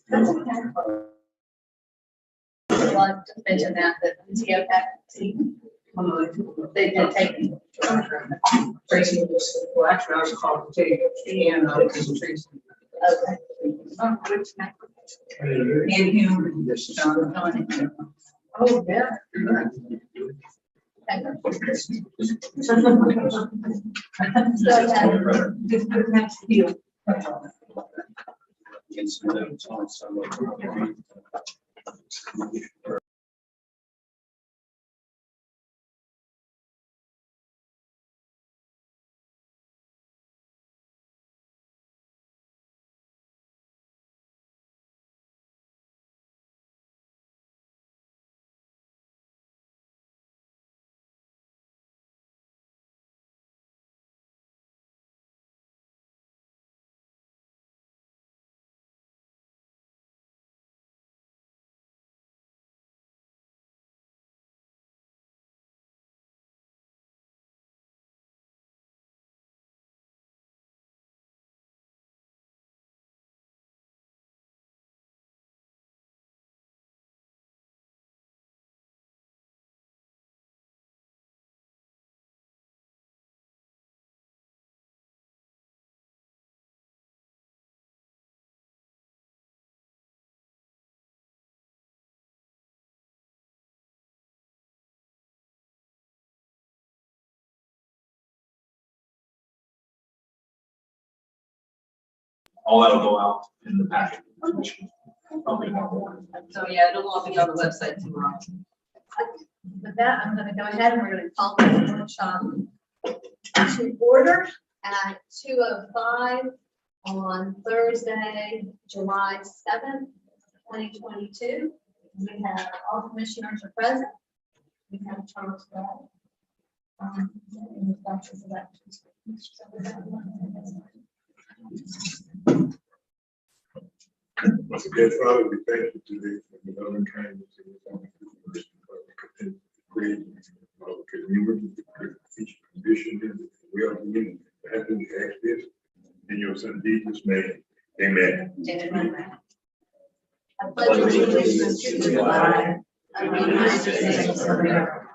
That's okay. Well, just mention that TOPEC, they did take. Tracy was, well, actually, I was called to take and Tracy. Okay. Oh, which next? And him. Oh, yeah. All that'll go out in the packet. So yeah, it'll all be on the website tomorrow. With that, I'm gonna go ahead and we're gonna call this workshop to order at 2:05 on Thursday, July 7th, 2022. We have all commissioners are present. We have Charles Bell. And Dr. Elections. Again, Father, we thank you today for the loving kindness and the great community, each condition we are in. Happen to ask this in your son Jesus' name. Amen. Amen. I pledge allegiance to the flag of the United States of America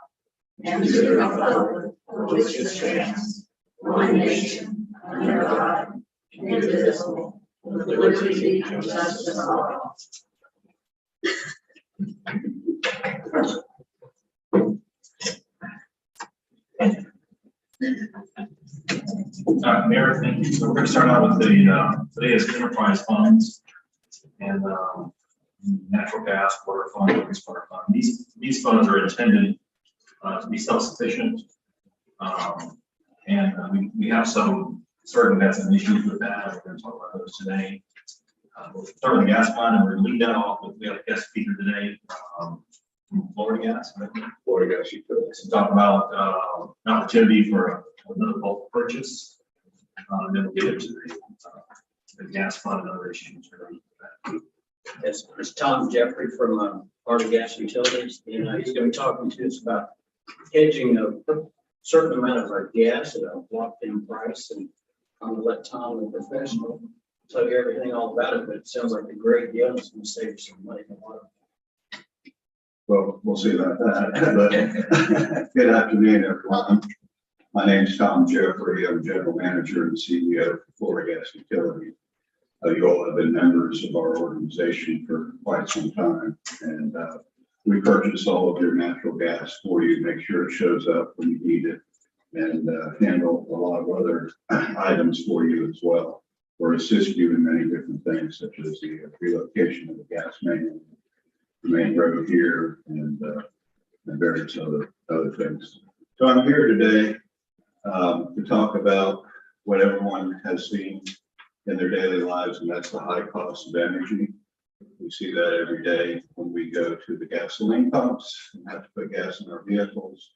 and to the republic for which it stands, one nation, under God, indivisible, with liberty and justice for all. Mayor, thank you. So we're going to start out with the today is enterprise funds and natural gas, water fund, wastewater fund. These funds are intended to be self-sufficient, and we have some certain had some issues with that. We're going to talk about those today. We'll start with the gas fund, and we're going to lead that off with we have a guest speaker today from Florida Gas. Right? Florida Gas, you could. To talk about an opportunity for another bulk purchase. Then we'll get into the gas fund and other issues. Yes, it's Tom Jeffrey from Florida Gas Utilities, and he's going to be talking to us about hedging a certain amount of our gas at a locked-in price. And I'm going to let Tom, the professional, tell you everything all about it. But it sounds like a great deal. It's going to save you some money. Well, we'll see about that. But good afternoon, everyone. My name is Tom Jeffrey. I'm General Manager and CEO of Florida Gas Utilities. You all have been members of our organization for quite some time, and we purchase all of your natural gas for you, make sure it shows up when you need it, and handle a lot of other items for you as well, or assist you in many different things, such as the relocation of the gas main, the main road here, and various other things. So I'm here today to talk about what everyone has seen in their daily lives, and that's the high cost of energy. We see that every day when we go to the gasoline pumps and have to put gas in our vehicles.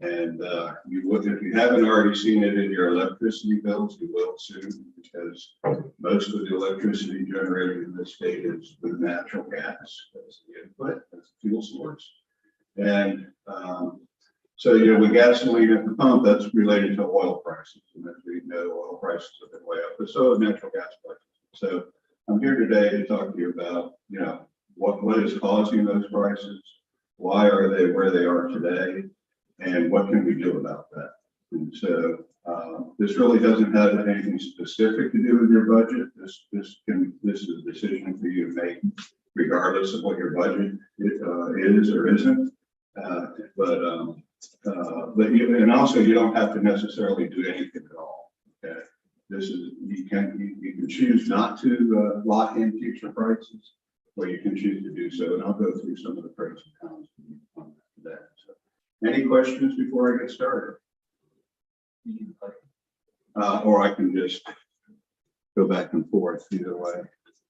And you would, if you haven't already seen it in your electricity bills, you will soon, because most of the electricity generated in this state is with natural gas as the input, as the fuel source. And so, you know, with gasoline at the pump, that's related to oil prices. And as we know, oil prices have been way up, but so have natural gas prices. So I'm here today to talk to you about, what is causing those prices? Why are they where they are today? And what can we do about that? And so, this really doesn't have anything specific to do with your budget. This is a decision for you to make regardless of what your budget is or isn't. And also you don't have to necessarily do anything at all. Okay. You can choose not to lock in future prices, or you can choose to do so. And I'll go through some of the pros and cons on that. So, any questions before I get started? Or I can just go back and forth either way.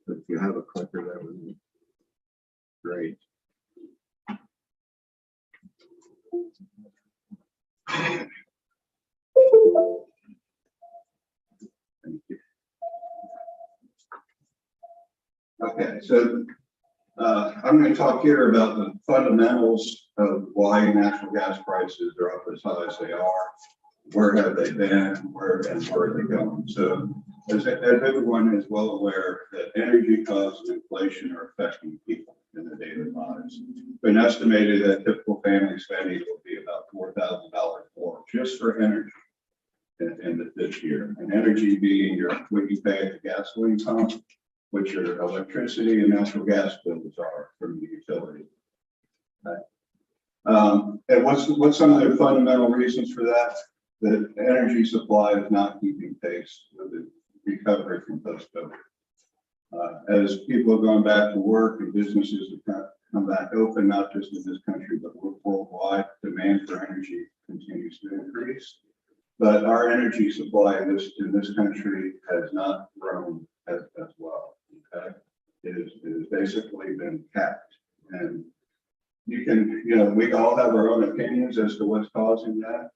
But if you have a clicker, that would be great. Thank you. Okay, so I'm going to talk here about the fundamentals of why natural gas prices are up as high as they are. Where have they been? Where are they going? So, as everyone is well aware, that energy costs and inflation are affecting people in their daily lives. It's been estimated that typical family spending will be about $4,000 more just for energy in this year. And energy being what you pay at the gasoline pump, which your electricity and natural gas bills are from the utility. Okay. And what's some of the fundamental reasons for that? The energy supply is not keeping pace with the recovery from post-COVID. As people have gone back to work and businesses have come back open, not just in this country, but worldwide, demand for energy continues to increase. But our energy supply in this country has not grown as well. Okay? It has basically been capped. And we all have our own opinions as to what's causing that.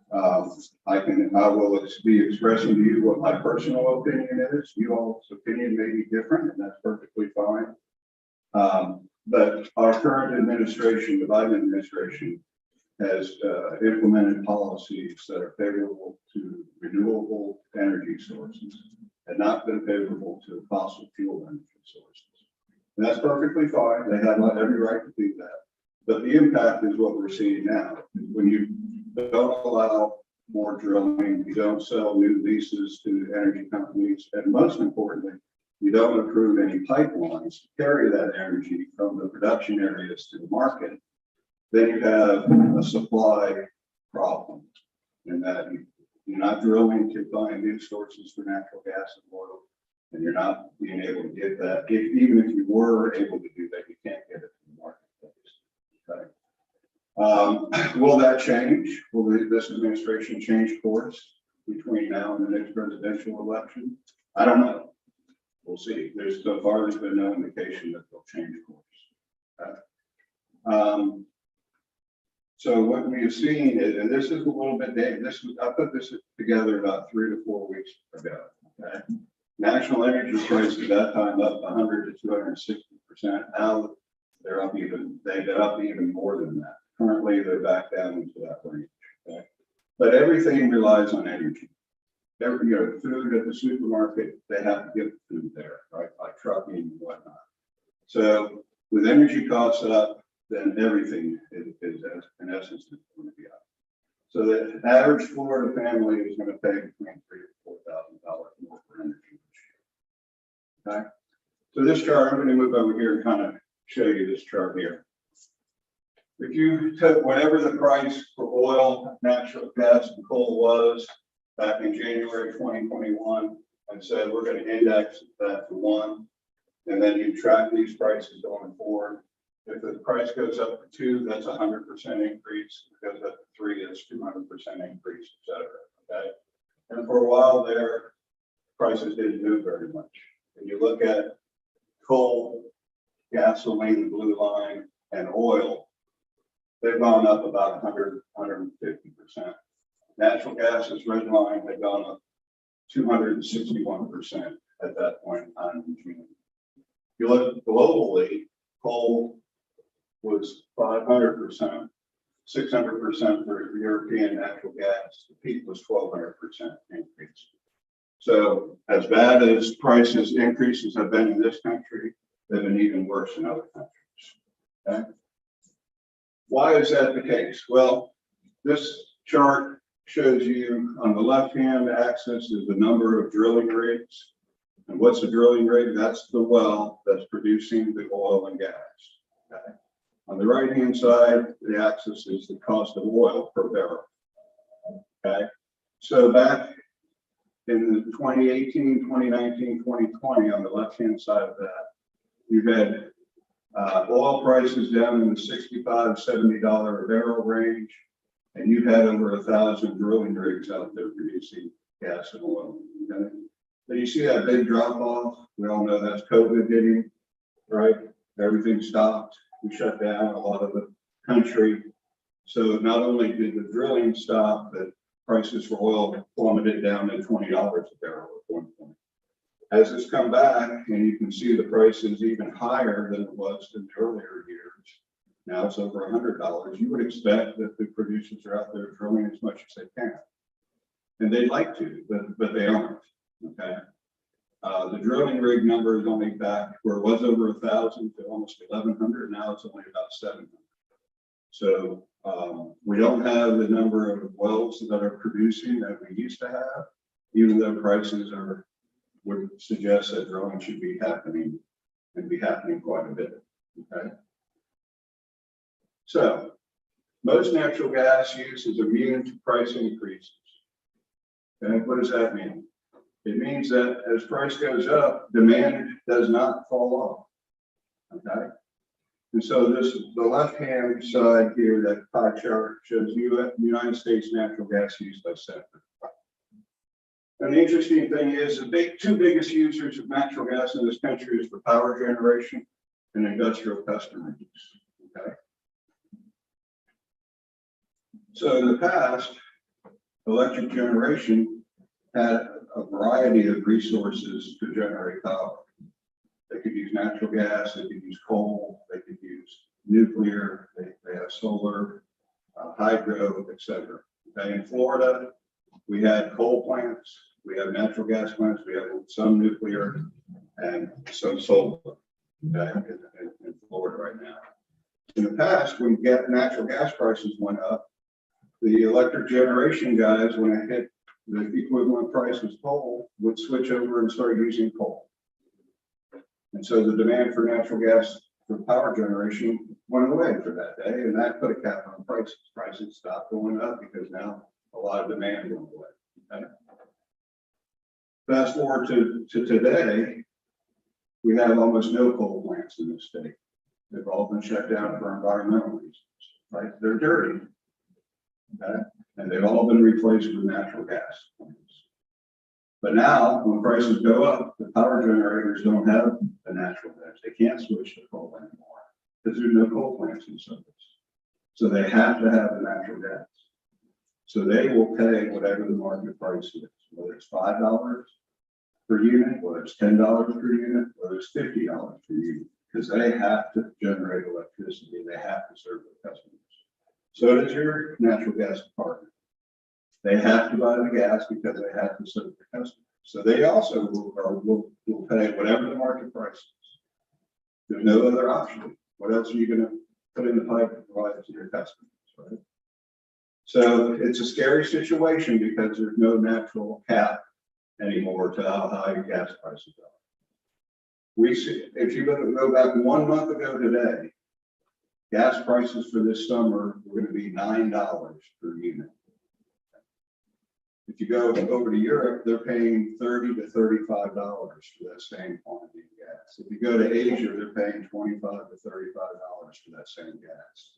I will be expressing to you what my personal opinion is. You all's opinion may be different, and that's perfectly fine. But our current administration, the Biden administration, has implemented policies that are favorable to renewable energy sources and not been favorable to fossil fuel energy sources. And that's perfectly fine. They have every right to do that. But the impact is what we're seeing now. When you don't allow more drilling, you don't sell new leases to energy companies, and most importantly, you don't approve any pipelines to carry that energy from the production areas to the market, then you have a supply problem in that you're not drilling to find new sources for natural gas and oil, and you're not being able to get that. Even if you were able to do that, you can't get it from the marketplace. Okay. Will that change? Will this administration change course between now and the next presidential election? I don't know. We'll see. So far, there's been no indication that they'll change course. Okay. So what we have seen is, and this is a little bit dated. I put this together about 3 to 4 weeks ago. Okay. National energy prices at that time up 100 to 260%. Now they've been up even more than that. Currently, they're back down into that range. Okay? But everything relies on energy. Food at the supermarket, they have to get food there, right? Like trucking and whatnot. So with energy costs up, then everything is in essence going to be up. So the average Florida family is going to pay between $3,000 to $4,000 more for energy this year. Okay. So this chart, I'm going to move over here and kind of show you this chart here. If you took whatever the price for oil, natural gas, and coal was back in January 2021 and said we're going to index that to 1, and then you track these prices going forward. If the price goes up to 2, that's 100% increase. If it goes up to 3, that's 200% increase, et cetera. Okay. And for a while there, prices didn't move very much. If you look at coal, gasoline, the blue line, and oil, they've gone up about 150%. Natural gas is red line, they've gone up 261% at that point in time in June. If you look globally, coal was 500%, 600% for European natural gas. The peak was 1,200% increase. So as bad as prices increases have been in this country, they've been even worse in other countries. Okay? Why is that the case? Well, this chart shows you on the left-hand axis is the number of drilling rigs. And what's a drilling rig? That's the well that's producing the oil and gas. Okay? On the right-hand side, the axis is the cost of oil per barrel. Okay? So back in the 2018, 2019, 2020, on the left-hand side of that, you had oil prices down in the $65, $70 a barrel range, and you had over 1,000 drilling rigs out there producing gas and oil. Okay? So you see that big drop off. We all know that's COVID hitting, right? Everything stopped. We shut down a lot of the country. So not only did the drilling stop, but prices for oil plummeted down to $20 a barrel at one point. As it's come back, and you can see the price is even higher than it was in the earlier years. Now it's over $100. You would expect that the producers are out there drilling as much as they can. And they'd like to, but they aren't, okay? The drilling rig number is only back where it was over 1,000 to almost 1,100. Now it's only about 700. So we don't have the number of wells that are producing that we used to have, even though prices would suggest that drilling should be happening and be happening quite a bit. Okay. So most natural gas use is immune to price increases. Okay, what does that mean? It means that as price goes up, demand does not fall off. Okay. And so the left-hand side here, that pie chart shows United States natural gas use by sector. And the interesting thing is the two biggest users of natural gas in this country is for power generation and industrial customer use. Okay. So in the past, electric generation had a variety of resources to generate power. They could use natural gas, they could use coal, they could use nuclear, they have solar, hydro, etc. Okay, in Florida, we had coal plants, we have natural gas plants, we have some nuclear and some solar, okay, in Florida right now. In the past, when natural gas prices went up, the electric generation guys, when it hit the equivalent price was coal, would switch over and start using coal. And so the demand for natural gas for power generation went away for that day, and that put a cap on prices. Prices stopped going up because now a lot of demand went away. Okay? Fast forward to today, we have almost no coal plants in this state. They've all been shut down for environmental reasons, right? They're dirty, okay? And they've all been replaced with natural gas plants. But now, when prices go up, the power generators don't have the natural gas. They can't switch to coal anymore because there's no coal plants in service. So they have to have the natural gas. So they will pay whatever the market price is, whether it's $5 per unit, whether it's $10 per unit, whether it's $50 per unit, because they have to generate electricity. They have to serve their customers. So does your natural gas department. They have to buy the gas because they have to serve their customers. So they also will pay whatever the market price is. There's no other option. What else are you going to put in the pipe and provide it to your customers, right? So it's a scary situation because there's no natural cap anymore to how high your gas prices are. We see, if you go back 1 month ago today, gas prices for this summer were going to be $9 per unit. If you go over to Europe, they're paying $30 to $35 for that same quantity of gas. If you go to Asia, they're paying $25 to $35 for that same gas.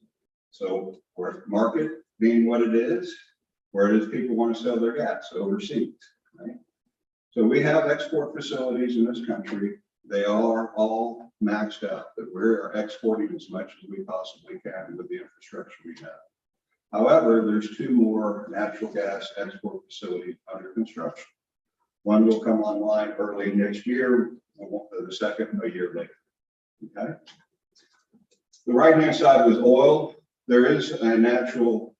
So where market being what it is, where it is people want to sell their gas overseas, right? So we have export facilities in this country. They are all maxed out, but we're exporting as much as we possibly can with the infrastructure we have. However, there's 2 more natural gas export facilities under construction. One will come online early next year, the second a year later. Okay. The right-hand side was oil. There is a natural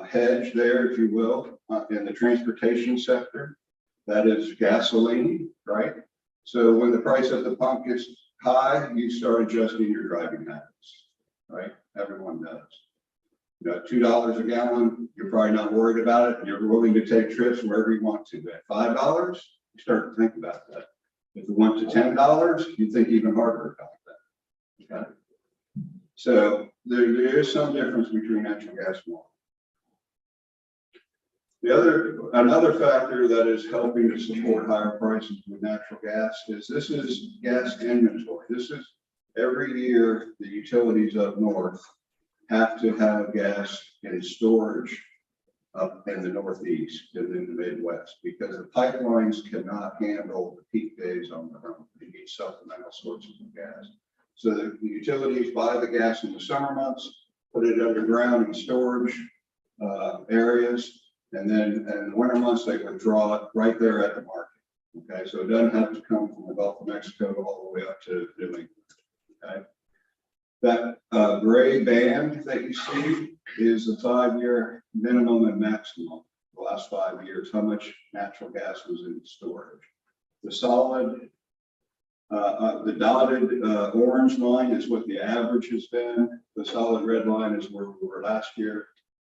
hedge there, if you will, in the transportation sector. That is gasoline, right? So when the price at the pump gets high, you start adjusting your driving habits, right? Everyone does. You know, $2 a gallon, you're probably not worried about it. You're willing to take trips wherever you want to. At $5, you start to think about that. If it went to $10, you think even harder about that. Okay? So there is some difference between natural gas and oil. Another factor that is helping to support higher prices with natural gas is this is gas inventory. This is every year the utilities up north have to have gas in storage up in the Northeast and in the Midwest because the pipelines cannot handle the peak days on their own. They need supplemental sources of gas. So the utilities buy the gas in the summer months, put it underground in storage areas, and then in the winter months, they withdraw it right there at the market. Okay, so it doesn't have to come from the Gulf of Mexico all the way up to New England. Okay, that gray band that you see is the 5-year minimum and maximum. The last 5 years, how much natural gas was in storage. The solid, the dotted orange line is what the average has been. The solid red line is where we were last year.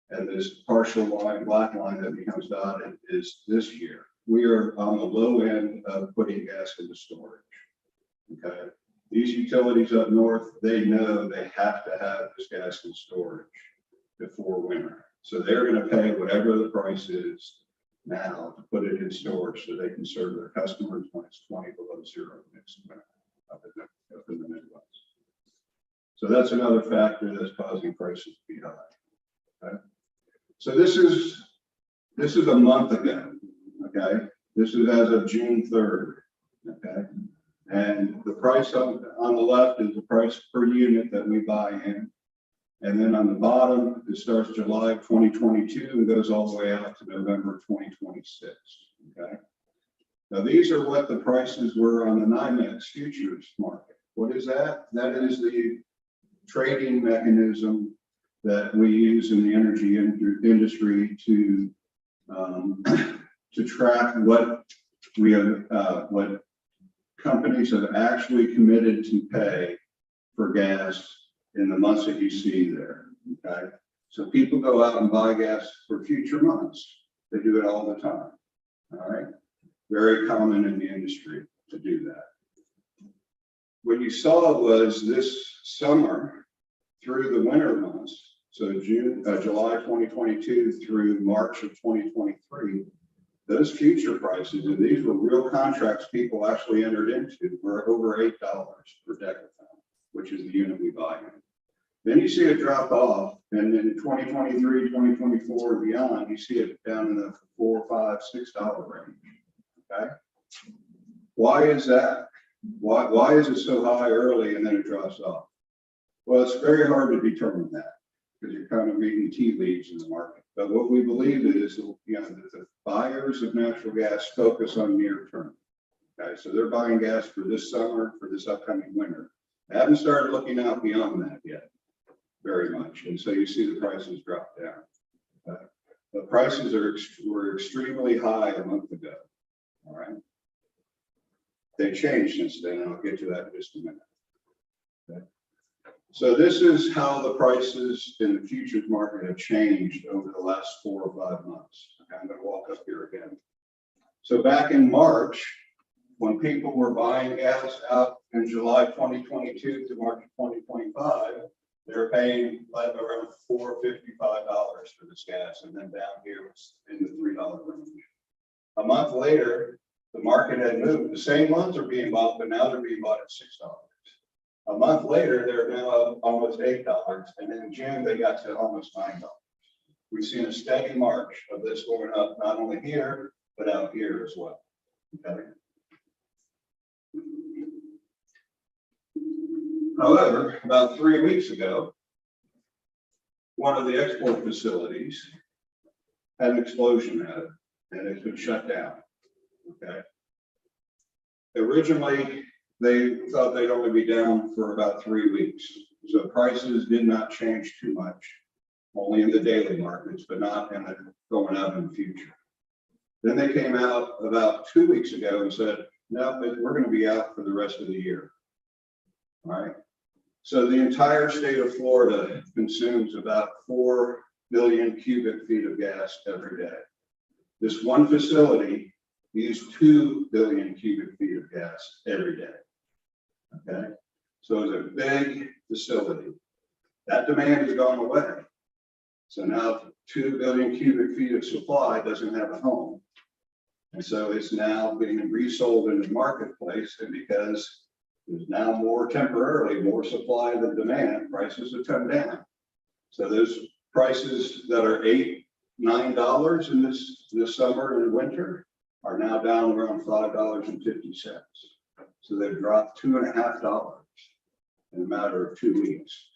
And this partial line, black line that becomes dotted is this year. We are on the low end of putting gas into storage. Okay. These utilities up north, they know they have to have this gas in storage before winter. So they're going to pay whatever the price is now to put it in storage so they can serve their customers when it's 20 below zero next winter up in the Midwest. So that's another factor that's causing prices to be high. Okay. So this is a month ago, okay? This is as of June 3rd, okay? And the price on the left is the price per unit that we buy in. And then on the bottom, it starts July 2022 and goes all the way out to November 2026, okay? Now these are what the prices were on the Nymex futures market. What is that? That is the trading mechanism that we use in the energy industry to track what we have, what companies have actually committed to pay for gas in the months that you see there. Okay, so people go out and buy gas for future months. They do it all the time. All right, very common in the industry to do that. What you saw was this summer through the winter months. So July 2022 through March of 2023, those future prices, and these were real contracts people actually entered into, were over $8 per decatherm, which is the unit we buy in. Then you see it drop off, and in 2023, 2024, and beyond, you see it down in the $4, $5, $6 range. Okay, why is that? Why is it so high early and then it drops off? Well, it's very hard to determine that, because you're kind of reading tea leaves in the market. But what we believe is, that the buyers of natural gas focus on near term. Okay, so they're buying gas for this summer, for this upcoming winter. They haven't started looking out beyond that yet, very much. And so you see the prices drop down. The prices were extremely high a month ago. All right. They changed since then, and I'll get to that in just a minute. Okay. So this is how the prices in the futures market have changed over the last 4 or 5 months. Okay, I'm going to walk up here again. So back in March, when people were buying gas out in July 2022 to March 2025, they were paying around $4.55 for this gas, and then down here it's in the $3 range. A month later, the market had moved. The same ones are being bought, but now they're being bought at $6. A month later, they're now up almost $8, and in June they got to almost $9. We've seen a steady march of this going up, not only here, but out here as well. Okay. However, about 3 weeks ago, one of the export facilities had an explosion at it, and it's been shut down. Okay. Originally, they thought they'd only be down for about 3 weeks. So prices did not change too much, only in the daily markets, but not in the going out in the future. Then they came out about 2 weeks ago and said, no, we're going to be out for the rest of the year. All right. So the entire state of Florida consumes about 4 billion cubic feet of gas every day. This one facility used 2 billion cubic feet of gas every day. Okay. So it's a big facility. That demand has gone away. So now 2 billion cubic feet of supply doesn't have a home. And so it's now being resold in the marketplace, and because there's now more temporarily more supply than demand, prices have come down. So those prices that are $8, $9 in this summer and winter are now down around $5.50. So they've dropped $2.50 in a matter of 2 weeks.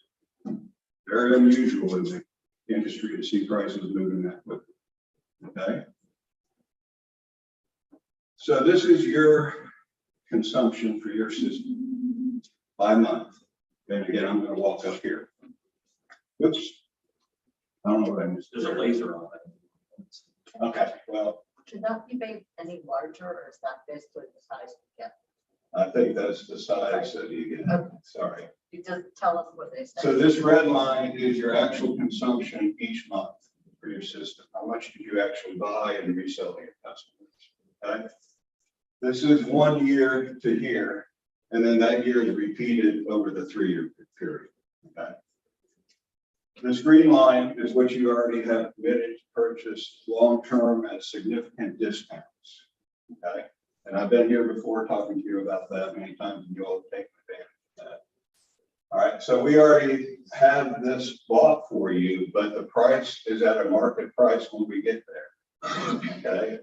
Very unusual in the industry to see prices moving that quickly. Okay. So this is your consumption for your system by month. And again, I'm going to walk up here. Oops. I don't know what I missed. There's a laser on it. Okay, well, Should that be made any larger, or is that basically the size you get? I think that's the size that you get. Okay. Sorry. You just tell us what they say. So this red line is your actual consumption each month for your system. How much did you actually buy and resell to your customers? Okay. This is 1 year to here, and then that year is repeated over the 3-year period. Okay. This green line is what you already have committed to purchase long-term at significant discounts. Okay. And I've been here before talking to you about that many times, and you all have taken advantage of that. All right, so we already have this bought for you, but the price is at a market price when we get there. Okay.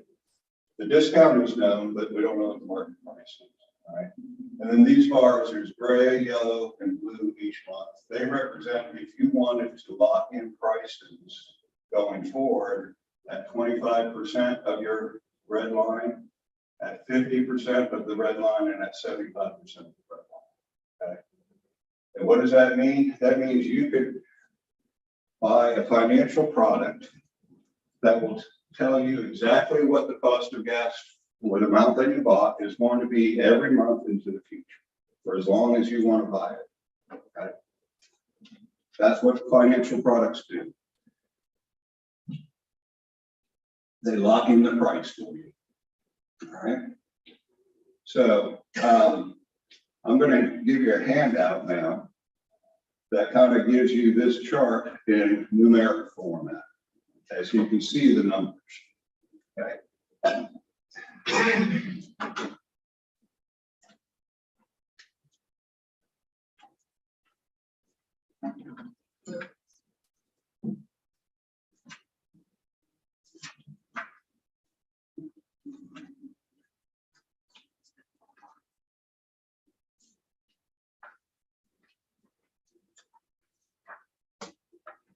The discount is known, but we don't know what the market price is. All right. And then these bars, there's gray, yellow, and blue each month. They represent if you wanted to lock in prices going forward at 25% of your red line, at 50% of the red line, and at 75% of the red line. Okay. And what does that mean? That means you could buy a financial product that will tell you exactly what the cost of gas for the amount that you bought is going to be every month into the future, for as long as you want to buy it. Okay. That's what financial products do. They lock in the price for you. All right. So I'm going to give you a handout now that kind of gives you this chart in numeric format, as you can see the numbers. Okay.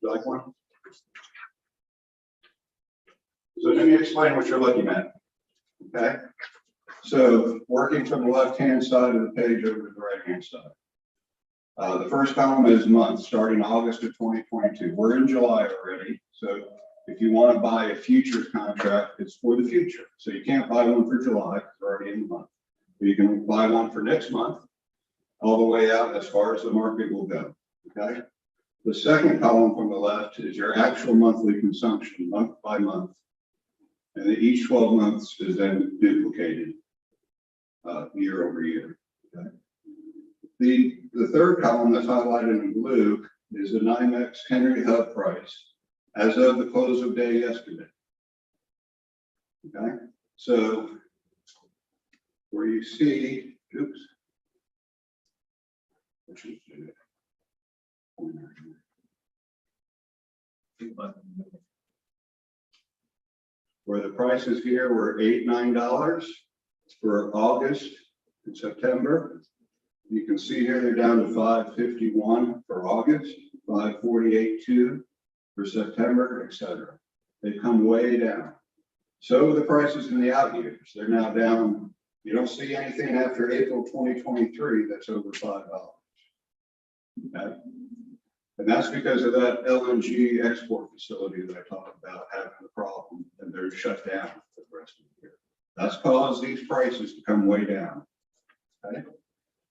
You like one? So let me explain what you're looking at. Okay. So working from the left-hand side of the page over to the right-hand side. The first column is month, starting August of 2022. We're in July already. So if you want to buy a futures contract, it's for the future. So you can't buy one for July, because we're already in the month. But you can buy one for next month, all the way out as far as the market will go. Okay. The second column from the left is your actual monthly consumption, month by month. And then each 12 months is then duplicated year over year. Okay. The third column that's highlighted in blue is the Nymex Henry Hub price as of the close of day yesterday. Okay, so where you see, oops, where the prices here were $8, $9 for August and September. You can see here they're down to $5.51 for August, $5.48.2 for September, etc. They've come way down. So the prices in the out years, they're now down. You don't see anything after April 2023 that's over $5. Okay. And that's because of that LNG export facility that I talked about having a problem, and they're shut down for the rest of the year. That's caused these prices to come way down. Okay?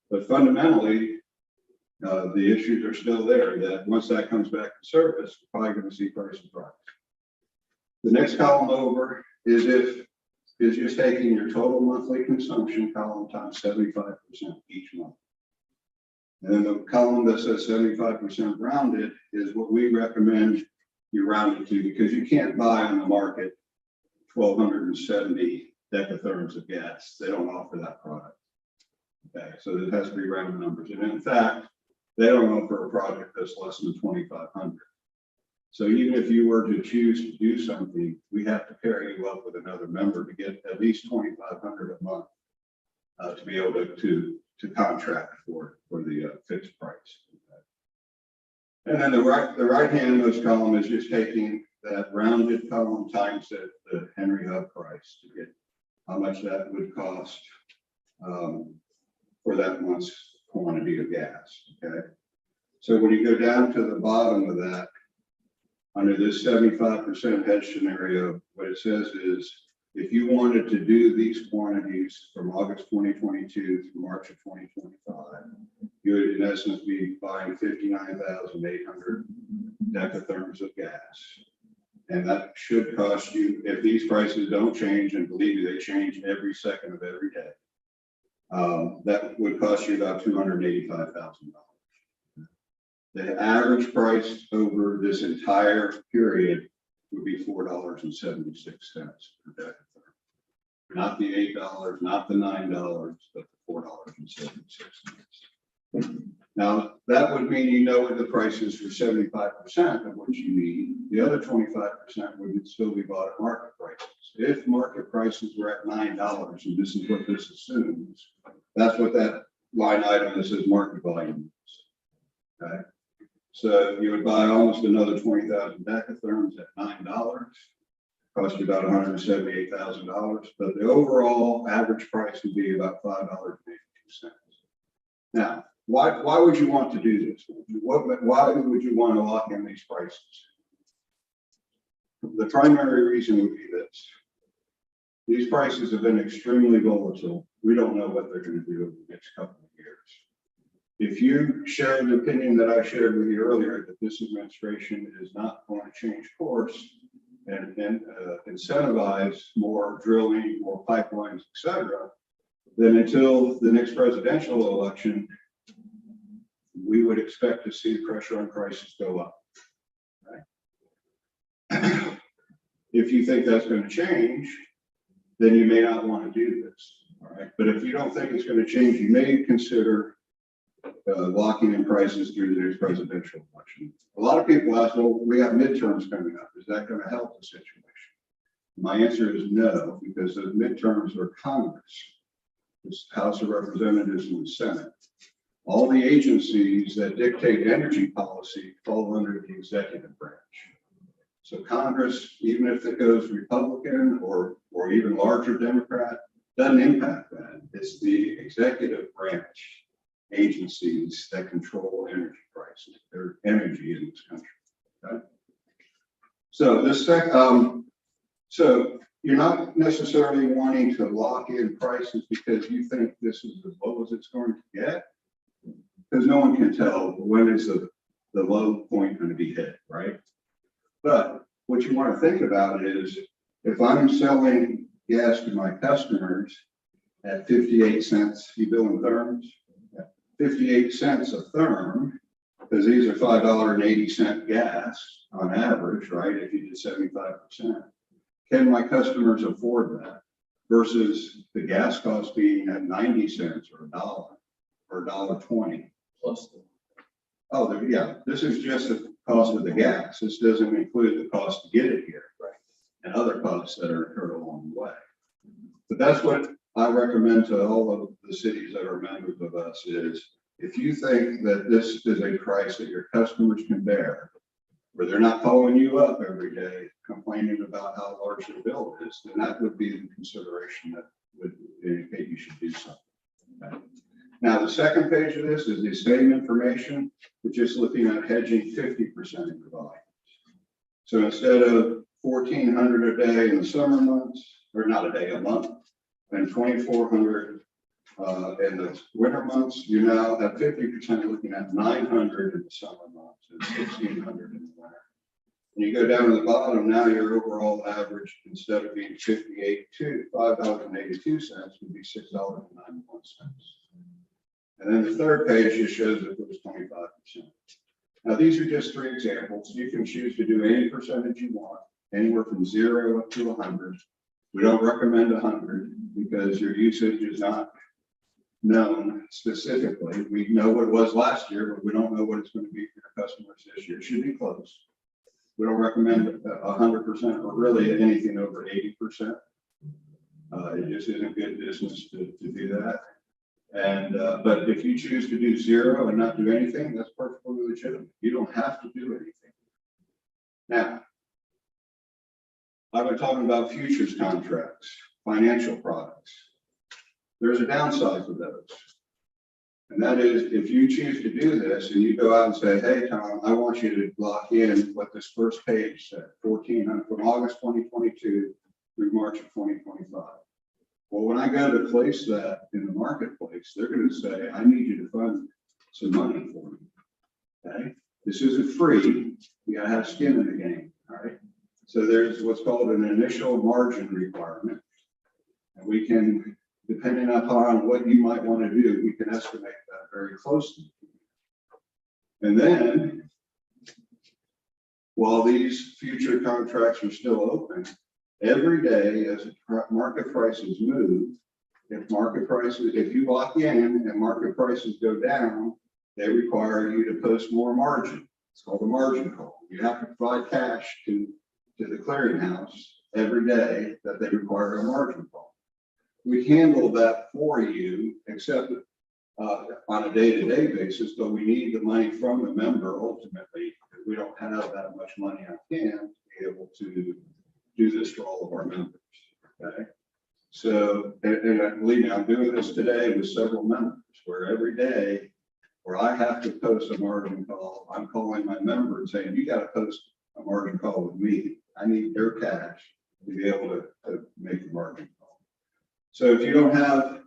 But fundamentally, the issues are still there, that once that comes back to service, we're probably going to see prices rise. The next column over is just taking your total monthly consumption column times 75% each month. And then the column that says 75% rounded is what we recommend you round it to, because you can't buy on the market 1,270 decatherms of gas. They don't offer that product. Okay, so it has to be round numbers. And in fact, they don't offer a product that's less than 2,500. So even if you were to choose to do something, we have to pair you up with another member to get at least 2,500 a month to be able to contract for the fixed price. And then the right hand of this column is just taking that rounded column times the Henry Hub price to get how much that would cost for that month's quantity of gas. Okay, so when you go down to the bottom of that, under this 75% hedge scenario, what it says is, if you wanted to do these quantities from August 2022 through March of 2025, you would in essence be buying 59,800 decatherms of gas. And that should cost you, if these prices don't change, and believe me, they change every second of every day, that would cost you about $285,000. The average price over this entire period would be $4.76 per decatherm. Not the $8, not the $9, but the $4.76. Now, that would mean you know what the price is for 75% of what you need. The other 25% would still be bought at market prices. If market prices were at $9, and this is what this assumes, that's what that line item that says market volume is. Okay? So you would buy almost another 20,000 decatherms at $9, cost you about $178,000, but the overall average price would be about $5.82. Now, why would you want to do this? Why would you want to lock in these prices? The primary reason would be this. These prices have been extremely volatile. We don't know what they're going to do over the next couple of years. If you share the opinion that I shared with you earlier, that this administration is not going to change course and incentivize more drilling, more pipelines, etc., then until the next presidential election, we would expect to see pressure on prices go up. Right? If you think that's going to change, then you may not want to do this. All right. But if you don't think it's going to change, you may consider locking in prices through the next presidential election. A lot of people ask, well, we have midterms coming up. Is that going to help the situation? My answer is no, because the midterms are Congress, the House of Representatives and the Senate. All the agencies that dictate energy policy fall under the executive branch. So Congress, even if it goes Republican or even larger Democrat, doesn't impact that. It's the executive branch agencies that control energy prices. There's energy in this country. Okay? So so you're not necessarily wanting to lock in prices because you think this is as low as it's going to get, because no one can tell when is the low point going to be hit, right? But what you want to think about is, if I'm selling gas to my customers at 58 cents, you bill in therms, 58 cents a therm, because these are $5.80 gas on average, right? If you did 75%, can my customers afford that versus the gas cost being at 90 cents or $1 or $1.20 Plus. Oh, yeah, this is just the cost of the gas. This doesn't include the cost to get it here, right? And other costs that are incurred along the way. But that's what I recommend to all of the cities that are members of us is, if you think that this is a price that your customers can bear, where they're not calling you up every day complaining about how large their bill is, then that would be the consideration that would indicate you should do something. Okay? Now, the second page of this is the same information, but just looking at hedging 50% of your volumes. So instead of 1,400 a day in the summer months, or not a day, a month, and 2,400 in the winter months. You now have 50% looking at 900 in the summer months and 1,600 in the winter. And you go down to the bottom, now your overall average, instead of being $5.82 would be $6.91. And then the third page just shows that it was 25%. Now, these are just three examples. You can choose to do any percentage you want, anywhere from 0 up to 100. We don't recommend 100 because your usage is not known specifically. We know what it was last year, but we don't know what it's going to be for your customers this year. It should be close. We don't recommend 100% or really anything over 80%. It just isn't good business to do that. And but if you choose to do 0 and not do anything, that's perfectly legitimate. You don't have to do anything. Now, I've been talking about futures contracts, financial products. There's a downside to those. And that is, if you choose to do this and you go out and say, hey, Tom, I want you to lock in what this first page said, 1,400 from August 2022 through March of 2025. Well, when I go to place that in the marketplace, they're going to say, I need you to fund some money for me. Okay? This isn't free. You got to have skin in the game. All right. So there's what's called an initial margin requirement. And we can, depending upon what you might want to do, we can estimate that very closely. And then, while these future contracts are still open, every day as market prices move, if you lock in and market prices go down, they require you to post more margin. It's called a margin call. You have to provide cash to the clearinghouse every day that they require a margin call. We handle that for you, except on a day-to-day basis, but we need the money from the member ultimately. We don't have that much money on hand to be able to do this for all of our members. Okay. So, and believe me, I'm doing this today with several members where every day where I have to post a margin call, I'm calling my member and saying, you got to post a margin call with me. I need their cash to be able to make the margin call. So if you don't have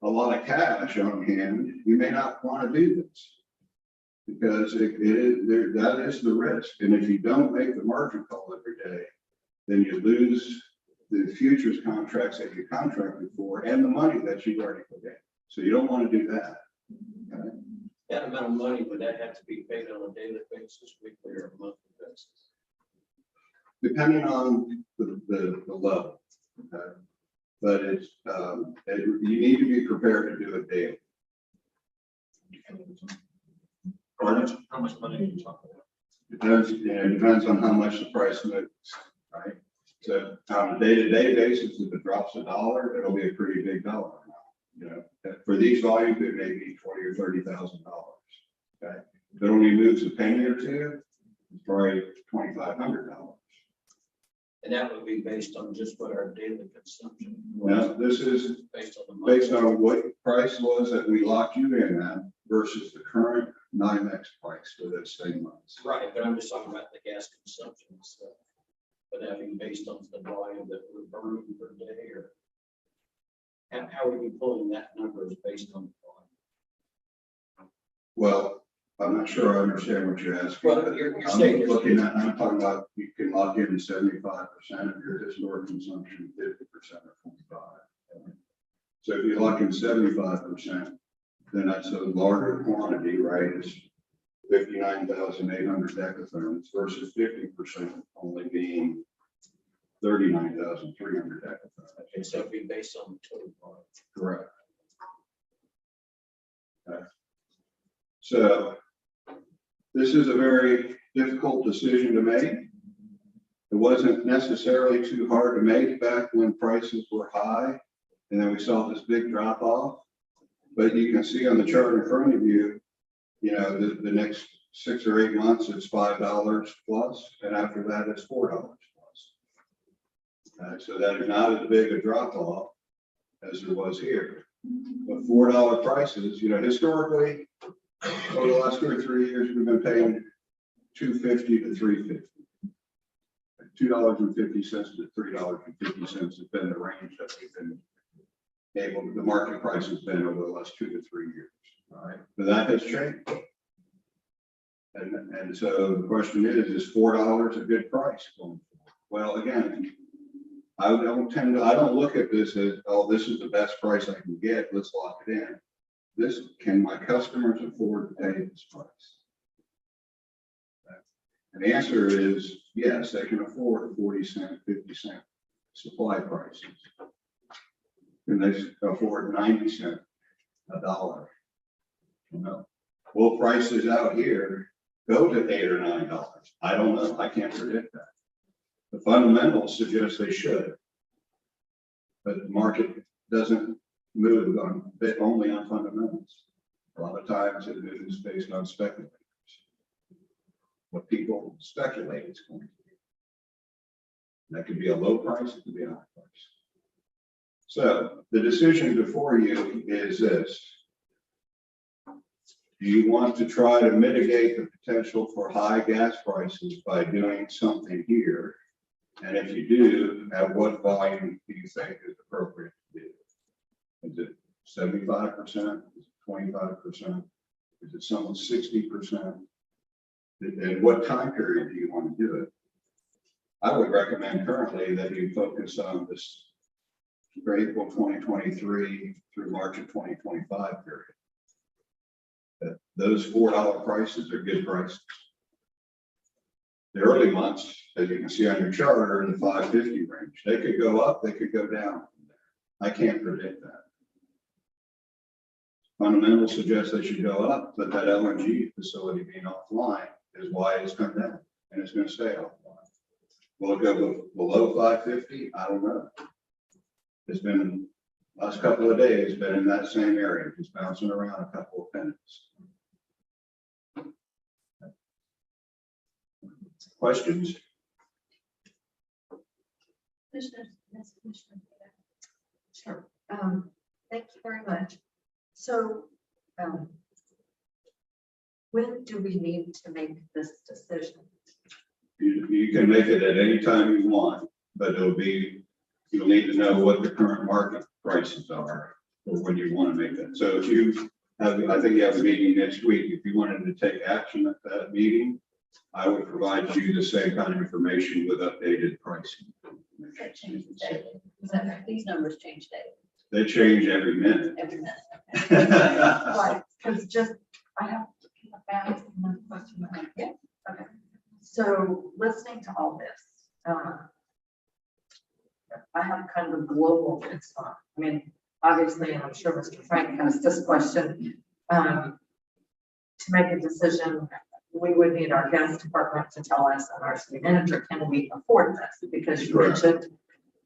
a lot of cash on hand, you may not want to do this because that is the risk. And if you don't make the margin call every day, then you lose the futures contracts that you contracted for and the money that you've already put in. So you don't want to do that. Okay? That amount of money, would that have to be paid on a daily basis, weekly or monthly basis? Depending on the level. Okay? But it's you need to be prepared to do it daily. How much money are you talking about? Depends on how much the price moves, right? So on a day-to-day basis, if it drops $1, it'll be a pretty big dollar amount. You know, for these volumes, it may be $20,000 or $30,000. Okay, if it only moves a penny or two, it's probably $2,500. And that would be based on just what our daily consumption. Now, this is Based on the. based on what price was that we locked you in at versus the current Nymex price for those same months. Right, but I'm just talking about the gas consumption and stuff. But that being based on the volume that we're burning per day, or how are you pulling that number is based on the volume? Well, I'm not sure I understand what you're asking. Well, you're saying I'm talking about you can lock in 75% of your historic consumption, 50% or 45%. So if you lock in 75%, then that's a larger quantity, right? It's 59,800 decatherms versus 50% only being 39,300 decatherms. Okay, so it'd be based on the total volume. Correct. Okay. So this is a very difficult decision to make. It wasn't necessarily too hard to make back when prices were high, and then we saw this big drop off. But you can see on the chart in front of you, you know, the next 6 or 8 months, it's $5 plus, and after that, it's $4 plus. So that is not as big a drop off as there was here. But $4 prices, you know, historically, over the last 2 or 3 years, we've been paying $2.50 to $3.50. $2.50 to $3.50 has been the range that we've been able, the market price has been over the last 2 to 3 years. All right, but that has changed. And so the question is $4 a good price going forward? Well, again, I don't look at this as, oh, this is the best price I can get, let's lock it in. Can my customers afford to pay this price? And the answer is yes, they can afford 40-cent, 50-cent supply prices. Can they afford 90-cent, $1? No. Will prices out here go to $8 or $9? I don't know. I can't predict that. The fundamentals suggest they should, but the market doesn't move only on fundamentals. A lot of times it moves based on speculators. What people speculate it's going to be. That could be a low price, it could be a high price. So the decision before you is this. Do you want to try to mitigate the potential for high gas prices by doing something here? And if you do, at what volume do you think is appropriate to do? Is it 75%? Is it 25%? Is it some 60%? And what time period do you want to do it? I would recommend currently that you focus on this April 2023 through March of 2025 period. That those $4 prices are good prices. The early months, as you can see on your chart, are in the $5.50 range. They could go up, they could go down from there. I can't predict that. Fundamentals suggest they should go up, but that LNG facility being offline is why it's come down, and it's going to stay offline. Will it go below $5.50? I don't know. It's been last couple of days been in that same area, just bouncing around a couple of pennies. Questions? Commissioner, yes, Commissioner. Sure. Thank you very much. So, when do we need to make this decision? You can make it at any time you want, but you'll need to know what the current market prices are for when you want to make that. So if you have, I think you have a meeting next week. If you wanted to take action at that meeting, I would provide you the same kind of information with updated pricing. That changes daily. Is that right? These numbers change daily, They change every minute. every minute. Okay. Right, because I have one question. Yeah. Okay. So listening to all this, I have kind of a global response. I mean, obviously, and I'm sure Mr. Frank has this question, to make a decision, we would need our gas department to tell us and our city manager, can we afford this? Because you mentioned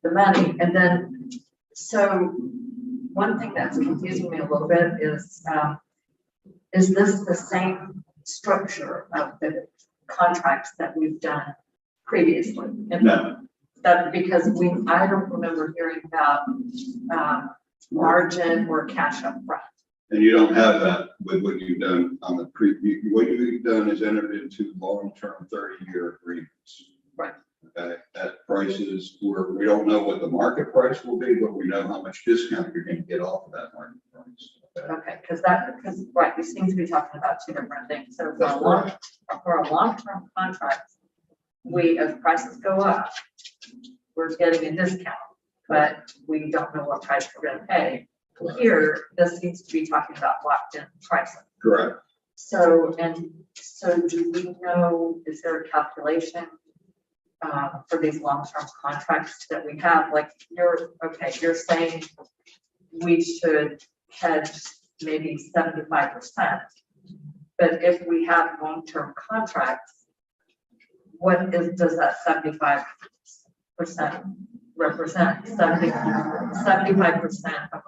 the money. And then, so one thing that's confusing me a little bit is this the same structure of the contracts that we've done previously? And No. that because I don't remember hearing about margin or cash up front. And you don't have that with what you've done on the what you've done is entered into long-term 30-year agreements. Right. Okay, at prices where we don't know what the market price will be, but we know how much discount you're going to get off of that market price. Okay, because right, we seem to be talking about two different things. So for a long-term contract, as prices go up, we're getting a discount, but we don't know what price we're going to pay. Here, this seems to be talking about locked-in pricing. Correct. So do we know, is there a calculation for these long-term contracts that we have? Like you're saying we should hedge maybe 75%, but if we have long-term contracts, does that 75% represent? 75% of our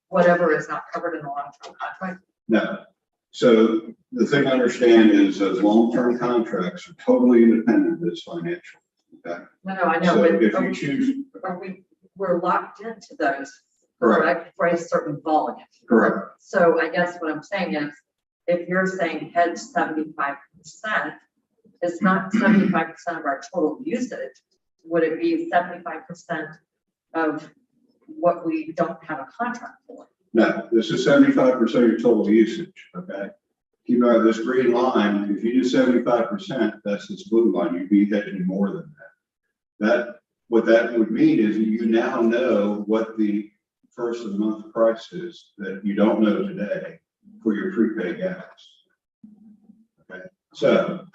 whatever is not covered in the long-term contract? No. So the thing to understand is that long-term contracts are totally independent of this financial. Okay. No, I know, So but if you choose. we're locked into those, Correct. for a certain volume. Correct. So I guess what I'm saying is, if you're saying hedge 75%, is not 75% of our total usage. Would it be 75% of what we don't have a contract for? No, this is 75% of your total usage, okay? Keep in mind, this green line, if you do 75%, that's this blue line, you'd be hedging more than that. What that would mean is you now know what the first of the month price is that you don't know today for your prepaid gas. Okay, so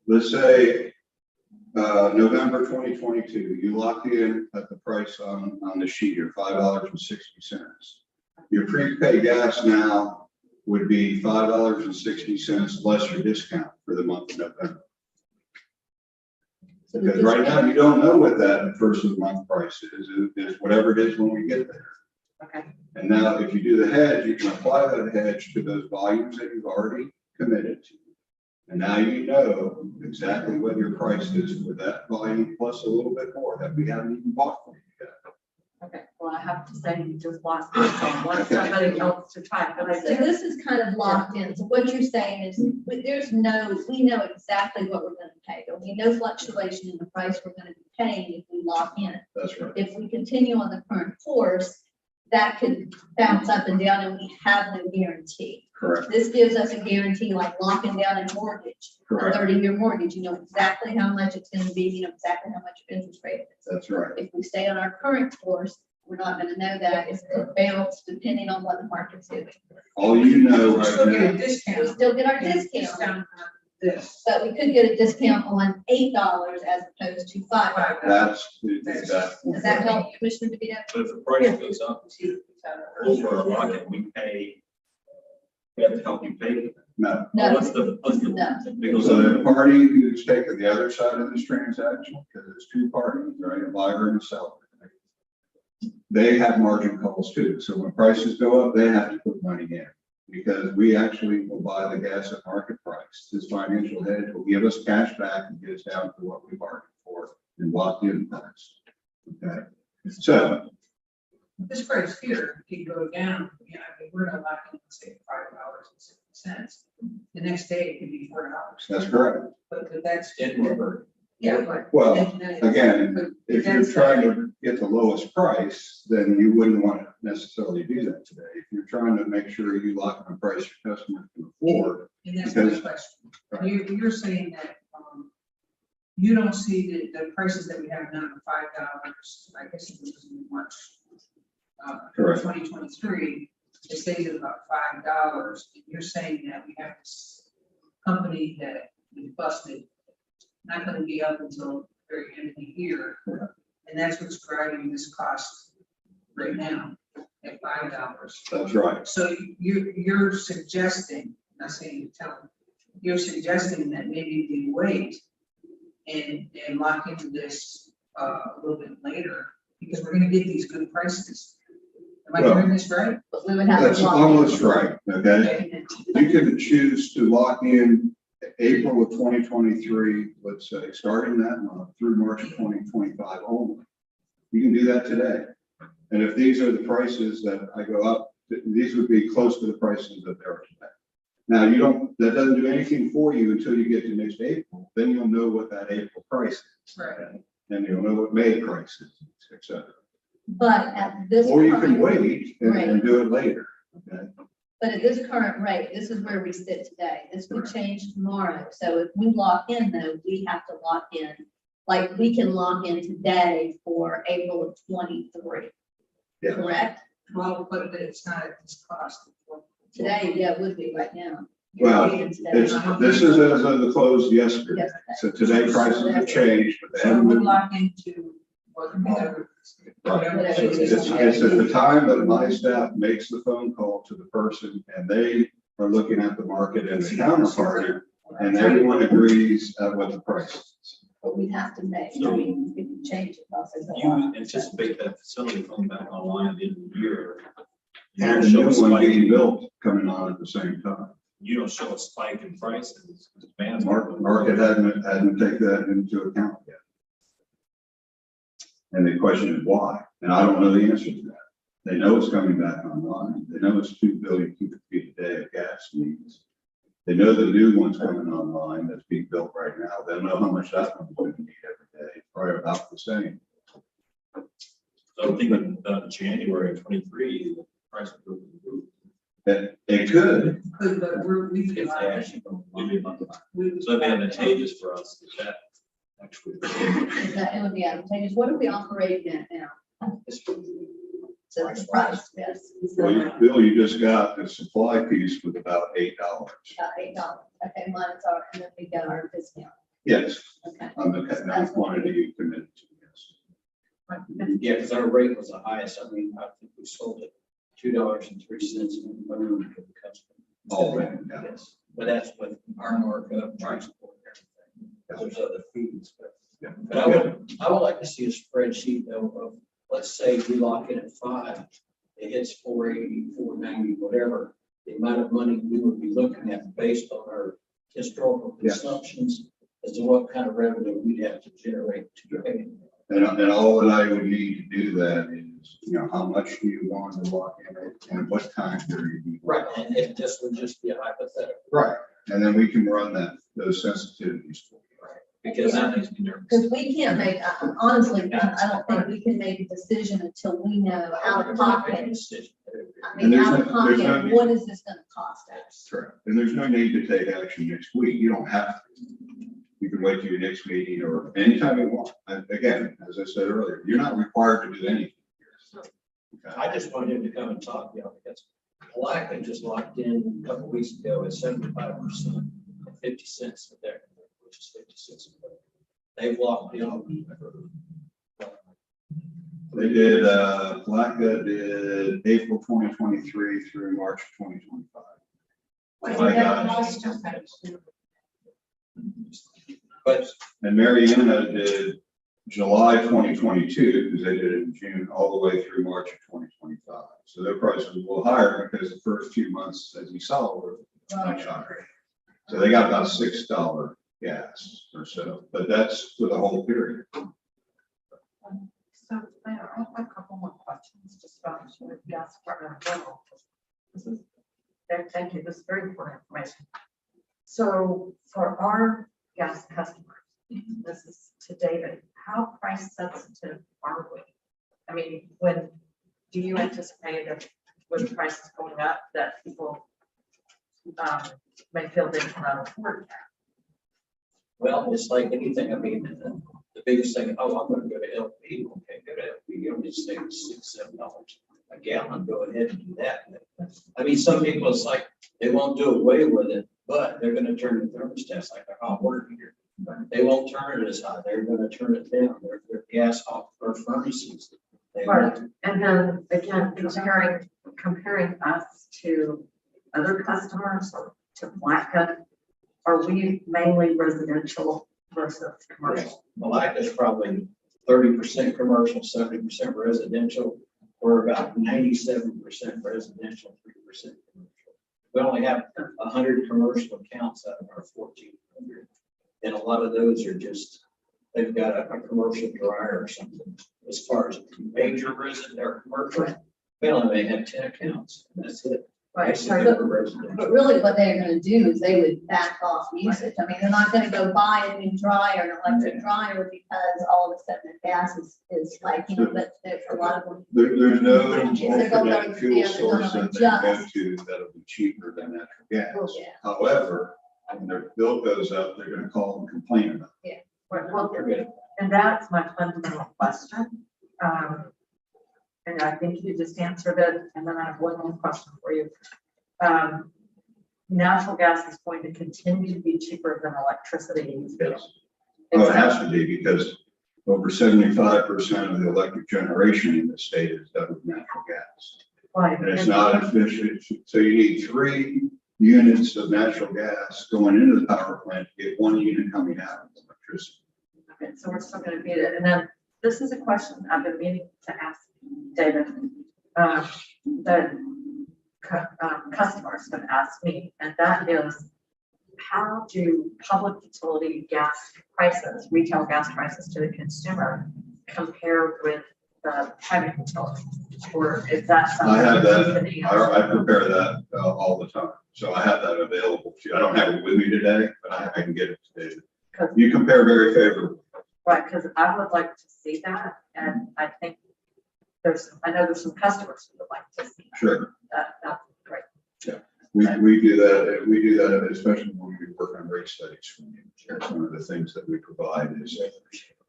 let's say November 2022, you locked in at the price on the sheet here, $5.60. Your prepaid gas now would be $5.60 less your discount for the month of November. So the Because right now, discount- you don't know what that first of the month price is. It's whatever it is when we get there. Okay. And now if you do the hedge, you can apply that hedge to those volumes that you've already committed to. And now you know exactly what your price is for that volume plus a little bit more that we haven't even bought for you yet. Okay, well, I have to say you just lost me, so I want somebody else to try, but I So do. this is kind of locked in. So what you're saying is, we know exactly what we're gonna pay. There'll be no fluctuation in the price we're gonna be paying if we lock in. That's right. If we continue on the current course, that could bounce up and down and we have no guarantee. Correct. This gives us a guarantee like locking down a mortgage, a Correct. 30-year mortgage. You know exactly how much it's gonna be, you know exactly how much your interest rate is. That's right. If we stay on our current course, we're not gonna know that. It's gonna bounce depending on what the market's doing. All you know We right still get a now, We discount. still get our Discount discount, on this. but we could get a discount on $8 as opposed to $5. that's the exact point. Does that help, Commissioner DeVito? But if the price goes up over a bucket, we have to help you pay. No. No. What's the, No. because So the party who's taking the other side of this transaction, because it's two parties, right, a buyer and a seller. They have margin calls too. So when prices go up, they have to put money in because we actually will buy the gas at market price. This financial hedge will give us cash back and get us down to what we bargained for and locked in price. Okay, so This price here can go down, you know, I mean, we're gonna lock in, say, $5.60. The next day it could be $4. that's correct. But that's. it will hurt. Yeah, but. Well, and then it's- again, but if you're that's- trying to get the lowest price, then you wouldn't want to necessarily do that today. If you're trying to make sure you lock in a price your customer can afford. And that's my because- question. You're saying that, you don't see the prices that we have now, $5, I guess it was in March. Correct. 2023, it stays at about $5. And you're saying that we have this company that we busted, not gonna be up until the very end of the year. Correct. And that's what's driving this cost right now at $5. That's right. So you're suggesting, not saying you tell them, you're suggesting that maybe we wait and lock into this a little bit later, because we're gonna get these good prices. Am I Well, hearing this right? But we would have That's to lock in. almost right, okay? You can choose to lock in April of 2023, let's say, starting that month through March of 2025 only. You can do that today. And if these are the prices that I go up, these would be close to the prices that they are today. Now, that doesn't do anything for you until you get to next April. Then you'll know what that April price is. Right. And you'll know what May price is, et cetera. But at this Or you can current, wait and do it later, okay? but at this current rate, this is where we sit today. This would change tomorrow. So if we lock in though, we have to lock in, like we can lock in today for April of 23, Yeah. correct? Well, but it's not at this cost. Today, yeah, it would be right now. Well, Even today. This is as of the close yesterday. Yes. So today prices have changed, but they So haven't we been. lock into whatever. Right. It's at the time that my staff makes the phone call to the person and they are looking at the market and the counterparty and everyone agrees at what the price is. But we have to make, I mean, if you change it, also. You anticipate that facility coming back online at the end of the year. You And don't the show new a one spike, being built coming on at the same time. you don't show a spike in prices. Market hadn't taken that into account yet. And the question is why? And I don't know the answer to that. They know it's coming back online. They know it's 2 billion cubic feet a day of gas needs. They know the new one's coming online that's being built right now. They'll know how much that one's going to need every day, probably about the same. So I'm thinking January of 23, the price would go through the roof. And it could, But we If feel they like, actually go. So it'd be advantageous for us if that actually. Is that, it would be advantageous. What are we operating at now? So the price, yes. Bill, you just got the supply piece with about $8. About $8. Okay, minus our, and then we got our discount. Yes, Okay. on the quantity you committed to, yes. Yeah, because our rate was the highest. I mean, I think we sold it $2.03 minimum to the customer. All in, yeah. Yes, but that's with our markup, price support, everything. There's other fees, but. Yeah. But I would like to see a spreadsheet though of, let's say we lock in at 5, it hits 480, 490, whatever. The amount of money we would be looking at based on our historical Yes. consumptions as to what kind of revenue we'd have to generate to pay. And all that I would need to do that is, you know, how much do you want to lock in it and what time period you Right, want. and if this would just be a hypothetical, Right, and then we can run those sensitivities for you. because That makes me nervous. Because we can't make, honestly, I don't think we can make a decision until we know out of pocket. I And mean, there's out of no- there's no pocket, need- what is this gonna cost us? Correct. And there's no need to take action next week. You don't have to. You can wait till your next meeting or anytime you want. And again, as I said earlier, you're not required to do anything. Okay? I just wanted him to come and talk, you know, because Blackman just locked in a couple weeks ago at 75%, 50 cents a day, which is 50 cents a day. They've locked in. They did, Blacka did April 2023 through March 2025. Wait, My that gosh. cost- But And Mariana did July 2022, because they did it in June, all the way through March of 2025. So their price was a little higher because the first few months, as you saw, were much higher. So they got about $6 gas or so, but that's for the whole period. So Mayor, I have a couple more questions just about the gas department in general. This is, thank you, this is very important information. So for our gas customers, this is to David, how price sensitive are we? I mean, do you anticipate that with prices going up that people may feel they cannot afford that? well, it's like anything, I mean, the biggest thing, oh, I'm gonna go to LP, okay, go to LP, you only save $6, $7 a gallon, go ahead and do that. I mean, some people, it's like, they won't do away with it, but they're gonna turn the thermostats like a hot water heater. They won't turn it as hot, they're gonna turn it down, their gas off or furnaces. They Right, won't. and then again, comparing us to other customers or to Blacka, are we mainly residential versus commercial? Malacca's probably 30% commercial, 70% residential. We're about 97% residential, 3% commercial. We only have 100 commercial accounts out of our 1,400. And a lot of those are just, they've got a commercial dryer or something. As far as major resident or commercial, we only have 10 accounts. And that's it. Right, Most of so them are residential. But really what they're gonna do is they would back off usage. I mean, they're not gonna go buy a new dryer, an electric dryer, because all of a sudden the gas is like, you know, but there's a lot of them. There's no They're gonna alternate fuel yeah, they're gonna source that they go adjust. to that'll be cheaper than natural gas. Yeah. However, when their bill goes up, they're gonna call and complain about it. well, They're good. and that's my fundamental question. And I think you just answered it, and then I have one more question for you. Natural gas is going to continue to be cheaper than electricity. Yes. Well, it has to be because over 75% of the electric generation in the state is done with natural gas. Right. And it's not efficient. So you need 3 units of natural gas going into the power plant to get 1 unit coming out of electricity. Okay, so we're still gonna beat it. And then this is a question I've been meaning to ask David. That customers have asked me, and that is, how do public utility gas prices, retail gas prices to the consumer compare with the private utility? Or is that I something? have you that, can answer? I prepare that all the time, so I have that available to you. I don't have it with me today, but I can get it today. You compare very favorably. Right, because I would like to see that, and I think I know there's some customers who would like to see Sure. that. That's great. We do that, especially when we work on rate studies. That's one of the things that we provide is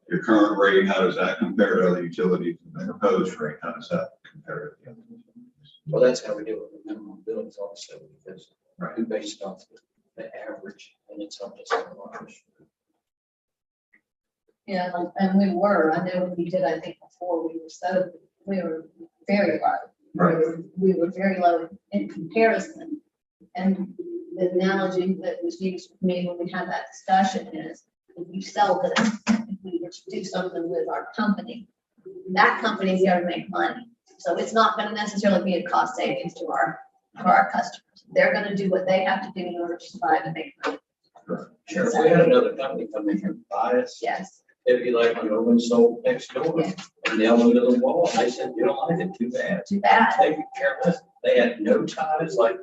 your current rate, how does that compare to other utilities? And the proposed rate, how does that compare to the other utilities? Well, that's how we do it with minimum bills also, because Right. we based off the average, and it's helped us a lot. Yeah, and we were, I know we did, I think before, we were very low. Right. We were very low in comparison. And the analogy that was used with me when we had that discussion is, if you sell this, if we were to do something with our company, that company's there to make money. So it's not gonna necessarily be a cost savings to our customers. They're gonna do what they have to do in order to survive and make money. Sure, if we had another company come in and buy us, Yes, it'd be like when Owen sold next door, Yeah. and they all went to the wall, and they said, you don't like it, too bad. too bad. They could care less, they had no ties like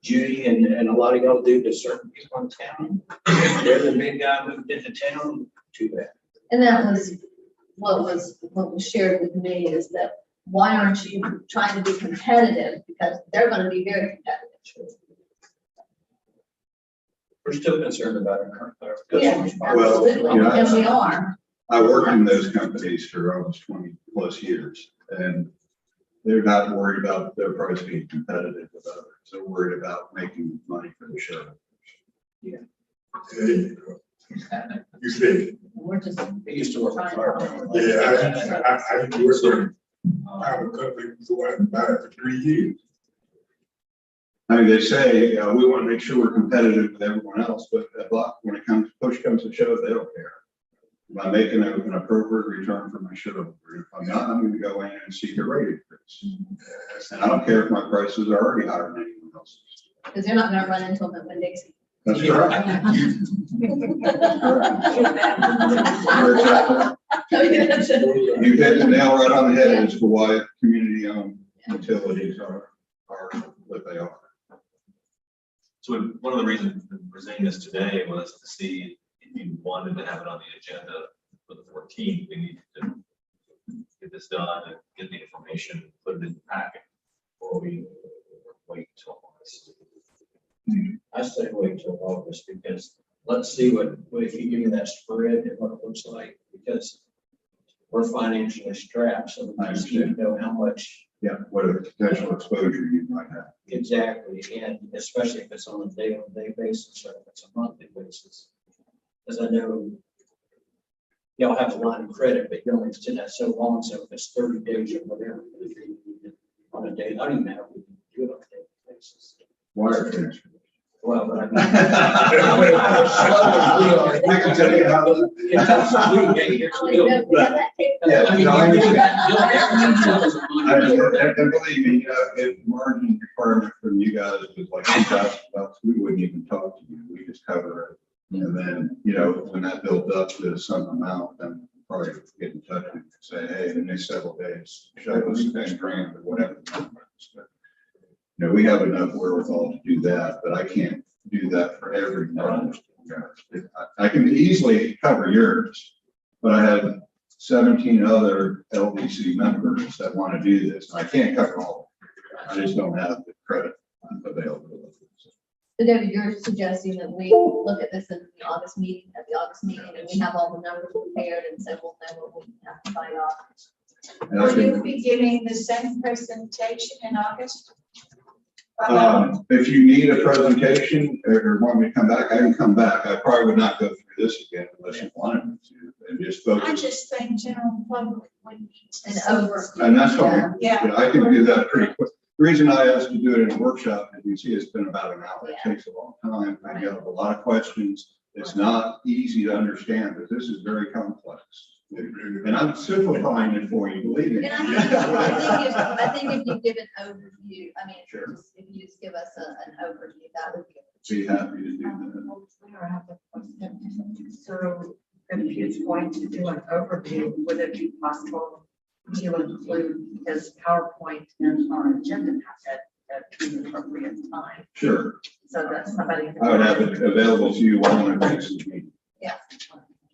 Judy and a lot of y'all do to certain people in town. They're the big guy moved into town, too bad. And that was what was shared with me is that why aren't you trying to be competitive? Because they're gonna be very competitive. We're still concerned about our Yeah, customers. Well, absolutely, yeah. because we are. I worked in those companies for almost 20 plus years, and they're not worried about their price being competitive with others. They're worried about making money for the shareholders. There you go. You said, it. We're just. They used to work with fire. yeah, I worked on power company, so I about it for 3 years. I mean, they say, we want to make sure we're competitive with everyone else, but when it comes, push comes to shove, they don't care. Am I making an appropriate return for my shareholder? If I'm not, I'm going to go in and seek a rate increase. And I don't care if my prices are already higher than anyone else's. Because they're not gonna run into them at Winn-Dixie. That's right. You hit the nail right on the head as to why community-owned utilities are what they are. So one of the reasons for presenting this today was to see if you wanted to have it on the agenda for the 14th. We need to get this done and get the information, put it in the packet before we wait till August. I say wait till August, because let's see what if you give me that spread and what it looks like, because we're financially strapped, so we just need to know how much Yeah, what a potential exposure you might have. exactly, and especially if it's on a day-on-day basis or if it's a monthly basis. Because I know y'all have a line of credit, but you only extend that so long, so if it's 30 days or whatever, on a day, I don't even know how we can do it on a daily basis. Wire transfer. Well, but I mean. I can tell you how. Oh, we have that tape. Yeah, I mean, no, I understand. And believe me, if margin requirement from you guys was like $2,000, we wouldn't even talk to you. We just cover it. And then, when that built up to some amount, then probably get in touch with you and say, hey, in the next several days, show us $10,000 or whatever. We have enough wherewithal to do that, but I can't do that for every month. I can easily cover yours, but I have 17 other LDC members that want to do this. I can't cover all of them. I just don't have the credit available. So David, you're suggesting that we look at this in the August meeting, and we have all the numbers prepared, and so we'll know what we have to fight off. And I Will you can, be giving the same presentation in August? if you need a presentation or want me to come back, I can come back. I probably would not go through this again unless you wanted me to, and just I focus. just think general public would need to And see. over. And that's fine. Yeah. I can do that pretty quick. The reason I asked to do it in a workshop, as you see, it's been about an hour. It takes a long time. I have a lot of questions. It's not easy to understand, but this is very complex. And I'm simplifying it for you, believe me. And I think if you give an overview, Sure. if you just give us an overview, that would be. Be happy to do that. I have a question. So if he's going to do an overview, would it be possible to include his PowerPoint in our agenda packet at the appropriate time, Sure. so that somebody. I would have it available to you while I'm next week.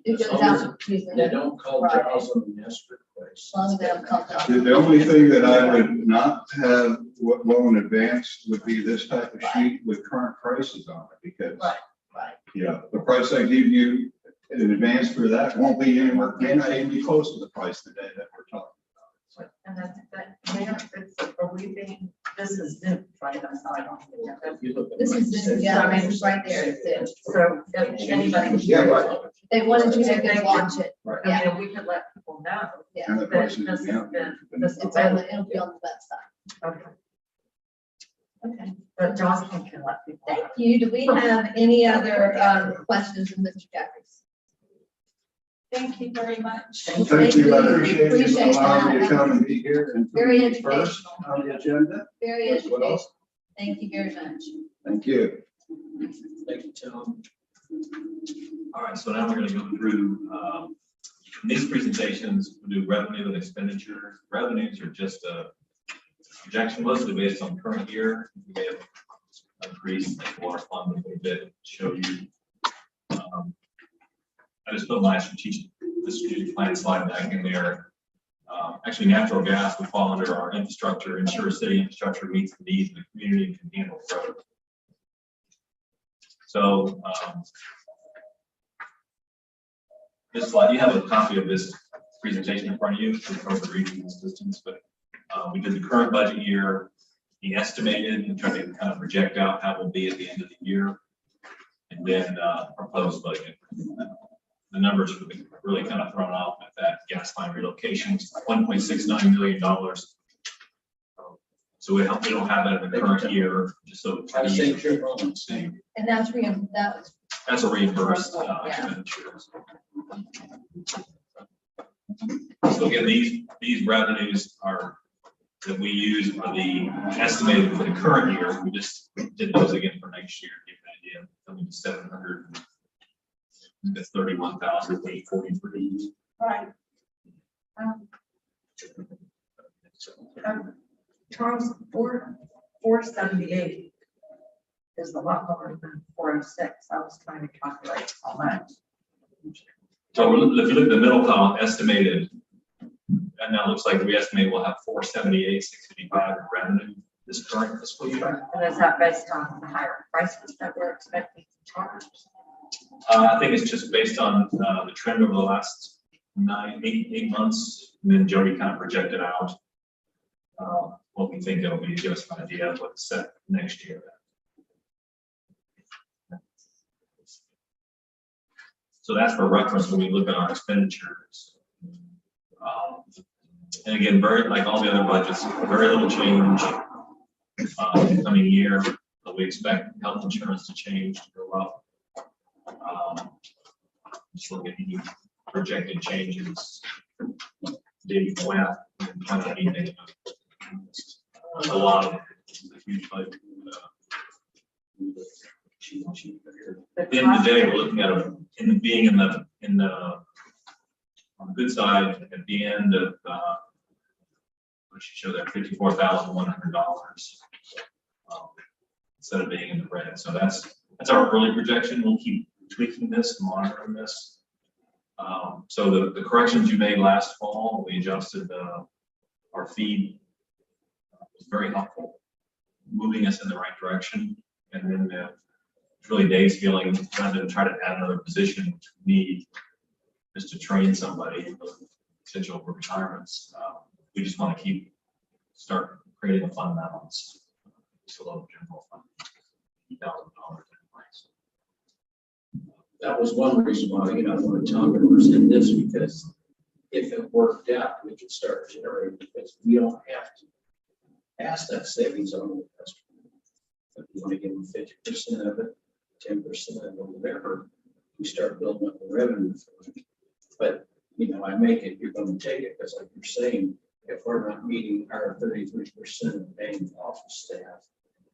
It As goes long as out Tuesday. They don't call Charles on the nest request. As long as they don't call Charles. The only thing that I would not have well in advance would be this type of sheet with current prices on it, because Right. the price I give you in advance for that won't be anywhere, may not even be close to the price today that we're talking about. And that's, Mayor, are we being, this is new, right? I'm sorry, I don't think that. If you look at This my is, section, yeah, I mean, it's right there. It's it. So if anybody. Yeah, right. They wanted you to go watch it. I mean, we could let people know. Yeah. And the that prices this will has be out. been, this is It's on the, it'll be on the website. okay, Okay. but Jocelyn can let people know. Thank you. Do we have any other questions of Mr. Jeffries? Thank you very much. Thank you, I appreciate Appreciate you allowing me that. to come and be here and put Very me first educational. on the agenda. Very As well. educational. Thank you very much. Thank you. Thank you, Tom. All right, so now we're gonna go through, in these presentations, we do revenue and expenditure. Revenues are just a projection mostly based on current year. We may have increased the water fund a little bit, to show you. I just put my the strategic plan slide back in there. Actually, natural gas would fall under our infrastructure, ensure city infrastructure meets the needs of the community and can handle growth. So, this slide, you have a copy of this presentation in front of you for the regional systems, but we did the current budget year, the estimated, and tried to kind of project out how it will be at the end of the year, and then proposed budget. The numbers would be really kind of thrown off at that gas line relocation, $1.69 million. So we don't have that in the current year, just so. Have a safe trip home. And that's That's a reimbursed Yeah. expenditure. So again, these revenues that we use are the estimated for the current year. We just did those again for next year, to give you an idea. Coming to 700. That's 31,843. Right. Charles, 478 is a lot more than 406. I was trying to calculate all that. So if you look at the middle column, estimated, and now it looks like we estimate we'll have 478,655 in revenue this current fiscal year. And is that based on the higher prices that we're expecting to charge? I think it's just based on the trend over the last 8 months, and then Jody kind of projected out what we think it'll be to give us an idea of what's set next year. So that's for reference when we look at our expenditures. And again, very like all the other budgets, very little change in the coming year, but we expect health insurance to change, to go up. Just look at any projected changes. Dave went and kind of anything. A lot of it is a huge budget. At the end of the day, we're looking at being on the good side at the end of we should show that $54,100 instead of being in the red. So that's our early projection. We'll keep tweaking this, monitoring this. So the corrections you made last fall, we adjusted our feed. Was very helpful, moving us in the right direction. And then it's really Dave's feeling rather than try to add another position, which we need just to train somebody for potential retirements. We just want to start creating a fund balance. Just a little general fund, $8,000 in place. That was one reason why, I wanted Tom to present this, because if it worked out, we could start generating, because we don't have to pass that savings on to the customer. If we want to give them 50% of it, 10% of it, whatever, we start building up the revenue for it. But, I make it, you're going to take it, because like you're saying, if we're not meeting our 33% of paying office staff,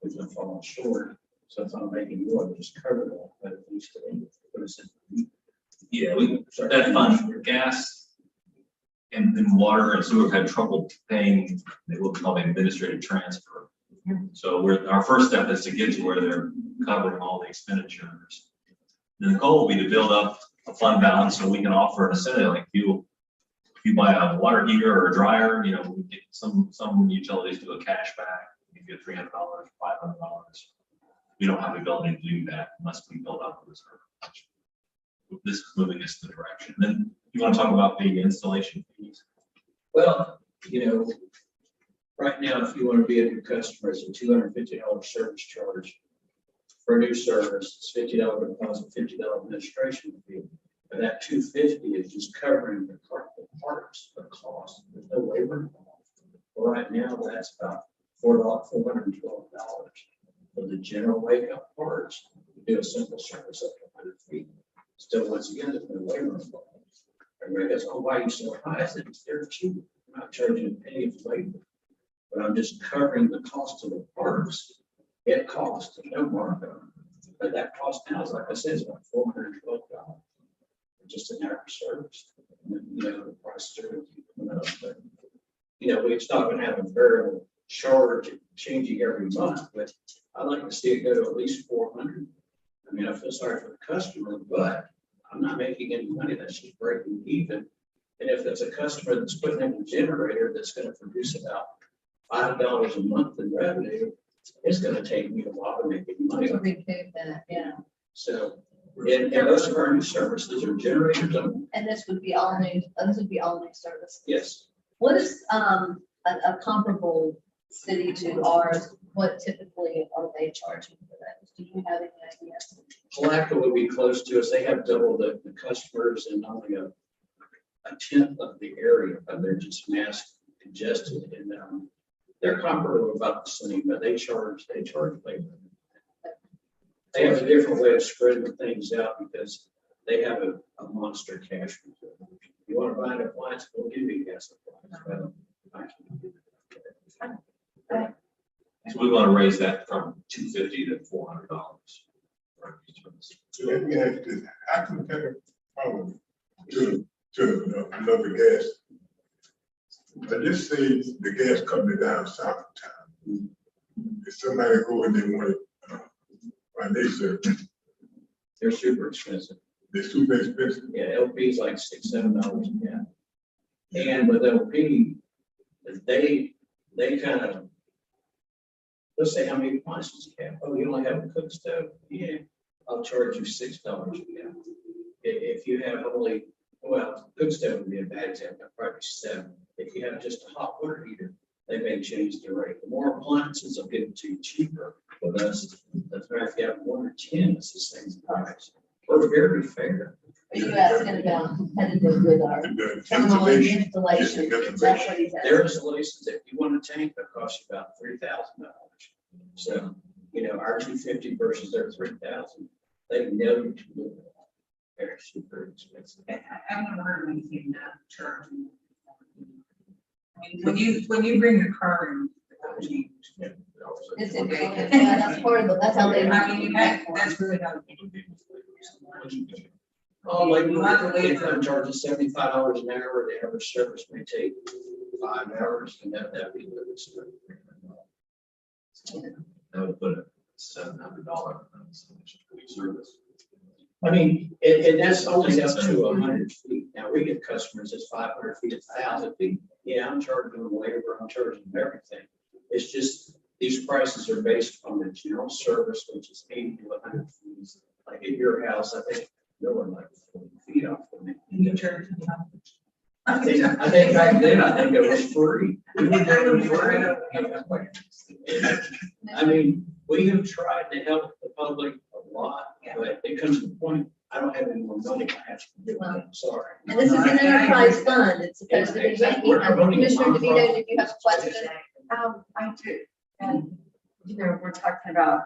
we've been falling short. So it's not making more than just cover that, but at least put us in. Yeah, that fund for gas, and water and sewer have had trouble paying, what we call the administrative transfer. So our first step is to get to where they're covering all the expenditures. And the goal will be to build up a fund balance so we can offer an incentive, like if you buy a water heater or a dryer, you know, we get some utilities do a cash back, you get $300, $500. We don't have the ability to do that unless we build up a reserve. This is moving us in the direction. Then you want to talk about the installation fees? Well, you know, right now, if you want to be a new customer, it's a $250 service charge. For a new service, it's $50 deposit, $50 administration fee. And that $250 is just covering the parts, the cost, there's no labor involved. Well, right now, that's about $412 for the general wake-up parts. You do a simple service up to 100 feet. Still, once again, there's no labor involved. Everybody goes, oh, why are you so high? I said, they're cheap. I'm not charging a penny for labor, but I'm just covering the cost of the parts. It costs, there's no markup. But that cost now is, like I said, it's about $412 for just an average service. And then, you know, the prices are going to keep coming up. But, you know, it's not going to have a variable charge changing every month, but I'd like to see it go to at least 400. I mean, I feel sorry for the customer, but I'm not making any money. That's just breaking even. And if it's a customer that's putting in a generator that's going to produce about $5 a month in revenue, it's going to take me a while to make any money. To recoup that, yeah. So, and most of our new services are generators only. And this would be all new, this would be all new services. Yes. What is, a comparable city to ours? What typically are they charging for that? Do you have any idea? Palatka would be close to us. They have double the customers and only a tenth of the area, but they're just mass congested. And they're comparable about the same, but they charge labor. They have a different way of spreading things out because they have a monster cash reserve. If you want to buy an appliance, we'll give you a gas appliance. So we want to raise that from $250 to $400. So let me ask this, how can we take a problem to another gas? But just say the gas company down south of town. If somebody go and they want it, by they service, They're super expensive. they're super expensive. Yeah, LP is like $6, $7 a gallon. And with LP, they kind of, let's say how many appliances you have. Oh, you only have a cook stove. Yeah, I'll charge you $6 a gallon. If you have only, well, cook stove would be a bad example, probably 7. If you have just a hot water heater, they may change the rate. The more appliances will get it to you cheaper with us. That's right. If you have 1 or 10, it's the same price. We're very fair. Are you asking about competitive with our The tunnel installation, installation? yes, That's what he's Their asking. installations, if you want a tank, that costs you about $3,000. So, you know, our $250 versus their $3,000, they know you to do it. They're super expensive. I've never heard of anything that charging. I mean, when you bring your car in, that change. It's Okay. included, yeah, that's part of the, that's how they. I mean, that's really how. Oh, like, You have to wait if I'm charging $75 an hour, the average service may take 5 hours, and that'd be the expensive. That would put a $700 service. I mean, and that's only up to 100 feet. Now, we get customers that's 500 feet, 1,000 feet. Yeah, I'm charging them labor, I'm charging them everything. It's just, these prices are based on the general service, which is 80 to 100 feet. Like at your house, I think no one like 40 feet off of me. You charge. I think back then, I think it was free. We were doing free. I mean, we have tried to help the public a lot, but it comes to the point, I don't have any more money. I have to do it. I'm sorry. And this is an enterprise fund, it's supposed to be making, Commissioner DeVito, did you have a question? I do, and, you know, we're talking about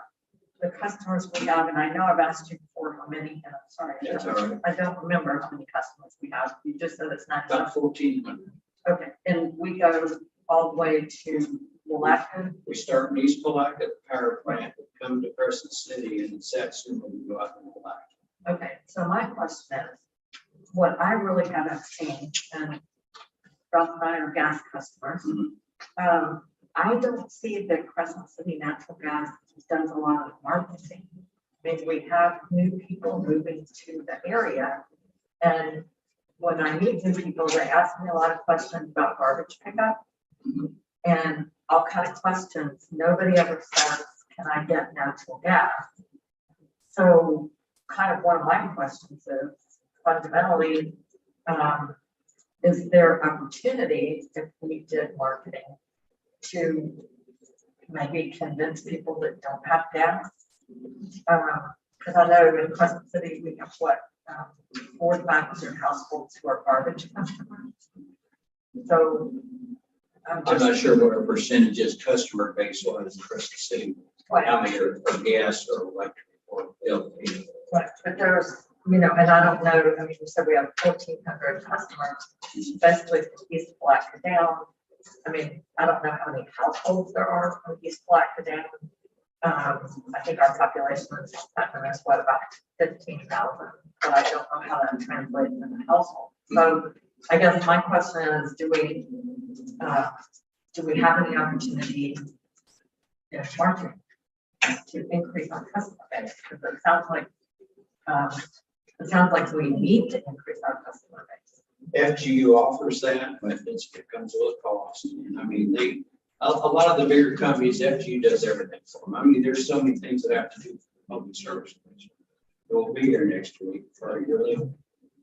the customers we have, and I know I've asked you before how many, and I'm sorry, That's all right. I don't remember how many customers we have, you just said it's not About enough. 1,400. Okay, and we go all the way to Palatka. We start in East Palatka, the power plant, we come to Crescent City, and in Satsuma, we go out to Palatka. Okay, so my question is, what I really haven't seen, and Ralph and I are gas customers. I don't see that Crescent City Natural Gas does a lot of marketing. Maybe we have new people moving to the area. And when I meet new people, they ask me a lot of questions about garbage pickup and all kinds of questions. Nobody ever says, can I get natural gas? So kind of one of my questions is fundamentally, is there opportunity if we did marketing to maybe convince people that don't have gas? Because I know in Crescent City, we have what, 4,500 households who are garbage customers. So I'm not sure what our percentage is customer base wise in Crescent City, how many are gas or electric or LP. Right, but there's, and I don't know, I mean, you said we have 1,400 customers, basically from East Black down. I mean, I don't know how many households there are from East Black down. I think our population is what, about 15,000, but I don't know how that translates into household. So I guess my question is, do we have any opportunity in marketing to increase our customer base? Because it sounds like we need to increase our customer base. FGU offers that, but it comes with a cost. And I mean, a lot of the bigger companies, FGU does everything for them. I mean, there's so many things that have to do with public service. We'll be here next week for really,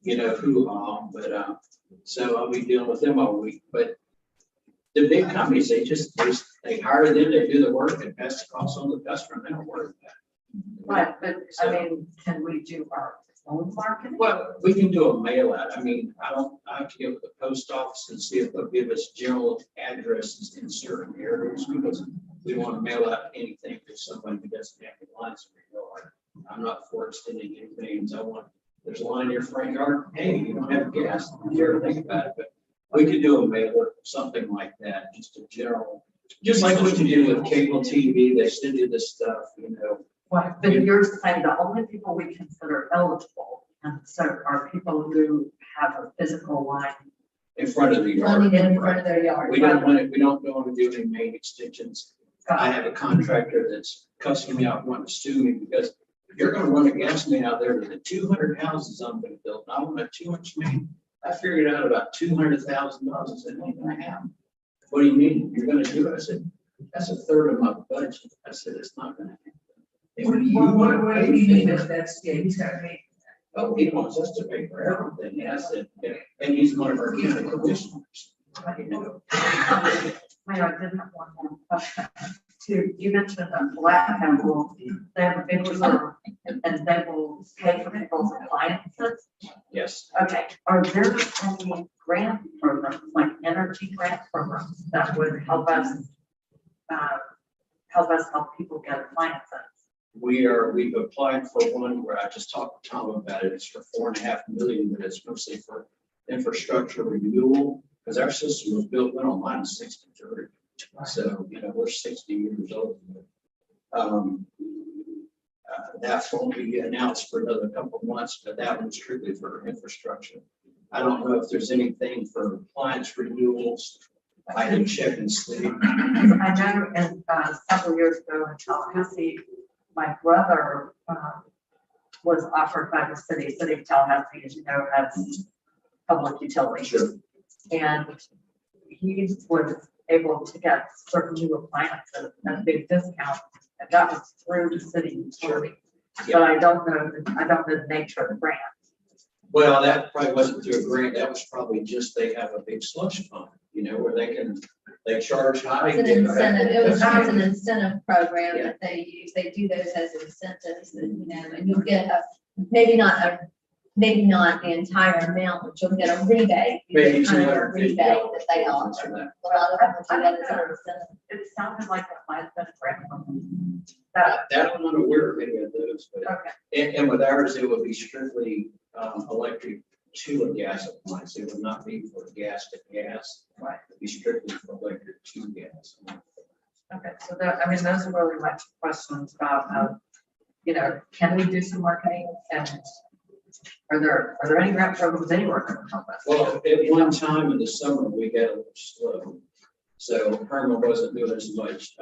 hoo-ha, but so I'll be dealing with them all week. But the big companies, they hire them, they do the work, and pass the cost on the customer, and they don't worry about it. Right, but I mean, can we do our own marketing? Well, we can do a mail out. I mean, I have to go to the post office and see if they'll give us general addresses in certain areas, because we want to mail out anything to somebody who doesn't have a license. I'm not for extending anything. There's a line in your front yard. Hey, you don't have gas. You never think about it, but we could do a mailer, something like that, just a general, just like what you do with cable TV. They send you this stuff, Right, but you're saying the only people we consider eligible, and so are people who have a physical line in front of the yard. Running in front of their yard. We don't want to do any main extensions. I have a contractor that's cussing me out, wanting to sue me because if you're going to run a gas main out there to the 200 houses I'm going to build, and I want a 2-inch main, I figured out about $200,000. I said, ain't going to happen. What do you mean? You're going to do it? I said, that's a third of my budget. I said, it's not going to happen. What do you mean if that's, he's got to make? Oh, he wants us to pay for everything. Yeah, I said, yeah. And he's one of our county commissioners. I did have one more question. You mentioned that Black Temple, they have a big reserve and they will pay for people's appliances. Yes. Okay, are there any grant programs, like energy grant programs that would help us help people get appliances? We've applied for one where I just talked to Tom about it. It's for $4.5 million, but it's mostly for infrastructure renewal, because our system was built when online in 63. So, we're 60 years old. That won't be announced for another couple of months, but that one's strictly for infrastructure. I don't know if there's anything for appliance renewals. I can check and see. I know in several years ago in Tallahassee, my brother was offered by the city of Tallahassee, as you know, has public utilities. Sure. And he was able to get certain new appliances at a big discount, and that was through the city utility. Yeah. But I don't know the nature of the grant. Well, that probably wasn't through a grant. That was probably just they have a big slush fund, where they charge high. It's an incentive, it's an incentive program Yeah. that they use, they do those as incentives, and, and you'll get maybe not the entire amount, but you'll get a rebate. You Maybe get kind of a $250 rebate that they offer. A lot of them do that as an incentive. It sounded like it might have been a grant from them. That I'm not aware of any of those, but Okay. and with ours, it would be strictly electric to a gas appliance. It would not be for gas to gas. Right. It'd be strictly for electric to gas. Okay, so those are really my questions about, can we do some marketing and Are there any grant programs anywhere that can help us? Well, at one time in the summer, we got a little slow. So Herman wasn't doing as much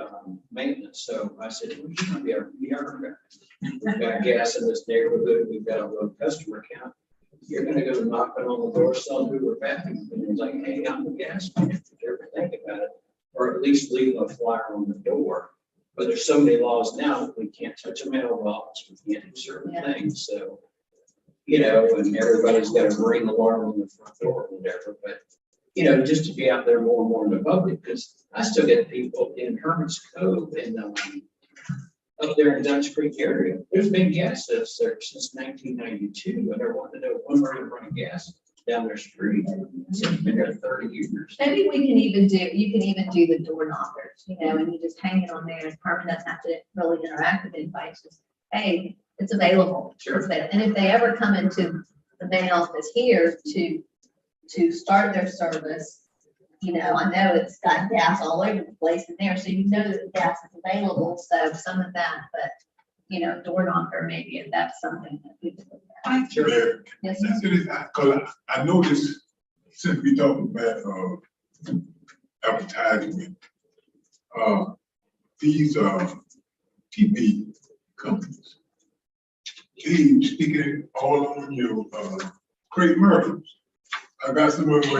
maintenance, so I said, well, you're gonna be our guy. We've got gas in this neighborhood, we've got a low customer account. You're gonna go knocking on the door, selling who we're backing. And he's like, hey, I'm the gas man, if you ever think about it. Or at least leave a flyer on the door. But there's so many laws now, we can't touch a mailbox, we can't do certain things, so. And everybody's got a ring alarm on the front door or whatever, but, just to be out there more and more in the public, because I still get people in Hermit's Cove and, up there in Dutch Creek area. There's been gas sets there since 1992, and they're wanting to know when we're gonna run gas down their street. It's been there 30 years. Maybe you can even do the door knockers, and you just hang it on there, and Carmen doesn't have to really interact with anybody, it's just, hey, it's available. Sure. It's available. And if they ever come into the main office here to start their service, I know it's got gas all over the place in there, so you know that the gas is available, so some of that, but, door knocker, maybe if that's something that we could look at. Sure. Mayor, Yes, that's it, because I noticed since we talking about advertisement, these TV companies, they sticking all on your crepe myrtles. I got some of them,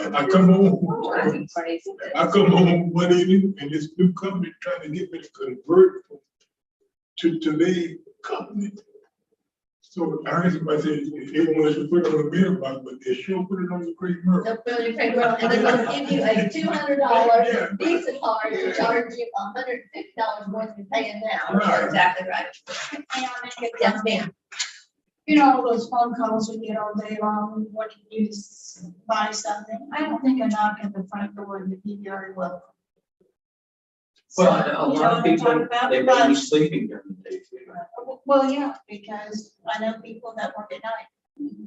I come home. Crazy. I come home one evening and this new company trying to get me to convert to their company. So I heard somebody say, they want us to put it on the mailbox, but they sure put it on the crepe myrtle. They'll put your credit card, and they're gonna give you a $200 Visa card to charge you $150 more than you're paying now. Right. You're exactly right. Yes, ma'am. All those phone calls we get all day long, what you buy something. I don't think a knock at the front door would be very welcome. Well, a lot of people, they may be sleeping during the day. Well, yeah, because I know people that work at night.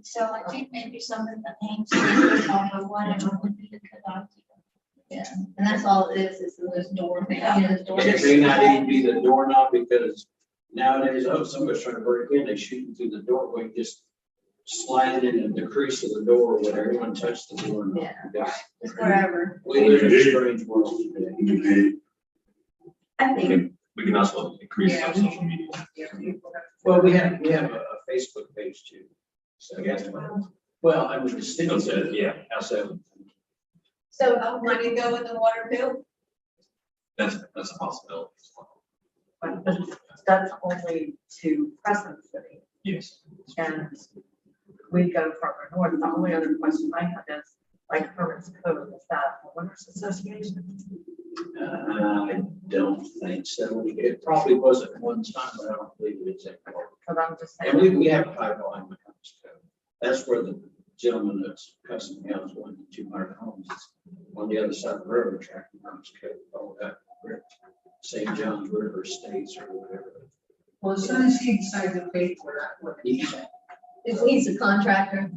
So I think maybe something that hangs or whatever would be a good idea. Yeah, and that's all it is those door things. Those door And it may not even be the doorknob, because nowadays, somebody's trying to break in, they shoot through the doorway, just slide it in the crease of the door or whatever, everyone touch the door. Yeah. Wherever. We live in a strange world today. I think. We can also increase our social media. Well, we have a Facebook page too. So, well, I mean, the city said, yeah, so. So, Would you go with the water bill? That's a possibility as well. But that's only to Crescent City, Yes. and we go farther north. The only other question I have is, like Hermit's Cove, is that a winners association? I don't think so. It probably was at one time, but I don't believe it is anymore. Because I'm just And saying, we have a pipeline that comes to. That's where the gentleman that's custom house went to 200 homes. It's on the other side of the railroad track in Hermit's Cove, all that St. John's River Estates or whatever. Well, as soon as he decides to pay for that, what he's a contractor.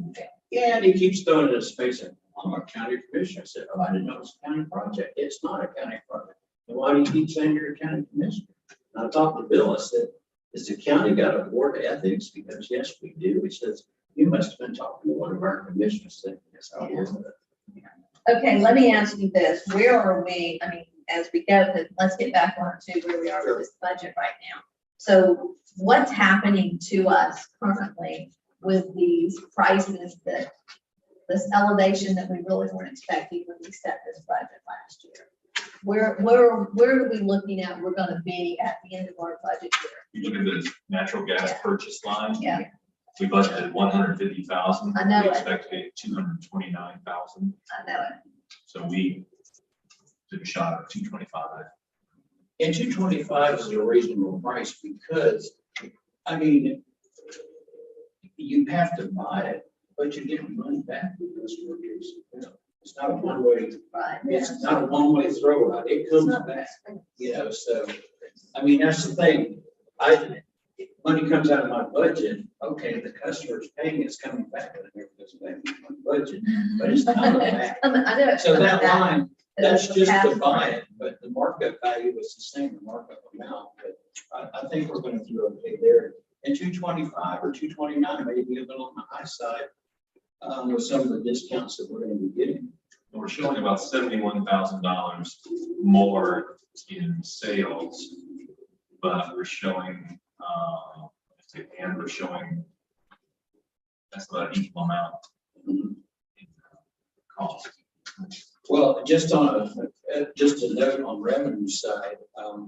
Yeah, and he keeps throwing it in his face. I'm a county commissioner. I said, oh, I didn't know it was a county project. It's not a county project. And why do you keep saying you're a county commissioner? And I talked to Bill. I said, has the county got a board of ethics? Because yes, we do. He says, you must have been talking to one of our commissioners. I said, yes, I was. Okay, let me ask you this. Where are we, as we go, let's get back on to where we are with this budget right now. So what's happening to us currently with these prices, that this elevation that we really weren't expecting when we set this budget last year? Where are we looking at? We're going to be at the end of our budget year. You look at the natural gas purchase line. Yeah. We budgeted 150,000. I know We it. expect to get 229,000. I know it. So we took a shot at 225. And 225 is a reasonable price because, you have to buy it, but you get money back because it's not a one-way. Right. It's not a one-way throw out. It comes back, so, that's the thing. Money comes out of my budget, okay, the customer's paying, it's coming back, and it never goes back in my budget, but it's coming back. I know it's So coming that back. line, that's just to buy it, but the markup value is the same, the markup amount, but I think we're gonna do okay there. And 225 or 229 may be a little on the high side with some of the discounts that we're going to be getting. We're showing about $71,000 more in sales, but we're showing, and we're showing that's about equal amount in cost. Well, just just a note on revenue side,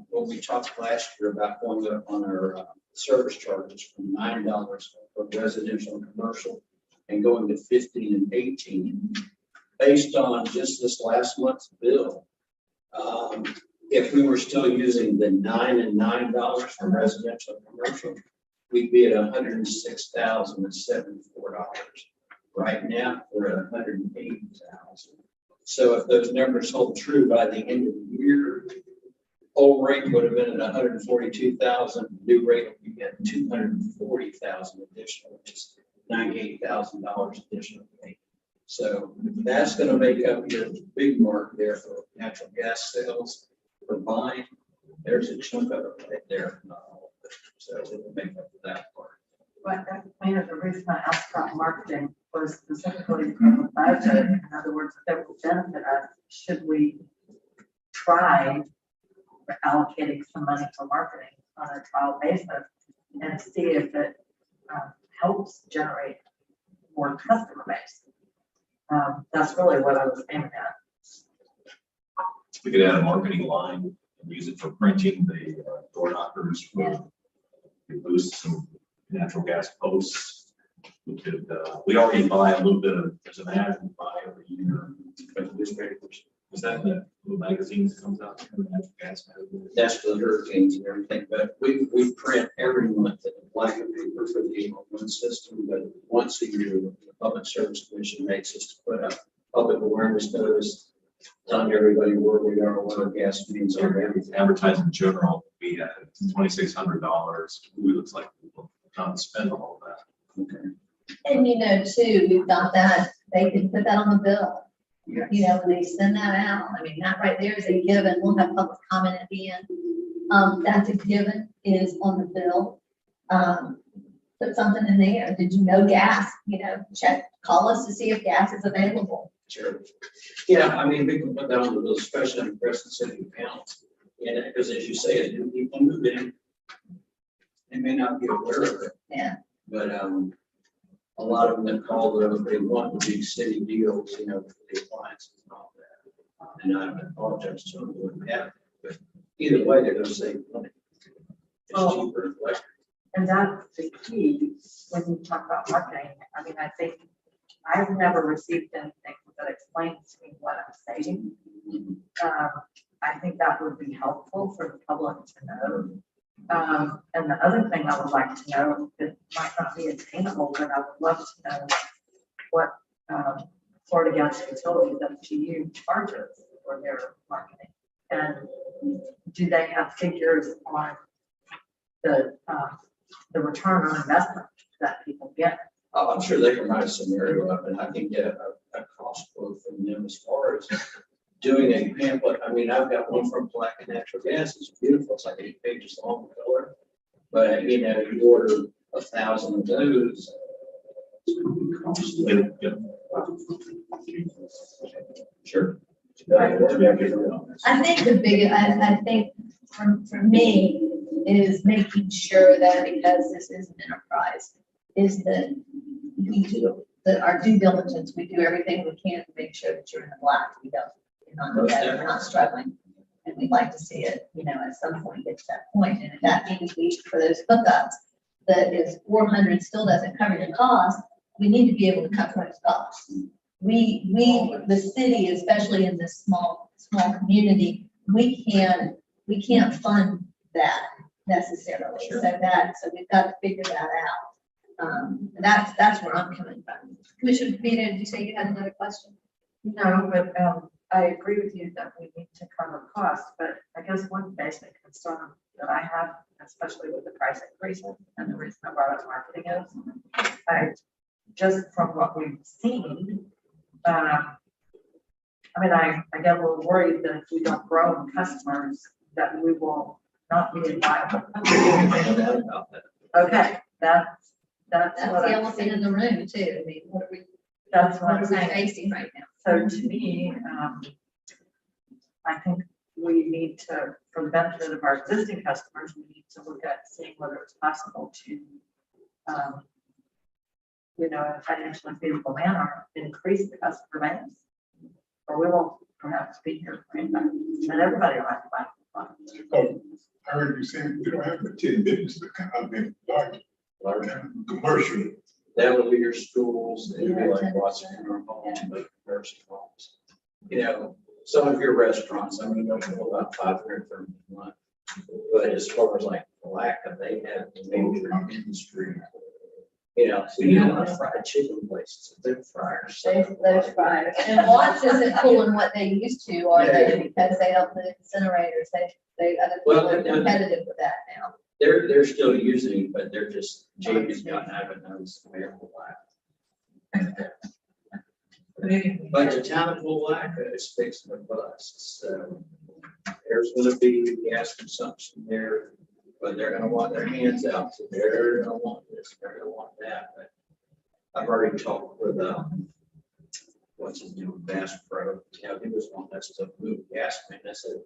when we talked last year about going up on our service charges from $9 for residential and commercial and going to 15 and 18, based on just this last month's bill, if we were still using the $9 and $9 for residential and commercial, we'd be at $106,074. Right now, we're at $180,000. So if those numbers hold true by the end of the year, old rate would have been at $142,000, new rate would be at $240,000 additional, which is $98,000 additional. So that's going to make up your big mark there for natural gas sales for buying. There's a chunk of it right there. So it'll make up for that part. But the reason I asked about marketing was specifically from the budget. In other words, that will benefit us. Should we try allocating some money for marketing on a trial basis and see if it helps generate more customer base? That's really what I was aiming at. We could add a marketing line and use it for printing the door knockers. We boost some natural gas posts. We could, we already buy a little bit of, there's an ad we buy every year. But the newspapers, is that the little magazine that comes out? The natural gas magazine? That's for the hurricanes and everything, but we print every month in black and paper for the 811 system, but once a year, the Public Service Commission makes us to put up public awareness notice, telling everybody where we are, what our gas means are. Advertising in general, we had $2,600. It looks like people can't spend all of that. Okay. And too, we've got that, they can put that on the bill. Yes. When they send that out, I mean, that right there is a given. We'll have public comment at the end. That's a given, is on the bill. Put something in there. Did you know gas? Check, call us to see if gas is available. Sure. Yeah, I mean, we can put that on the bill, especially in Crescent City accounts. And because as you say, as new people move in, they may not be aware of it. Yeah. But a lot of them that call, they want the big city deals, for the appliances and all that. And I apologize to them who wouldn't have it, but either way, they're going to save money. It's cheaper and electric. And that's the key when you talk about marketing. I mean, I think I've never received anything that explains to me what I'm saying. I think that would be helpful for the public to know. And the other thing I would like to know, that might not be attainable, but I would love to know what Florida Gas Utilities, FGU, charges for their marketing. And do they have figures on the return on investment that people get? Oh, I'm sure they can write a scenario up and I can get a cost quote from them as far as doing a pamphlet. I mean, I've got one from Black and Natural Gas. It's beautiful. It's like 8 pages long color. But, you order 1,000 of those. Sure. I think the biggest, I think for me is making sure that, because this is an enterprise, is that we do our due diligence. We do everything we can to make sure that you're in the black. We're not struggling. And we'd like to see it, at some point get to that point. And if that means for those hookups, that is 400 still doesn't cover your cost, we need to be able to cover those costs. The city, especially in this small community, we can't fund that necessarily. So we've got to figure that out. That's where I'm coming from. Commissioner Kavita, did you say you had another question? No, but I agree with you that we need to cover costs, but I guess one basic concern that I have, especially with the price increases, and the reason I brought up marketing is, just from what we've seen, I get a little worried that if we don't grow in customers, that we will not be viable. Okay, that's That's what the I'm elephant in saying. the room too. I mean, what are we, That's what what I'm are we saying. facing right now? So to me, I think we need to, for the benefit of our existing customers, we need to look at seeing whether it's possible to, in a financially feasible manner, increase the customer base. Or we won't perhaps be here for anybody, and everybody will have to buy. Oh, I heard you say we don't have the 10 business account, I mean, large commercial. That would be your schools, it'd be like Watson Funeral Homes, like nursing homes. You know, some of your restaurants, I mean, they'll go about 500 for a month. But as far as like the lack of, they have a major industry. You know, so you don't have fried chicken places, they're fryers. Those fryers. And Watts isn't pulling what they used to, are they? Because they don't put incinerators. Other Well, people are competitive with that now. They're still using it, but they're just, JP's gotten, I haven't noticed the miracle lack. But anyway, But the town of Willaca is fixing a bust, so there's gonna be gas consumption there, but they're gonna want their hands out, so they're gonna want this, they're gonna want that, but I've already talked with, what's his name, Bass Pro, you know, he was wanting us to move gas, man, I said,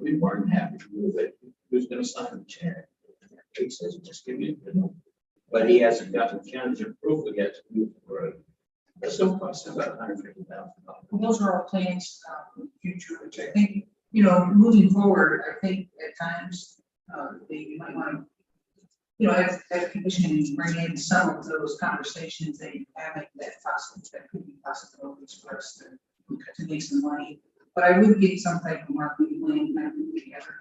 we weren't happy to move it, who's gonna sign the check? He says, just give me a bill, but he hasn't gotten the county's approval yet to move the road. That's still costing about $150,000. those are all plans for the future, which I think, moving forward, I think at times, they might want to, as commissions bring in some of those conversations they having that could be possibilities for us to make some money. But I would get some type of marketing plan kind of put together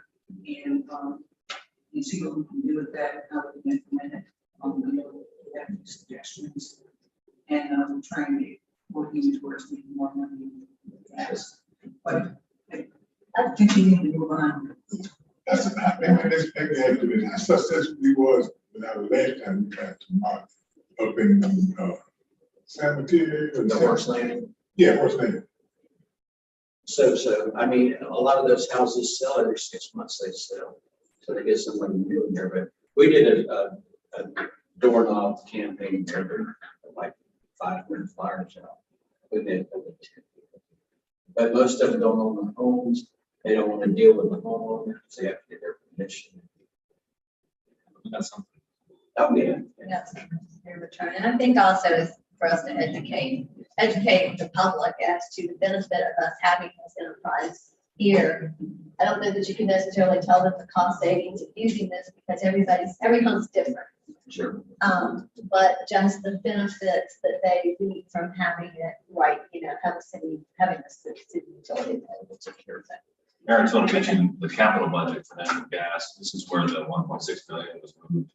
and see what we can do with that, how we can implement it. We have suggestions. And trying to working towards making more money. Yes. But I think we need to move on. How successful we was when I was last time we tried to mark up in, San Mateo. The horse landing. Yeah, horse landing. So, I mean, a lot of those houses sell every 6 months, they sell, so they get somebody new in there, but we did a doorknob campaign there, like 500 flyers out. We made over 10 people. But most of them don't own the homes, they don't want to deal with the homeowner, so they have to get their permission. That's something. Oh, yeah. That's their return. And I think also is for us to educate the public as to the benefit of us having this enterprise here. I don't know that you can necessarily tell them the cost savings of using this because every home's different. Sure. But just the benefits that they reap from having it right, having a city utility available to care that. Aaron sort of mentioned the capital budget for natural gas. This is where the 1.6 million was moved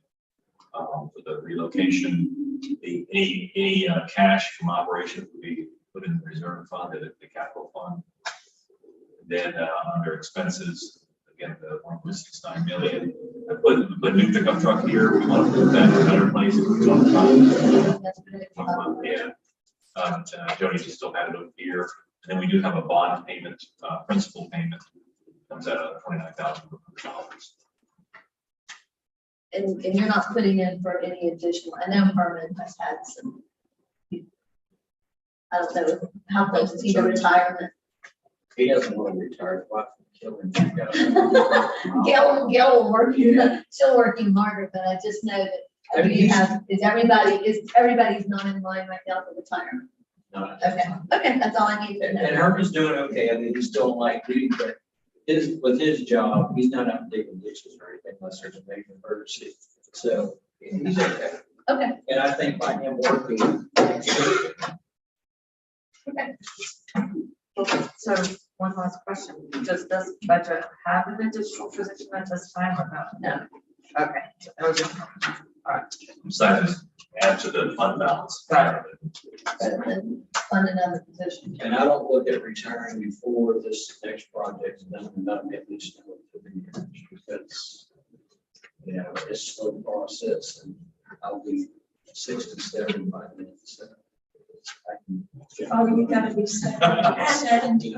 for the relocation. Any cash from operations would be put in the reserve fund, the capital fund. Then under expenses, again, the 1.69 million. I put a new pickup truck here. We want to put that in a better place. It's on time. That's good. Yeah. Jody just still had it over here. And then we do have a bond payment, principal payment. Comes out of $29,000. And you're not putting in for any additional, I know Herman has had some, I don't know how close is he to retirement. He doesn't want to retire, wife will kill him. Gail still working harder, but I just know that is everybody's not in line right now for retirement. No. Okay, that's all I need to know. And Herman's doing okay. I mean, he's still like duty, but with his job, he's not out digging ditches or anything unless there's a major emergency. So he's okay. Okay. And I think by him working. Okay. So one last question, does this budget have an additional position at this time or not? No. Okay. That was just- all right. Besides, just add to the fund balance. Right. Better than fund another position. And I don't look at retiring before this next project is done and not get this done for the year because, it's a slow process and I'll be 67 by then. So I can- Oh, you gotta be 70.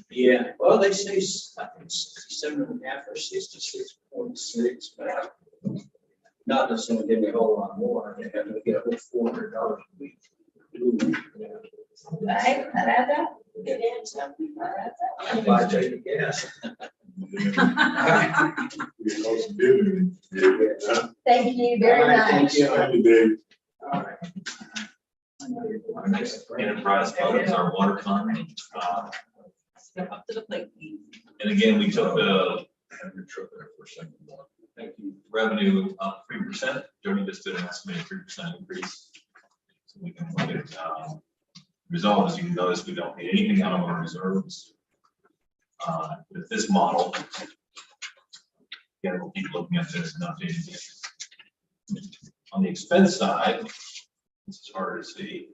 Yeah, well, they say, I think 67.5 or 66.6, but not necessarily give me a whole lot more, they have to get a whole $400 a week. Right, that adds up. It adds up. That adds up. Buy daily gas. Because of building. Thank you very All right, thank much. you. Thank you, Dave. Our next enterprise fund is our water fund. Step up to the plate. And again, we took the thank you, revenue up 3%. Jody just did an estimated 3% increase. So we can look at results. You can notice we don't pay anything out of our reserves. With this model, again, we'll keep looking at this and updating it. On the expense side, this is harder to see.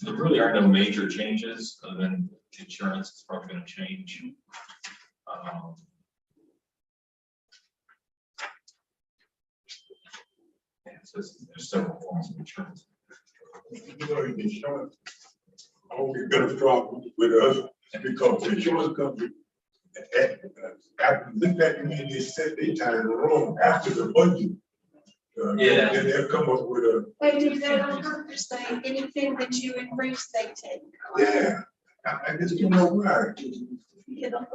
There really are no major changes other than insurance is probably going to change. So there's several forms of insurance. You know, the insurance always got a problem with us because the insurance company, after look at me, they set their time wrong after the budget. Yeah. Then they'll come up with a, They do that on purpose, they, anything that you increase, they take. yeah, I just don't know why. You know,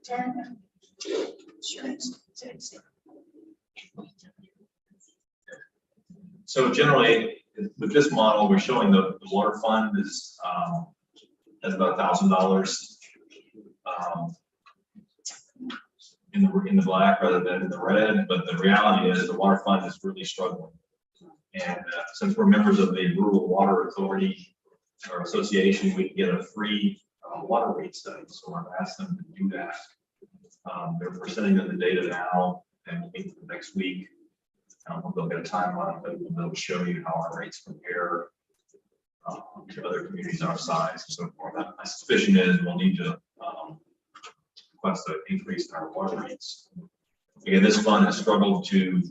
turn. Insurance. So generally, with this model, we're showing the water fund is has about $1,000 in the black rather than in the red. But the reality is the water fund is really struggling. And since we're members of the Rural Water Authority or Association, we can get a free water rate study. So I've asked them to do that. They're sending them the data now, and I think next week they'll get a timeline, but they'll show you how our rates compare to other communities our size and so forth. My suspicion is we'll need to request an increase in our water rates. Again, this fund has struggled to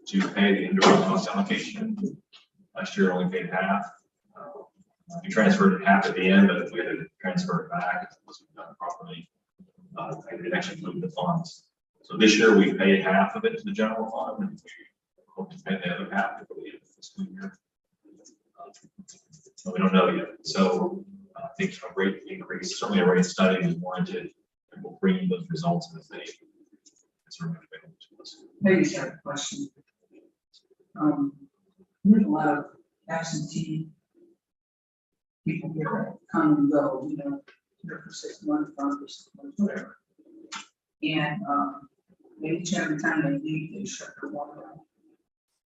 pay the indirect cost allocation. Last year only paid half. We transferred half at the end, but if we had to transfer it back, it wasn't done properly. It actually moved the funds. So this year we paid half of it to the general fund, and we hope to pay the other half at the end of the fiscal year. So we don't know yet. So I think a rate increase, certainly a rate study is warranted, and we'll bring you those results as they sort of available to us. Maybe I have a question. There's a lot of absentee people here that come and go, you know, here for 6 months, gone for 6 months, whatever. And maybe every time they leave, they shut their water off.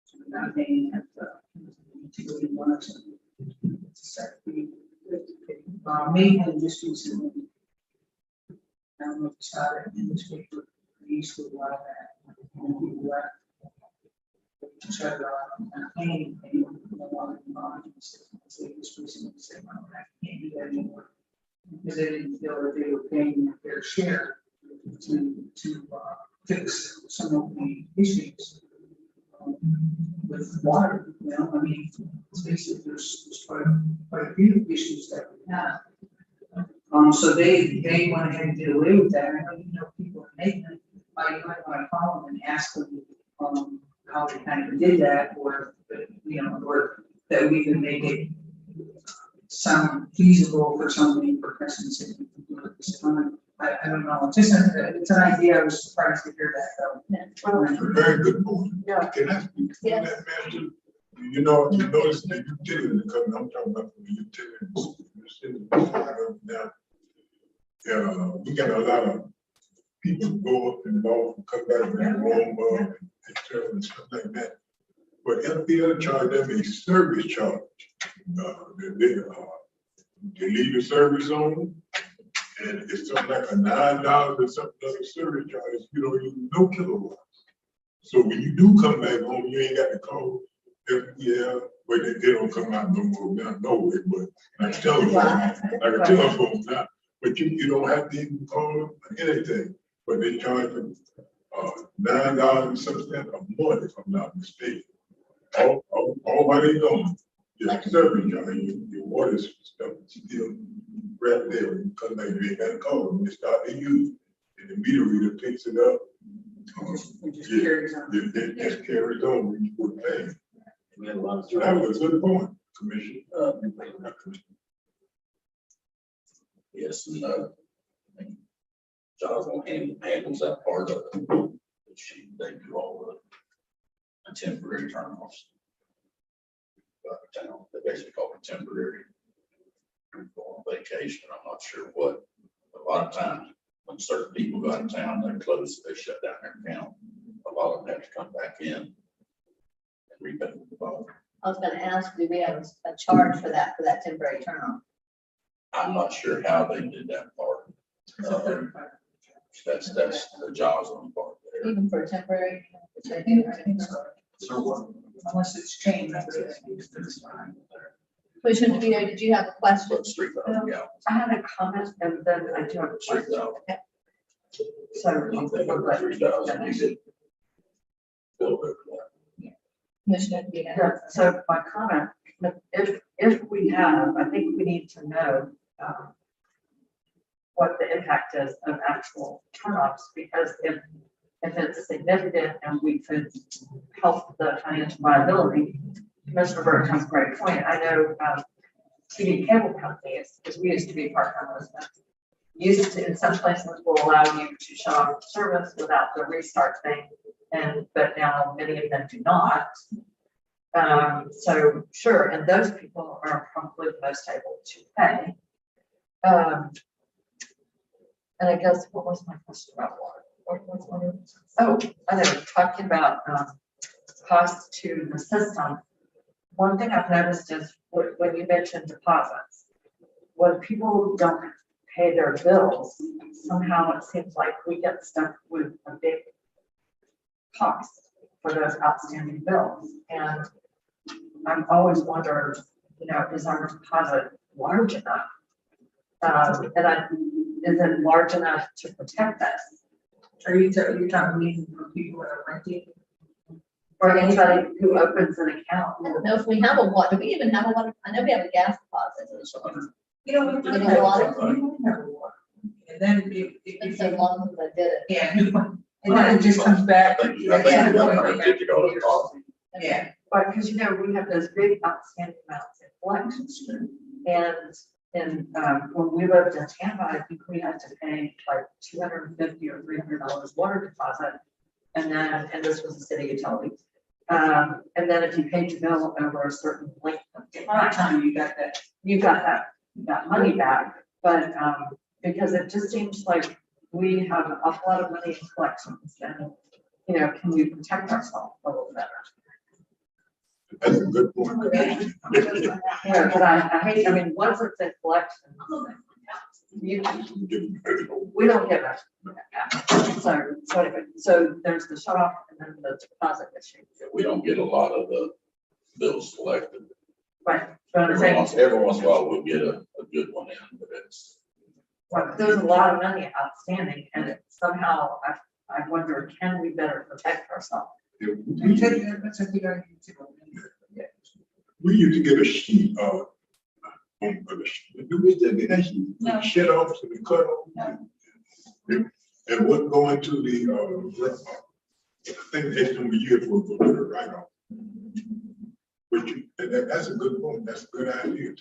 So they're not paying at the utility one or something. Maybe just recently. I don't know if it's out in the newspaper, they used to do a lot of that. When people left, they shut it off and paying, and they don't want to bond. So they just recently said, no, I can't do that anymore. Because they didn't feel that they were paying their share to fix some of the issues with water. You know, I mean, it's basically there's quite a few issues that we have. So they went ahead and did away with that. I know you know people in Nathan, I might want to call them and ask them how they kind of did that, or you know, or that we can make it sound feasible for somebody for Christmas if we can do it this time. I don't know. It's an idea. I was surprised to hear that though. It's a very good point. Yeah. Can I speak to Yes. that, man? You know, you notice the utility, because I'm talking about the utilities. Now, we got a lot of people go up and off and come back and warm up and stuff like that. But FPL charge them a service charge. They leave the service on, and it's something like a $9 or something other service charge. You don't use no kilowatts. So when you do come back home, you ain't got to call FPL, but they don't come out no more now, no way, but like a telephone now. But you don't have to even call them or anything, but they charge them $9 and something a month, if I'm not mistaken. All while they going, your service charge, your water stuff, still right there. When you come back, you ain't got to call them, they start to use it. and the meter reader picks it up. It just Yeah. carries on. It just carries on, we're paying. We had a lot of. So that was a good point, Commissioner. Yes, and, Jocelyn handles that part of it. They do all the temporary turn-offs. Town, they basically call it temporary. Go on vacation, I'm not sure what, a lot of times when certain people go out of town, they close, they shut down their account. A lot of them have to come back in and repay the bond. I was gonna ask, do we have a charge for that temporary turn on? I'm not sure how they did that part. That's the Jocelyn part there. Even for a temporary? I think so. So what? Unless it's changed, it's fine. Commissioner DeVito, did you have a question? But street valve, yeah, I have a comment and then I do have a street question. valve. So. You think of 3,000, you could build over that. Commissioner DeVito. Yeah, so my comment, if we have, I think we need to know what the impact is of actual turnoffs, because if it's significant and we could help the financial viability, Commissioner Burke has a great point. I know TV cable companies, because we used to be part-time residents, used to, in some places will allow you to shut off service without the restart thing, but now many of them do not. So sure, and those people are probably the most able to pay. And I guess, what was my question about water? Oh, I know, talking about costs to the system. One thing I've noticed is when you mentioned deposits, when people don't pay their bills, somehow it seems like we get stuck with a big cost for those outstanding bills. And I've always wondered, is our deposit large enough? Is it large enough to protect us? Are you talking meaning for people that are renting? For anybody who opens an account? I don't know if we have a water, do we even have a water? I know we have a gas deposit. We don't We have don't have water. water. And then It's been so long since I did it. yeah, and then it just comes back. I think you got $150 coffee. Yeah, But because, we have those big outstanding amounts in collections. And when we lived in Tampa, I think we had to pay like $250 or $300 water deposit. And this was a city utility. And then if you paid your bill over a certain length of time, you got that money back. But because it just seems like we have an awful lot of money in collections, and can we protect ourselves a little better? That's a good point. Yeah, but I hate, once it's in collection, we don't give it. So there's the shut off and then the deposit issue. We don't get a lot of the bills collected. Right. But I'm Every saying, once in a while, we'll get a good one in, but it's. there's a lot of money outstanding, and somehow I wonder, can we better protect ourselves? we take that, that's a good idea too. We used to get a sheet of, do we still get that sheet? No. Shut off to the cut off? And what going to the, I think that's gonna be useful for the write off. That's a good point, that's a good idea.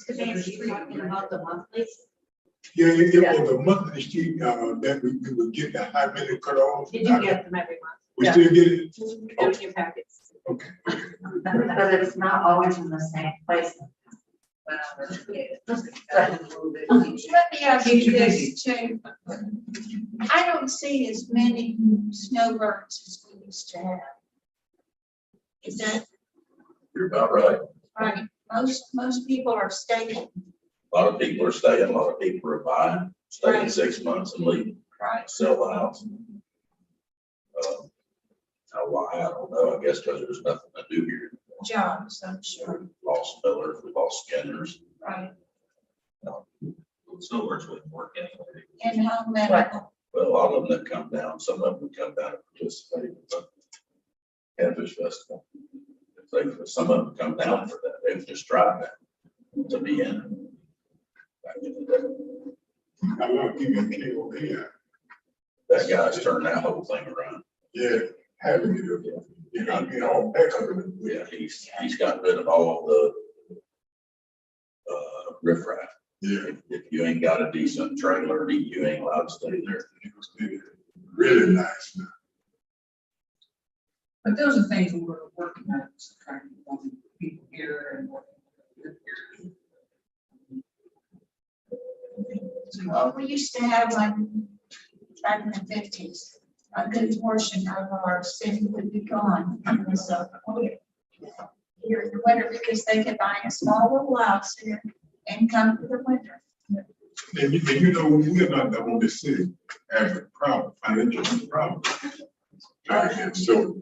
Talking about the monthlies. Yeah, it was a monthly sheet, that we would get the how many cut off. Did you get them every month? We still get it? Go to your packets. Okay. But it's not always in the same place. Let me ask Keep you you busy. this too. I don't see as many snowbirds as we used to have. Is that You're about right. right? Most people are staying, A lot of people are staying, a lot of people are buying, staying Right. 6 months and leaving, right? sell the house. Now why, I don't know, I guess because there's nothing to do here. Jobs, I'm sure, We lost Millers, we lost Skinners. right? So works with work anyway. And home medical, Well, a lot of them that come down, some of them come down and participate in the Catfish Festival. Some of them come down for that, they've just tried that to be in. Back in the day. How long you been KOA? that guy's turned that whole thing around. Yeah, having it, get all back up. Yeah, he's got rid of all the riffraff. Yeah, If you ain't got a decent trailer, you ain't allowed to stay there. it was really nice. But those are things we were working on, so trying to get people here and working. Well, we used to have like back in the 50s, a good portion of our city would be gone. So here in the winter because they could buy a small little house here and come for the winter. And you know, we're not the only city having a problem, financial problem. And so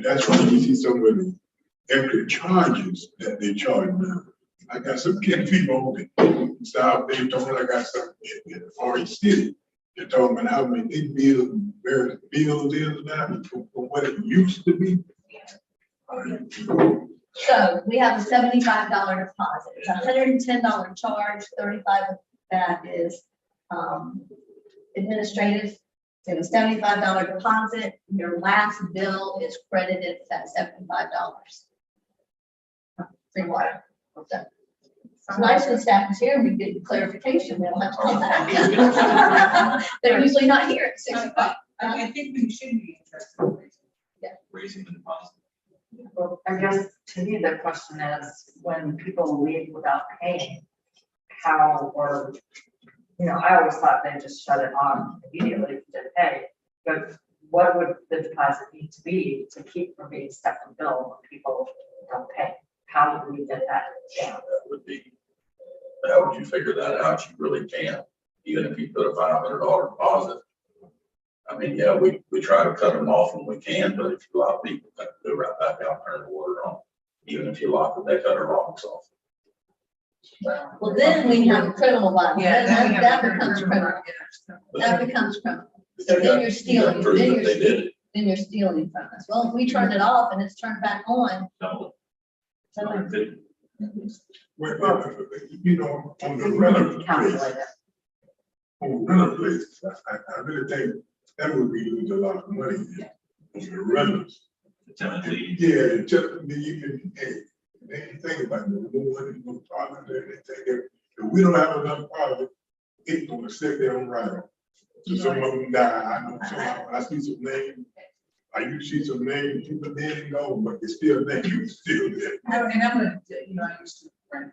that's why you see so many extra charges that they charge now. I got some kid people in South Bay told me I got some in the Forest City. They told me how many big various bills is now from what it used to be. So we have a $75 deposit, it's $110 charge, 35 of that is administrative. So a $75 deposit, your last bill is credited at $75. Free water. So, it's nice when staff is here, we get clarification, we don't have to come back. They're usually not here at 6 o'clock. I think we should be interested. Raising the deposit. Well, I guess to me, the question is, when people leave without paying, how, or, I always thought they just shut it off immediately if you didn't pay. But what would the deposit need to be to keep from being stuck in bill when people don't pay? How would we get that down? How would you figure that out? You really can't, even if you put a $500 deposit. I mean, yeah, we try to cut them off when we can, but if you allow people to go right back out and turn the water on, even if you lock it, they cut our locks off. Well, then we have a criminal liability, Yeah, then we have that to becomes criminal, But that becomes criminal. you So then got- you're you stealing, gotta prove that they did it. then you're stealing from us. Well, if we turn it off and it's turned back on, Double. so Well, on the rental Calculate place, it. on the rental place, I really think that would be losing a lot of money on the rentals. Timothy. Yeah, you can, hey, they ain't think about no money, no product, anything. If we don't have enough product, it's gonna sit there and ride. So some of them die, I know some, I see some names, I used to see some names, people didn't know, but it's still names, still there. And I'm gonna, I used to rent.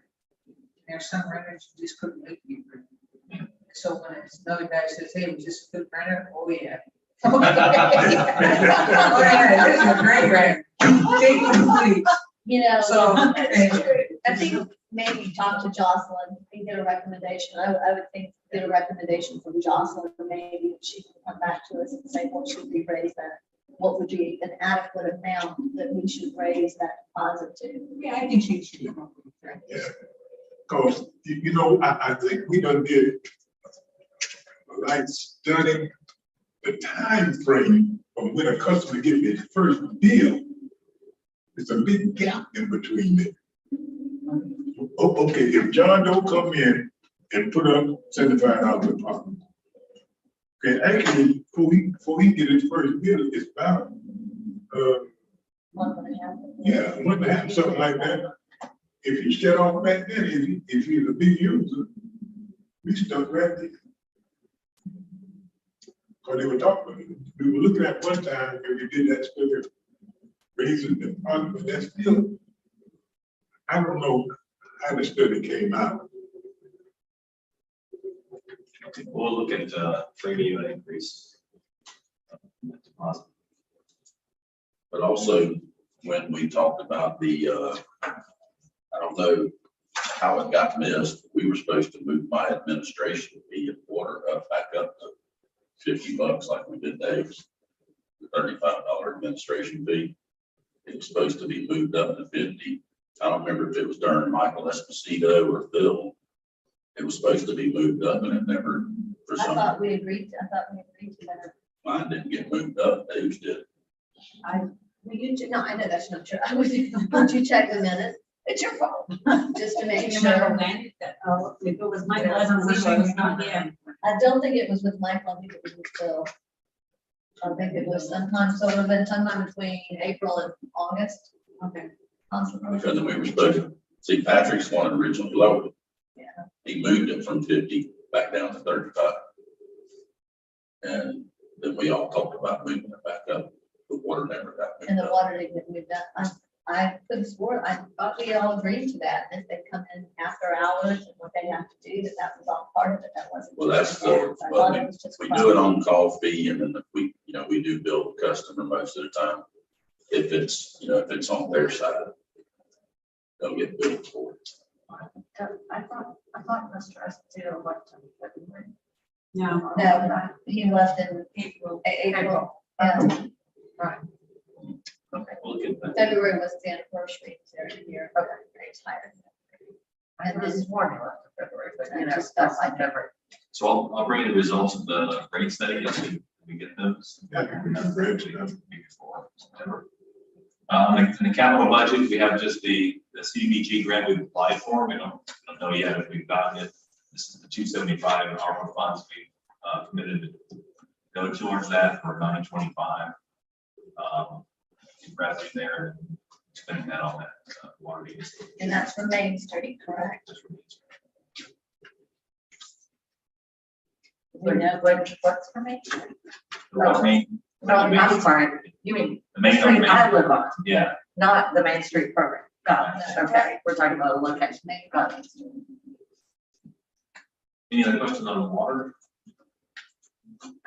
There's some renters you just couldn't make me rent. So when another guy says, hey, we just couldn't rent it, oh yeah. Oh yeah, this is a great rent. Take it, please. So, I think maybe talk to Jocelyn and get a recommendation. I would think get a recommendation from Jocelyn, maybe she can come back to us and say, what should we raise that? What would be an adequate amount that we should raise that deposit to? yeah, I think she should come up with that. Yeah, cause I think we done did like studying the time frame of when a customer gets his first bill. It's a big gap in between it. Okay, if John don't come in and put up $75 deposit. Okay, actually, before he get his first bill, it's about, 1.5. yeah, 1.5, something like that. If you shut off back then, if he's a big user, we stuck right there. Cause they were talking, we were looking at one time when we did that study, raising the deposit, but that's still, I don't know how the study came out. We'll look at premium increase. Deposit. But also, when we talked about the, I don't know how it got missed, we were supposed to move my administration fee and water back up to $50 like we did Dave's. The $35 administration fee. It was supposed to be moved up to 50. I don't remember if it was during Michael Esposito or Phil. It was supposed to be moved up and it never, for I some, thought we agreed to that. mine didn't get moved up, Dave's did. No, I know that's not true. Would you check the minutes? It's your fault, just to make Do you remember sure. when? Oh, if it was Michael Esposito, it's not here. I don't think it was with Michael, I think it was with Phil. I think it was sometime, so it would have been sometime between April and August. Okay. Possibly. Because we were supposed to, see, Patrick's one originally lowered. Yeah. He moved it from 50 back down to 35. And then we all talked about moving it back up. The water never got And moved the up. water didn't get moved up. I could have swore, I thought we all agreed to that, if they come in after hours and what they have to do, that was all part of it, that wasn't. Well, that's just gas. I well, thought it was just We do it on call fee and then we do bill the customer most of the time. If it's, if it's on their side, they'll get billed for it. I thought Mr. Esposito left in February. No. No, he left in April. Yeah. Right. Okay, we'll look at that. February was the anniversary of their year. Okay, very tired. I And was this warning left in February, but you I know, just that's felt like never. So I'll bring you the results of the rate study as we get those. Before September. In the capital budget, we have just the CDBG grant we've applied for. We don't know yet if we've gotten it. This is the 275 ARPA funds we committed to go towards that for 925. Revenue there, spending that on that water meter. And that's for Main Street, correct? We know what's for me? The main, I'm sorry, you mean the main, street I live on, yeah. not the Main Street program. Got it. Okay, we're talking about a location. Got it. Any other questions on the water?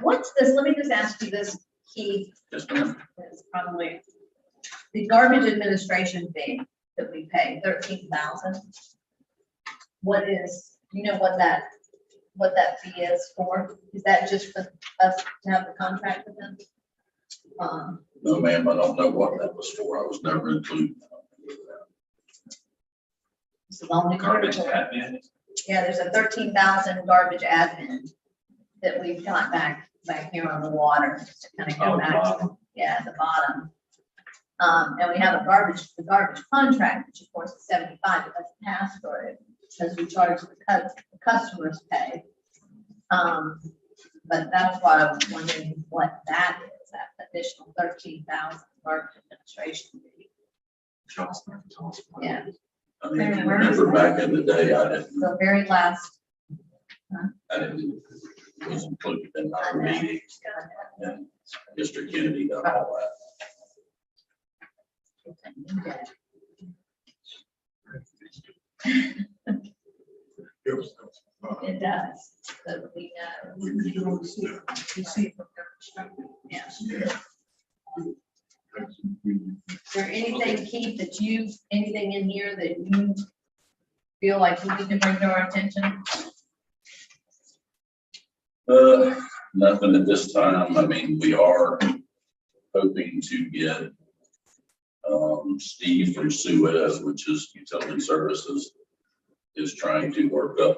What's this? Let me just ask you this, Keith. Yes, ma'am. It's probably the garbage administration fee that we pay, 13,000. What is, you know what that fee is for? Is that just for us to have the contract with them? No, ma'am, I don't know what that was for. I was never included. This is all new Garbage territory. admin? Yeah, there's a 13,000 garbage admin that we've got back here on the water, just to kind of go Oh, back. bottom. Yeah, at the bottom. And we have the garbage contract, which of course is 75, but that's pass for it, because we charge the customers pay. But that's why I was wondering what that is, that additional 13,000 garbage administration fee. Yeah, I mean, if you remember back in the day, the very last. was included in our meeting and Mr. Kennedy done all that. It does, so we know. We be doing stuff. You see from their perspective. Yeah. Yeah. Is there anything, Keith, anything in here that you feel like we need to bring to our attention? Nothing at this time. I mean, we are hoping to get Steve from Suez, which is Utility Services, is trying to work up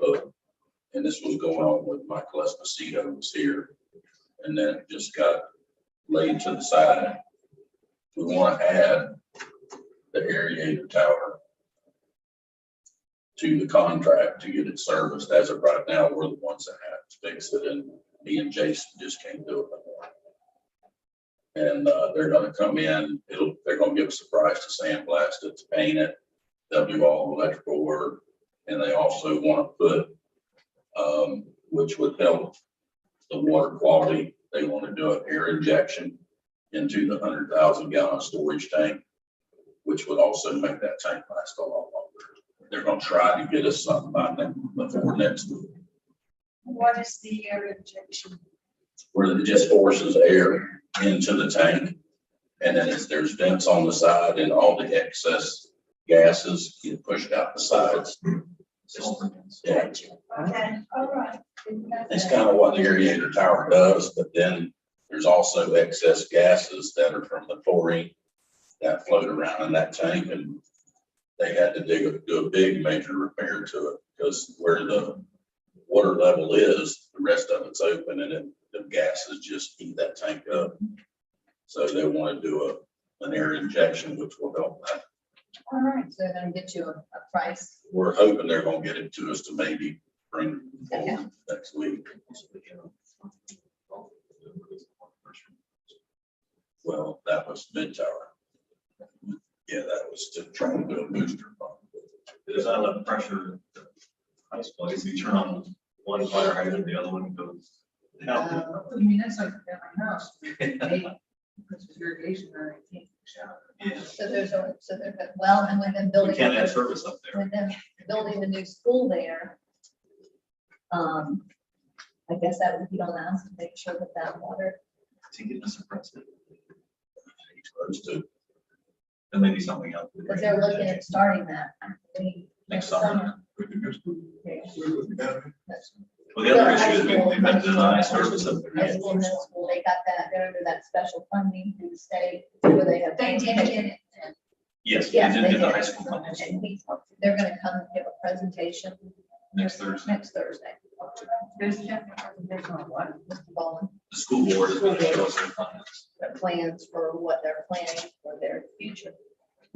and this was going on with Michael Esposito was here, and then it just got laid to the side. We want to add the aerator tower to the contract to get it serviced. As of right now, we're the ones that have to fix it, and me and Jason just can't do it anymore. And they're gonna come in, they're gonna give us a price to sandblast it, to paint it. They'll do all the electrical work, and they also want to put, which would help the water quality. They want to do an air injection into the 100,000 gallon storage tank, which would also make that tank last a lot longer. They're gonna try to get us something by before next week, What is the air injection? where it just forces air into the tank. And then there's vents on the side and all the excess gases get pushed out the sides. Yeah, Okay, all right. it's kind of what the aerator tower does, but then there's also excess gases that are from the chlorine that float around in that tank, and they had to do a big major repair to it, because where the water level is, the rest of it's open, and the gases just eat that tank up. So they want to do an air injection, which will help that. All right, so they're gonna get you a price. We're hoping they're gonna get it to us to maybe bring forward next week. Well, that was mid tower. Yeah, that was to try to do a booster pump. There's not enough pressure. High school, I guess if you turn on one fire hydrant, the other one goes. I mean, that's like at my house. Because of irrigation, I can't shower. Yeah. So there's a, well, and with them We building. can't have service up there. With them building the new school there. I guess that would be on us to make sure that that water, To get us suppressed. Exposed to. And maybe something else. because they're looking at starting that. Next summer. Yeah. Well, the other issue is we've had to deny service up there. High school, middle school, they got that, they're under that special funding through the state, where they have. They did get it. Yes, Yes, they they did get the did. high school funding. And they're gonna come and give a presentation Next Thursday. next Thursday. There's just a presentation on what? Mr. Bowman, The school board is going to show us their plans. their plans for what they're planning for their future.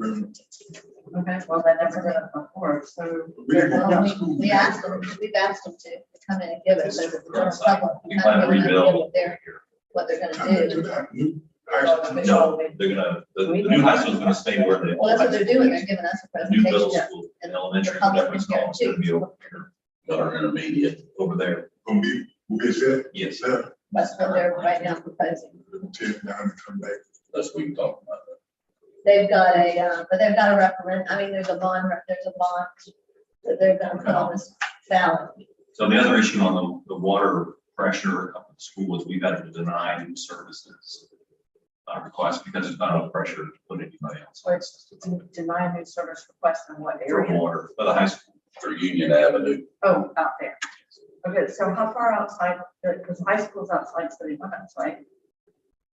Okay, well, that never been before, so. Well, we've asked them to come in and give it, so that the general public We can plan come to in and rebuild. give what they're gonna do. No, they're gonna, the new high school is gonna stay where they. Well, that's what they're doing, they're giving us a New middle presentation. school and and the elementary, public whatever it's can hear called, it's gonna be too. over here, Our intermediate. over there. Gonna be, who gets that? Yes. That's what they're right now proposing. Tear it down and come back. That's what we talked about. They've got a, but they've got a referendum, I mean, there's a bond that they're gonna put on this ballot. So the other issue on the water pressure up at the school is we've had to deny new services requests because there's not enough pressure to put anybody else Or it's deny new service request in what for area? water, for the high school. For Union Avenue, Oh, out there. Okay, so how far outside, because high school's outside city limits, right?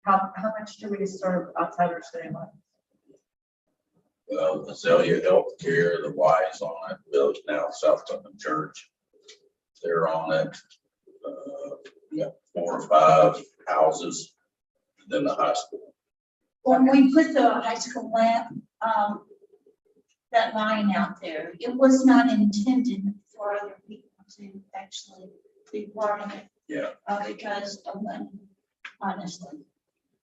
How much do we serve outside our city limits? well, Azalea Healthcare, the Y's on it, Village Now, South Tubman Church. They're on it. We got 4 or 5 houses, and then the high school. When we put the high school lamp, that line out there, it was not intended for other people to actually be part of it. Yeah. Because of money, honestly,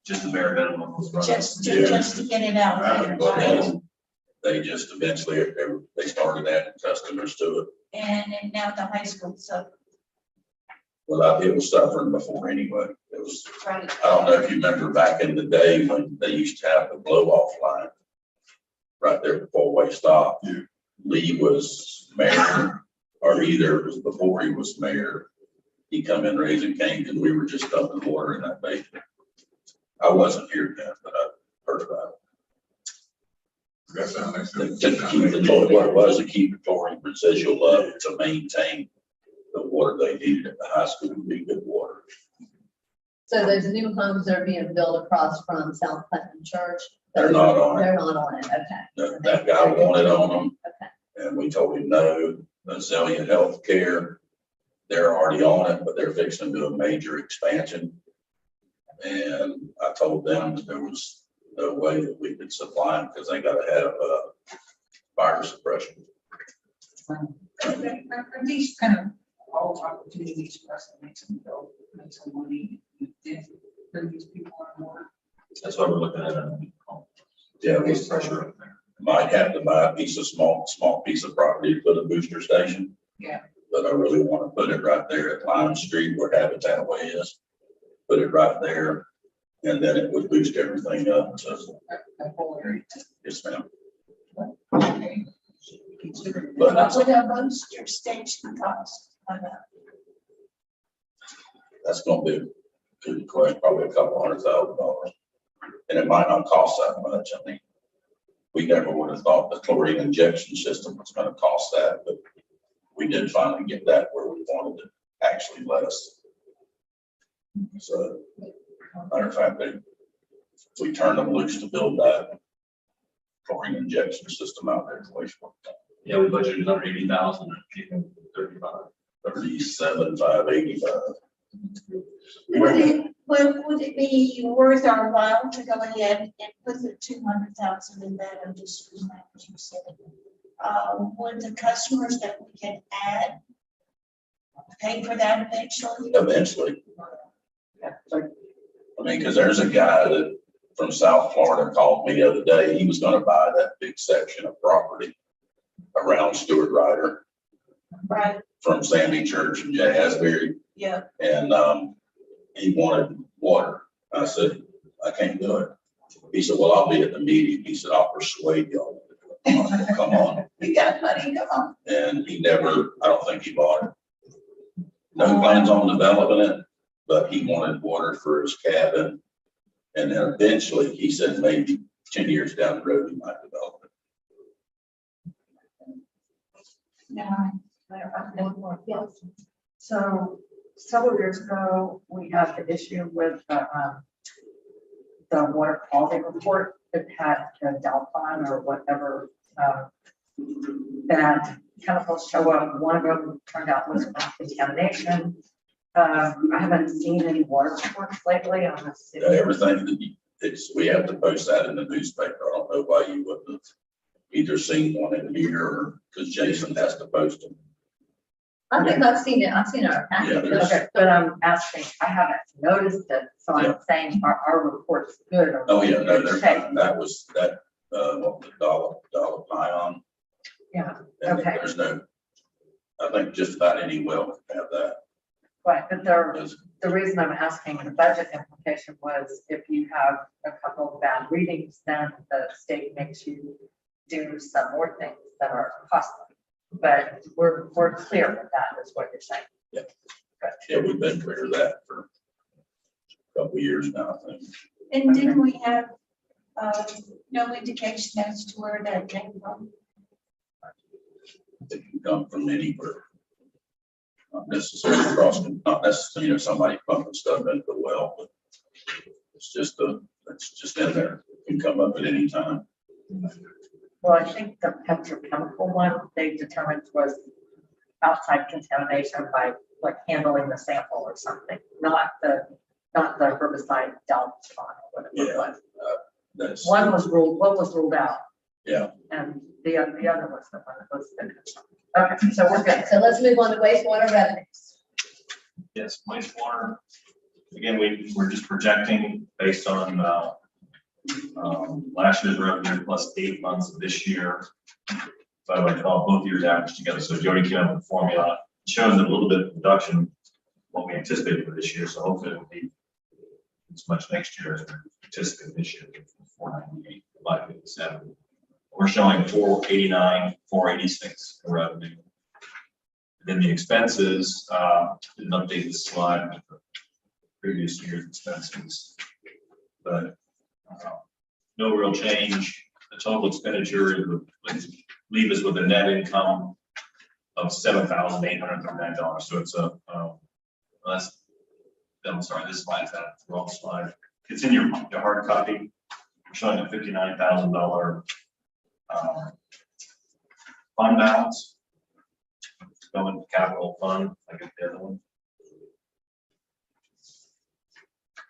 Just the bare minimum. was run. just to get it out there. But right? then they just eventually, they started adding customers to it. And now the high school, so, Well, it was suffering before anyway. It was, right. I don't know if you remember back in the day when they used to have the blow off line right there at the 4-way stop. Yeah. Lee was mayor, or either it was before he was mayor. He come in raising cane because we were just dumping water in that basement. I wasn't here then, but I heard about That sounds like it. something. To keep the, what it was, to keep the chlorine residual up, to maintain the water they needed at the high school to be good water. So those new homes that are being built across from South Putnam Church. They're not on it. They're not on it, okay. That guy wanted on them. Okay. And we told him no. Azalea Healthcare, they're already on it, but they're fixing to do a major expansion. And I told them that there was no way that we could supply them because they gotta have fire suppression. Are these kind of all opportunities for us to make some dough, make some money, and bring these people on board? That's why we're looking at it. Yeah, There's pressure up there. might have to buy a piece of small piece of property to put a booster station. Yeah. But I really want to put it right there at Lime Street where Habitat Way is. Put it right there, and then it would boost everything up. So, That whole area. yes, ma'am. Okay. Consider- But What would a booster station cost? that's gonna be a good question, probably $200,000. And it might not cost that much. I mean, we never would have thought the chlorine injection system was gonna cost that, but we did finally get that where we wanted it actually less. So, matter of fact, we turned them loose to build that chlorine injection system out there. Yeah, we budgeted another 80,000, keeping 35. 37,585. Would it be worth our while to go ahead and put the 200,000 in that and just use that, as you said? Would the customers that we can add pay for that eventually? Eventually. Yeah, like, I mean, because there's a guy that from South Florida called me the other day. He was gonna buy that big section of property around Stewart Ryder Right, from Sandy Church and Jay Asbury. yeah. And he wanted water. I said, I can't do it. He said, well, I'll be at the meeting. He said, I'll persuade y'all. I said, come on. You got money, come on. And he never, I don't think he bought it. No plans on developing it, but he wanted water for his cabin. And then eventually, he said maybe 10 years down the road, he might develop it. Yeah. So several years ago, we had the issue with the water quality report that had Delphine or whatever bad chemicals show up. One of them turned out was contamination. I haven't seen any water reports lately on this. Everything that we have to post that in the newspaper. I don't know why you wouldn't have either seen one in here or because Jason has to post them. I think I've seen it. I've seen our Yeah, package. there's- Okay, but I'm asking, I haven't noticed it, so I'm Yeah. saying our report's good. Or Oh, yeah, no, there's, okay. that was that, what, the dollar pion. Yeah, And okay. there's no, I think just about any well can have that. But there, Because, the reason I'm asking the budget implication was if you have a couple of bad readings, then the state makes you do some more things that are costly. But we're clear with that, is what you're saying. Yeah. Good. yeah, we've been clear of that for a couple of years now, I think. And didn't we have, no indication as to where that came from? It can come from anywhere. Not necessarily across, not necessarily, somebody pumping stuff into the well, but it's just in there. It can come up at any time. Well, I think the petrochemical one they determined was outside contamination by like handling the sample or something, not the herbicide Delphine or whatever it Yeah. was. That's, One was ruled out. yeah. And the other was the one that was the concern. Okay, so we're Okay, good. so let's move on to wastewater revenues. Yes, wastewater. Again, we're just projecting based on last year's revenue plus 8 months of this year. By the way, both years averaged together. So Jody came up with a formula. It shows a little bit of reduction what we anticipated for this year. So hopefully it will be as much next year as we anticipated this year, 498, 557. We're showing 489, 486 in revenue. And then the expenses, didn't update this slide with the previous year's expenses, but no real change. The total expenditure would leave us with a net income of $7,839. So it's I'm sorry, this slide's out, the wrong slide. It's in your hard copy. We're showing a $59,000 fund balance. Going to capital fund, I get the other one.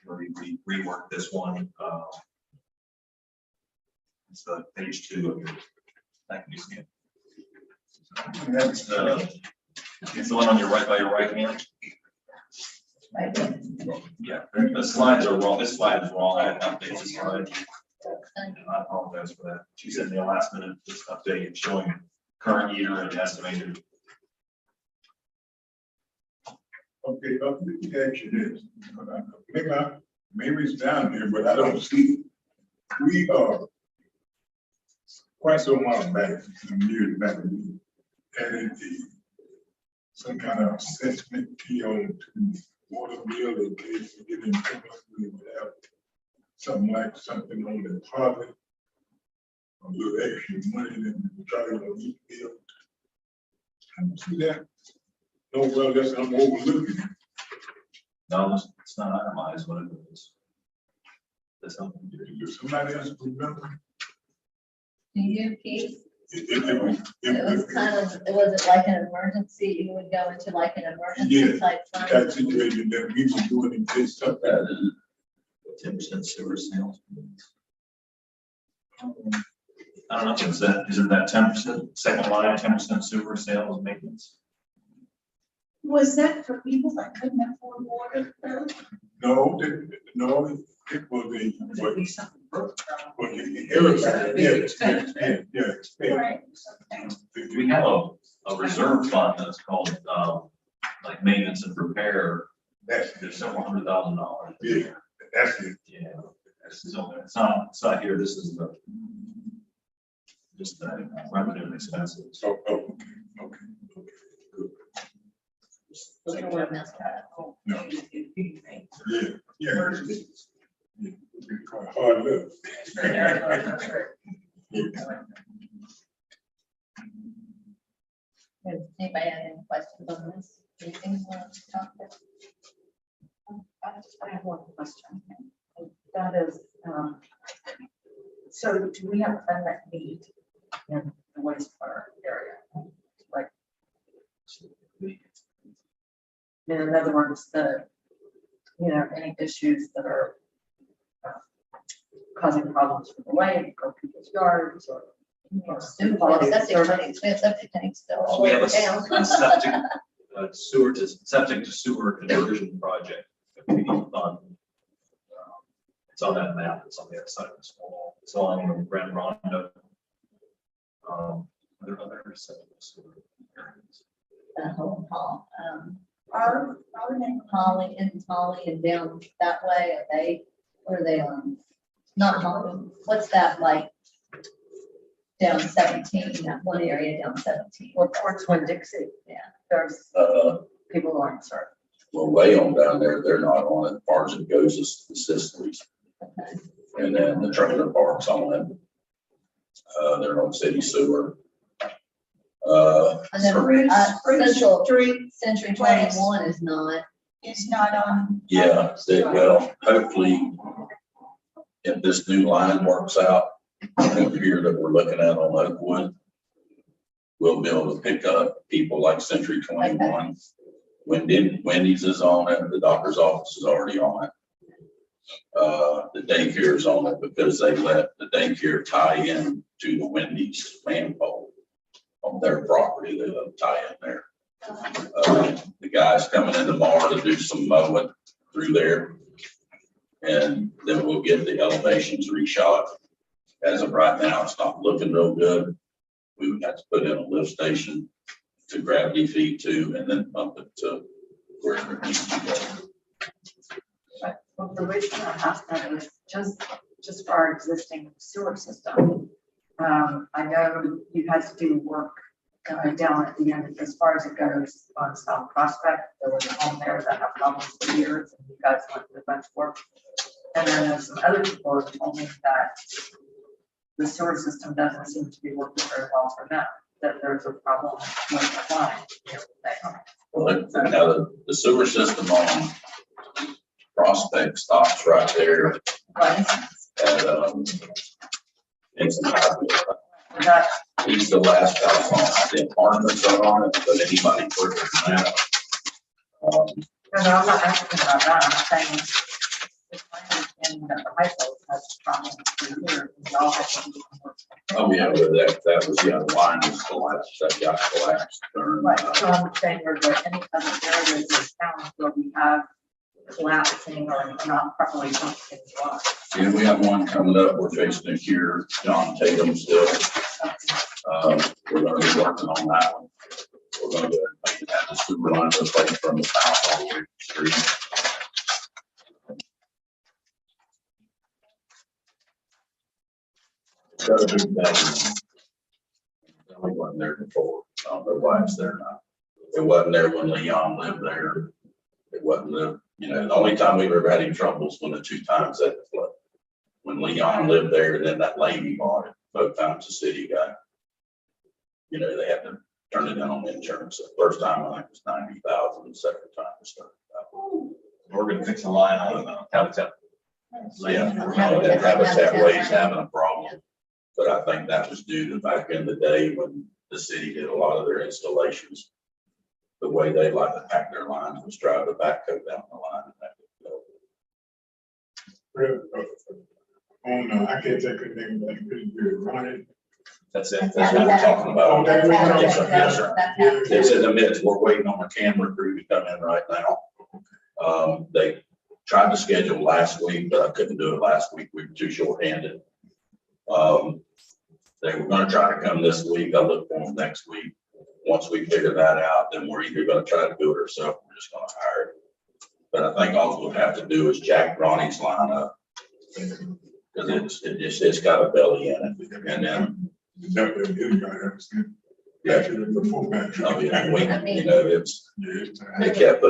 We reworked this one. It's page 2 of your, I can see it. That's it's the one on your right, by your right hand. Yeah, the slides are wrong. This slide is wrong. I had to update this slide. I apologize for that. She said in the last minute, just updating, showing current year and estimated. Okay, let me ask you this. Maybe it's down here, but I don't see it. We quite so much back, some years back, we added some kind of assessment fee on to water bill in case you get in trouble, we would have something on the deposit, a little extra money than we try to meet bill. I don't see that. No, well, that's, I'm overlooking. No, it's not itemized, what it is. That's something to do. Does somebody else remember? Do you, Keith? It It was kind of, was it like an emergency? You would go into like an emergency Yeah, type fund? that situation that we were doing in case something. That is 10% sewer sales. I don't know if it's that, isn't that 10%, second line, 10% sewer sales maintenance? Was that for people that couldn't afford water? No, no, it will be, but everybody, yeah, Right. We have a reserve fund that's called, like maintenance and repair. That's, There's several $100,000. yeah, that's it. Yeah. So it's not here. This is just the revenue and expenses. So, okay, good. Look at where that's at. No. Yeah, yeah. It's called hard look. Does anybody have any questions on this? Anything you want to talk about? I have one question. That is, so do we have unmet need in the wastewater area? Like, in other words, any issues that are causing problems for the lake or people's yards or. Septic tanks, we have septic tanks still all We over have town. a septic, septic to sewer conversion project that we need to fund. It's on that map. It's on the other side of this wall. It's along Grand Rondo. There are other septic sewer areas. Our name. Holly and down that way, where are they on? Not Holly, what's that like? Down 17, that one area down 17. Or towards Winn-Dixie. Yeah. There's people who aren't served. Well, way on down there, they're not on it. As far as it goes, it's the Sicily's. Okay. And then the trailer parks on it. They're on city sewer. And then Century West 21 is not. Is not on. Yeah, well, hopefully, if this new line works out over here that we're looking at on Oakwood, we'll be able to pick up people like Century 21. Wendy's is on it, the doctor's office is already on it. The daycare is on it because they let the daycare tie in to the Wendy's manhole on their property. They let them tie in there. The guy's coming in tomorrow to do some mowing through there. And then we'll get the elevations reshot. As of right now, it's not looking real good. We would have to put in a lift station to gravity feed to, and then pump it to where it needs to go. Well, the reason I asked that is just for our existing sewer system. I know you had to do work down at the end, as far as it goes on South Prospect. There was a home there that had problems for years, and you guys went through a bunch of work. And then there's some other people who told me that the sewer system doesn't seem to be working very well for them, that there's a problem with the line. Well, now the sewer system on Prospect stops right there Right. at, it's That, he's the last house on the apartments are on it, but anybody further than that. no, I'm not asking about that. I'm saying it's my understanding that the high school has problems for years, and y'all have to do some work. Oh, yeah, but that was, yeah, the line was collapsed, that got collapsed. Right, so I'm saying, are there any other areas in town where we have collapsing or not properly functioning water? Yeah, we have one coming up, we're fixing it here, John Tatum still. We're gonna be working on that one. We're gonna go ahead and have the sewer line replaced from the south all the way to the street. Got a big bag. We wasn't there before, I don't know why it's there now. It wasn't there when Leon lived there. It wasn't the, the only time we ever had any troubles when the 2 times that flood. When Leon lived there and then that lady bought it, both times the city got, they had to turn it in on insurance. The first time I think it was 90,000, the second time it started. We're gonna fix the line on Habitat. Yeah, Habitat Way's having a problem. But I think that was due to back in the day when the city did a lot of their installations. The way they like to pack their lines was drive the backhoe down the line. And that would go. I can't think of the name, but it's pretty good, running. That's it. That's what we're talking about. That's how Yes, that sir. Yes, sir. That's how- It's in the midst. We're waiting on the camera crew to come in right now. They tried to schedule last week, but I couldn't do it last week. We were too short-handed. They were gonna try to come this week. I'll look for them next week. Once we figure that out, then we're either gonna try to do it ourselves, or we're just gonna hire it. But I think all we'll have to do is jack Ronnie's line up. Because it's got a belly in it, and then, Actually, before that. oh, yeah, we, I mean- you know, it's, they kept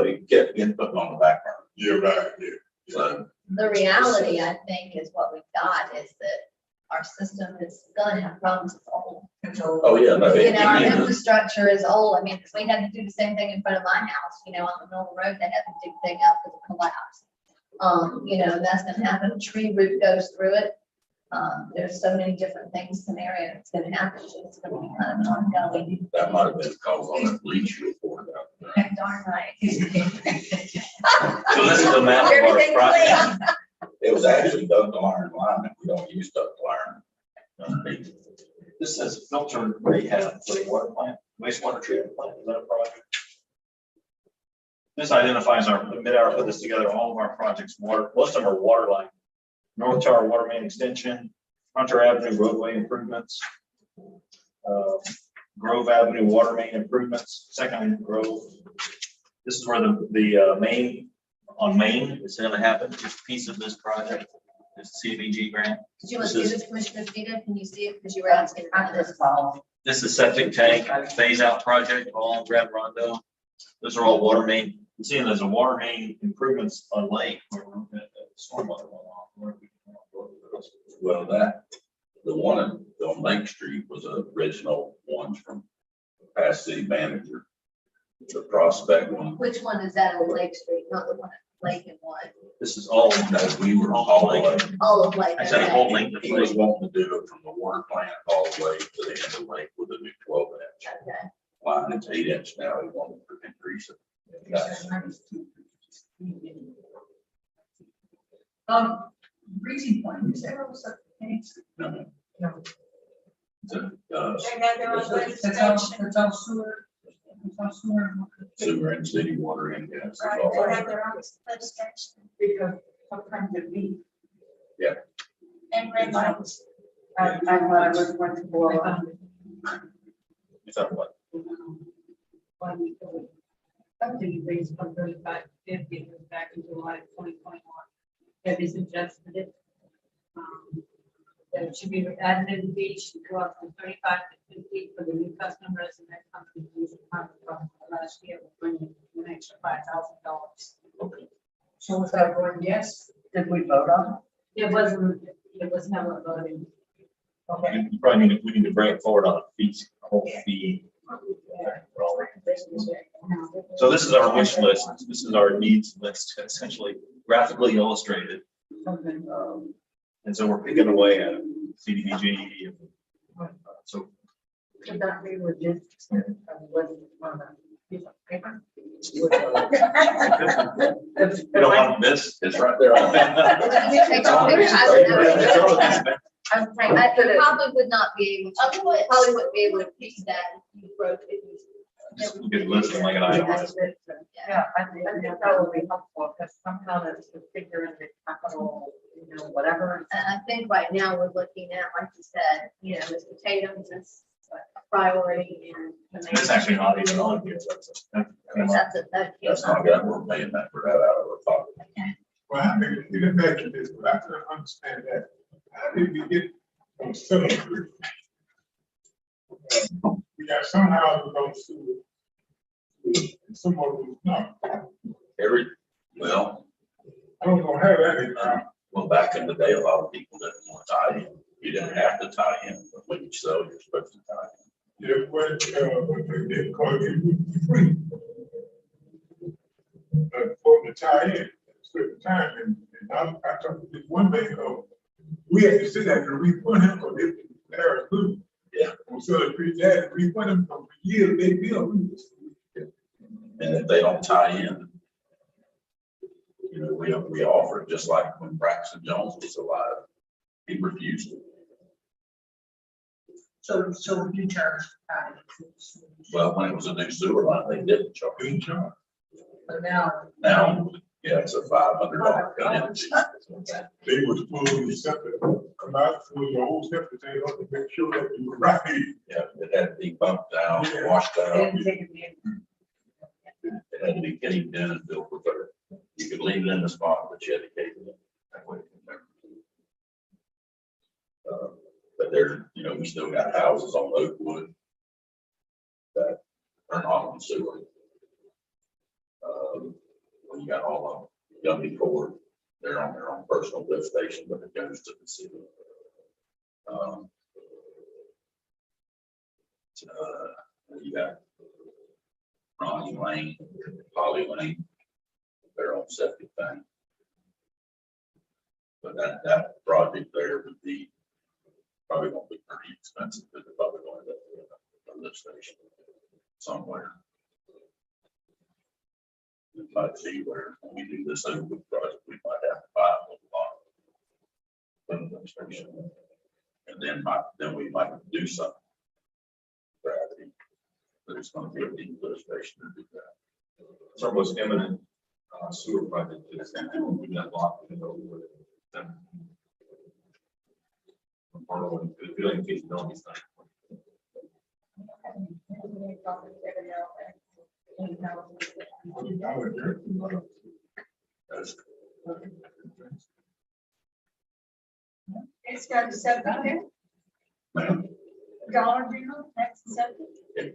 getting put on the back burner. Yeah, right, yeah. So, The reality, I think, is what we've got is that our system is gonna have problems. It's old. oh, yeah, no, You know, our it- infrastructure is old. I mean, we had to do the same thing in front of my house, you know, on the middle of the road, they had to dig thing up for the collapse. You know, that's gonna happen. A tree root goes through it. There's so many different things, scenarios that's gonna happen. It's gonna be kind of ongoing. that might have been caused on the bleach report out there. Darn right. So this is a map of our Everything project. clean. It was actually ductile iron line, and we don't use ductile iron. This says filter rehab for the water plant, wastewater treatment plant. Is that a project? This identifies our, Mid-Hour put this together, all of our projects, water, most of them are water line. North Tower Water Main Extension, Hunter Avenue roadway improvements, Grove Avenue Water Main improvements, Second Grove. This is where the main, on Main is gonna happen, just a piece of this project, this CDBG grant. Did you want to see this, Commissioner Speeda? Can you see it? Because you were asking. I just follow. This is septic tank phase out project, all in Grand Rondo. Those are all water main. You're seeing there's a water main improvements on Lake where we're looking at the stormwater runoff. Well, the one on Lake Street was the original ones from past city manager. The prospect one, Which one is that on Lake Street, not the one at Lake and One? This is all, no, we were all the way. All of Lake. I said okay. whole length of He was Lake. wanting to do it from the water plant all the way to the end of the lake with a new 12-inch Okay. line. It's 8-inch now. He wanted to increase it. Breezy Point, is that also? No. No. The, They had their own That's all, legislation. that's all sewer. That's all sewer. sewer and city water and gas. Right, they had their own legislation Because sometimes it be, and red lights. I was going to blow up. You thought what? Subsidy raised from 35 to 50 it was back in July 2021. Have you suggested it? That it should be added in the fee should go up from 35 to 50 for the new customers and that company using last year will bring in an extra $5,000. So was that going yes? Did we vote on It was never voted. Okay. You probably we need to bring it forward on a fees, whole fee. So this is our wish list. This is our needs list, essentially graphically illustrated. And so we're picking away at CDBG. So it? Could that be reduced? Was on a piece of paper? you don't want this. It's right there on that. It's all this. I'm I trying to put it. probably would not be able to, probably wouldn't be able to piece that if you broke it. Just look at listing like an item. Yeah, I think that would be helpful because somehow it's to figure in the capital, whatever. And I think right now we're looking at, like you said, there's potatoes is a priority and. It's actually not even on here. That's not that we're paying that for that out of our pocket. Well, how did we get back to this, but I couldn't understand that. How did we get from seven? We got some houses on sewer. And some of them not. Well, I don't know how that is. well, back in the day, a lot of people didn't want to tie in. You didn't have to tie in, but when you sell, you're supposed to tie in. Yeah, what they did call it free. For the tie in, certain time, and I talked to this one man, we had to sit there and refund him for this, there too. Yeah. So if we had to refund him for years, they bill. And if they don't tie in, we offer it just like when Braxton Jones was alive. He refused it. So you charge, Well, when it was a new sewer line, they didn't charge. Good job. but now, Now, yeah, it's a $500 cut-in fee. They was fully septic, come out for the old septic, they have to make sure that you were right. Yeah, it had to be pumped down, washed out. they didn't take it in. It had to be caved in and filled with dirt. You could leave it in the spot, but you had to cave it in. That way it can never- But there, you know, we still got houses on Oakwood that are not on sewer. When you got all of them, Gumby Court, they're on their own personal lift station, but it goes to the city. You got Ronnie Lane, Holly Lane, their own septic tank. But that project there would be, probably won't be pretty expensive, but they're probably going to a lift station somewhere. We might see where when we do this Oakwood project, we might have to buy a little lot of lift station. And then we might do something. Gravity. But it's going to be a big lift station to do that. It's our most imminent sewer project is we got locked in over them. Part of what the feeling feasibility study. That's It's got a septic there, ma'am. Dollar General, that's the septic.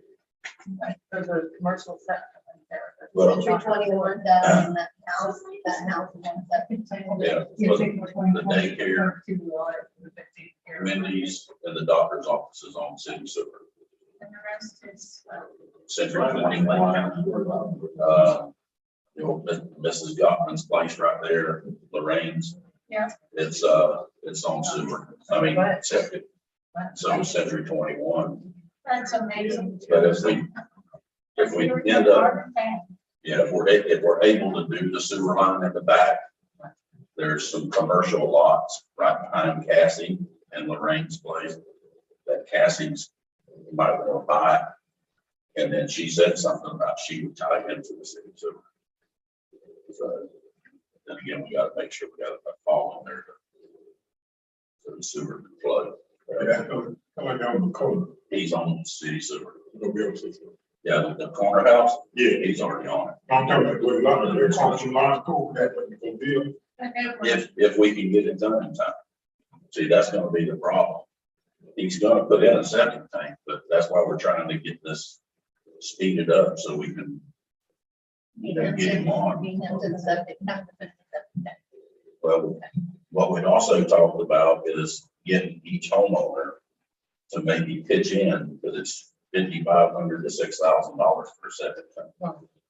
There's a commercial set there. Well, Century 21, that house is on second. Yeah, well, the daycare, Mindy's, and the doctor's office is on city sewer. And the rest is, Central 21. You know, Mrs. Gottman's place right there, Lorraine's. Yeah. It's on sewer, I mean, septic. So Century 21. that's amazing. But if we end up, yeah, if we're able to do the sewer line in the back, there's some commercial lots right behind Cassie and Lorraine's place that Cassie's might want to buy. And then she said something about she would tie into the city sewer. So, then again, we gotta make sure we got a fall in there so the sewer can flood. I like that one, color. He's on city sewer. It'll be able to- Yeah, the corner house, Yeah, he's already on it. I'm talking about, there's a lot of, there's some lines code that, but the deal. If we can get it done in time. See, that's gonna be the problem. He's gonna put in a septic tank, but that's why we're trying to get this speeded up so we can, you know, get him on. Well, what we'd also talked about is getting each homeowner to maybe pitch in, because it's $5,500 to $6,000 per septic tank.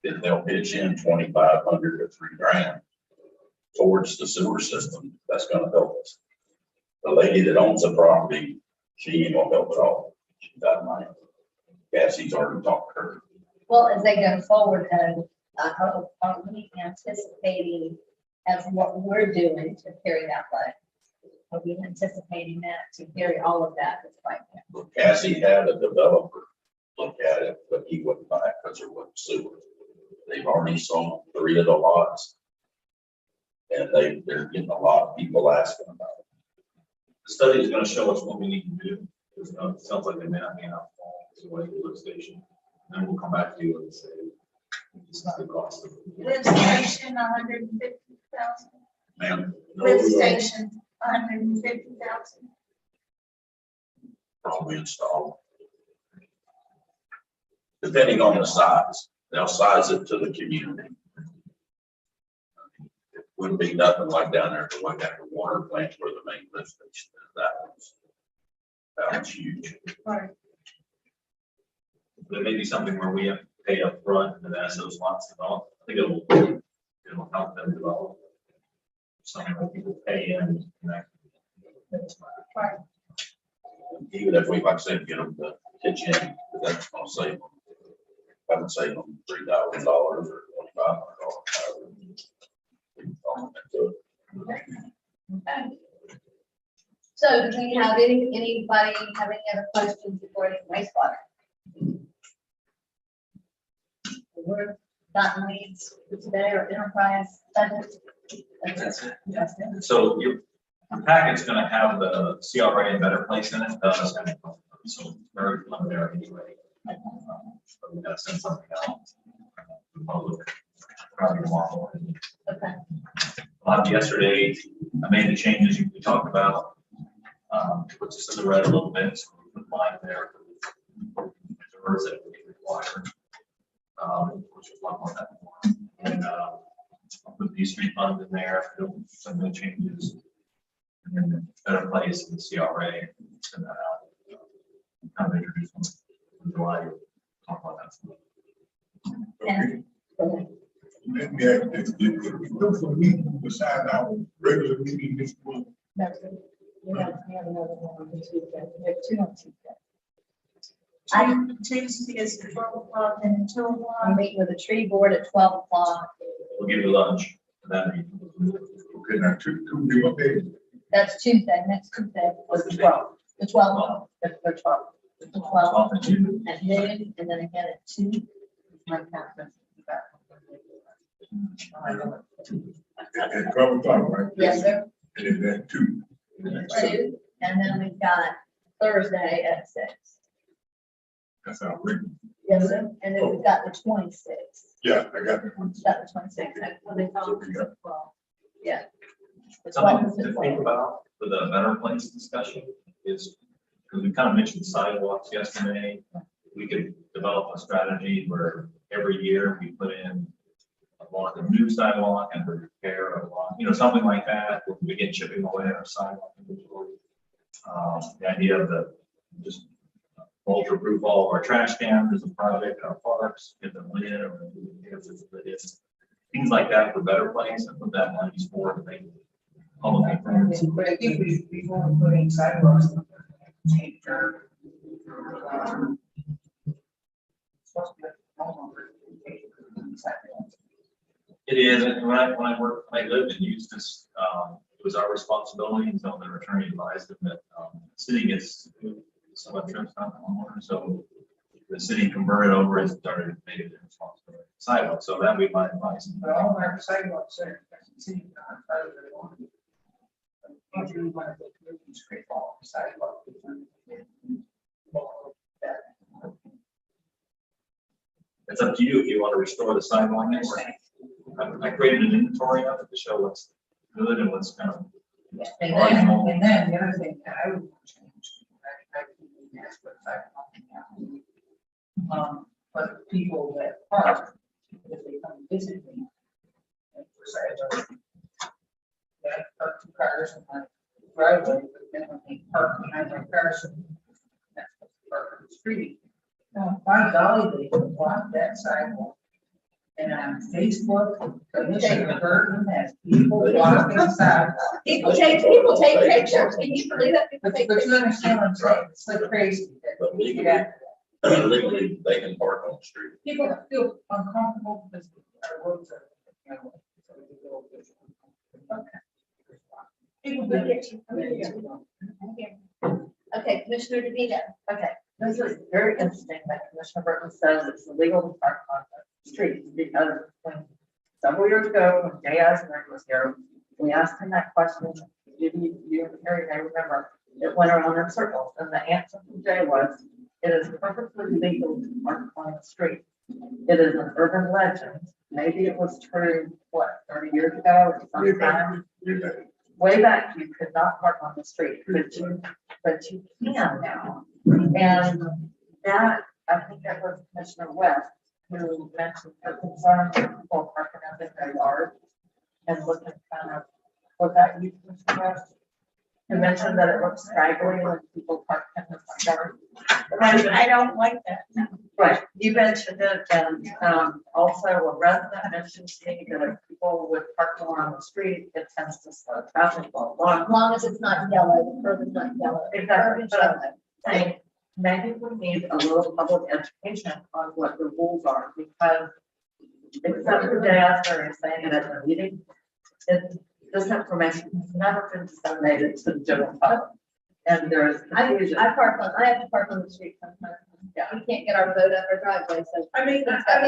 Then they'll pitch in $2,500 to $3,000 towards the sewer system. That's gonna help us. The lady that owns the property, she ain't gonna help at all. She's out of money. Cassie's already talked to her. Well, as they go forward, are we anticipating as what we're doing to carry that way? Are we anticipating that to carry all of that? Cassie had a developer look at it, but he wouldn't buy it because there wasn't sewer. They've already sold 3 of the lots. And they're getting a lot of people asking about it. The study is going to show us what we need to do. It sounds like they may not be enough to the lift station. And we'll come back to you and say, this is the cost of it. Lift station, 150,000. Ma'am, Lift station, 150,000. probably installed. Depending on the size, they'll size it to the community. It wouldn't be nothing like down there, but like at the water plant where the main lift station is. That one's huge. Right. There may be something where we have to pay up front and as those lots develop. I think it'll help them develop. Something where people pay in and connect. Right. Even if we, like I said, get them to pitch in, that's gonna save them. I would save them $3,000 or $2,500. So do we have anybody have any other questions regarding wastewater? We're gotten leads today or enterprise budget? That's it. That's it. So your packet's gonna have the CRA and Better Place in it, so very preliminary anyway. So we gotta send something out. Public, probably tomorrow morning. Okay. Yesterday, I made the changes we talked about, which is to the red a little bit, so we put line there. Reserves that we require, which is a lot more than before. And, I'll put these three funds in there, some of the changes. And then the Better Place and the CRA, send that out. Kind of introduce them in July, talk about that. And- Let me ask this, if we go for a meeting beside our regular meeting this month, That's it. We have another one on Tuesday. We have two on Tuesday. I Tuesday is 12 o'clock and 2 o'clock. meet with the tree board at 12 o'clock. We'll give you lunch for that meeting. okay, now Tuesday, what day? That's Tuesday, next Tuesday was the 12th. The 12th, the 12th. The 12th Well, and you- at noon and then again at 2. My conference. At 12 o'clock, right? Yes, sir. And then at 2. 2. And then we've got Thursday at 6. That's our regular. Yes, sir. And then we've got the 26th. Yeah, I got that one. We've got the 26th. What they call it? Well, yeah. The Something 12th to is think the about for the Better Place discussion is, because we kind of mentioned sidewalks yesterday, we could develop a strategy where every year we put in a new sidewalk and repair a lot, something like that, where we get chipping away at our sidewalk inventory. The idea of just ultra proof all of our trash cans as a project, our parks, get them lit or things like that for Better Place and put that money forward to make public improvements. But I think before we put in sidewalks, take dirt. Supposed to be a homeowner, take sidewalks. It is, and when I lived in Eustis, it was our responsibility until their attorney advised them that the city gets somewhat trips on the homeowner, so the city converted over and started making it their responsibility. Sidewalk, so that would be my advice. But all our sidewalks are, city, part of the one. If you want to go through and scrape off the sidewalk. It's up to you if you want to restore the sidewalk network. I created an inventory of it to show what's good and what's kind of. And then the other thing that I would change, I can ask what sidewalk. But people that park, if they come visit me. and for sidewalk, I park 2 cars in my driveway, but then when they park behind my cars, that's what's park on the street. By golly, they can block that sidewalk. And on Facebook, Commissioner Burton has people blocking sidewalk. People take pictures. Can you believe that? People But take you pictures. understand what I'm saying? It's like crazy. But legally, Yeah. legally, they can park on the street. People feel uncomfortable because our roads are, People do get you. Okay, Commissioner DeVito. Okay, this is very interesting that Commissioner Burton says it's illegal to park on the streets because when several years ago, when Jay Eisner was here, we asked him that question. You Harry may remember, it went around in circles, and the answer from Jay was, it is perfectly legal to park on the street. It is an urban legend. Maybe it was true, 30 years ago or sometime. Way back, you could not park on the street, but you can now. And that, I think that was Commissioner West who mentioned the concern of people parking up in their yard and looking kind of, was that you, Commissioner West? Who mentioned that it looks straggly when people park in the front yard. I don't like that. Right, you mentioned it, and also a resident mentioned to me that if people would park along the street, it tends to slow traffic flow along. As long as it's not yellow, the curb is not yellow. Exactly. Curb is yellow. Saying maybe we need a little public education on what the rules are, because except for Jay Astor is saying it at the meeting, this information has never been disseminated to the general public. and there's confusion. I have to park on the street sometimes. Yeah. We can't get our boat up our driveway, so. I mean,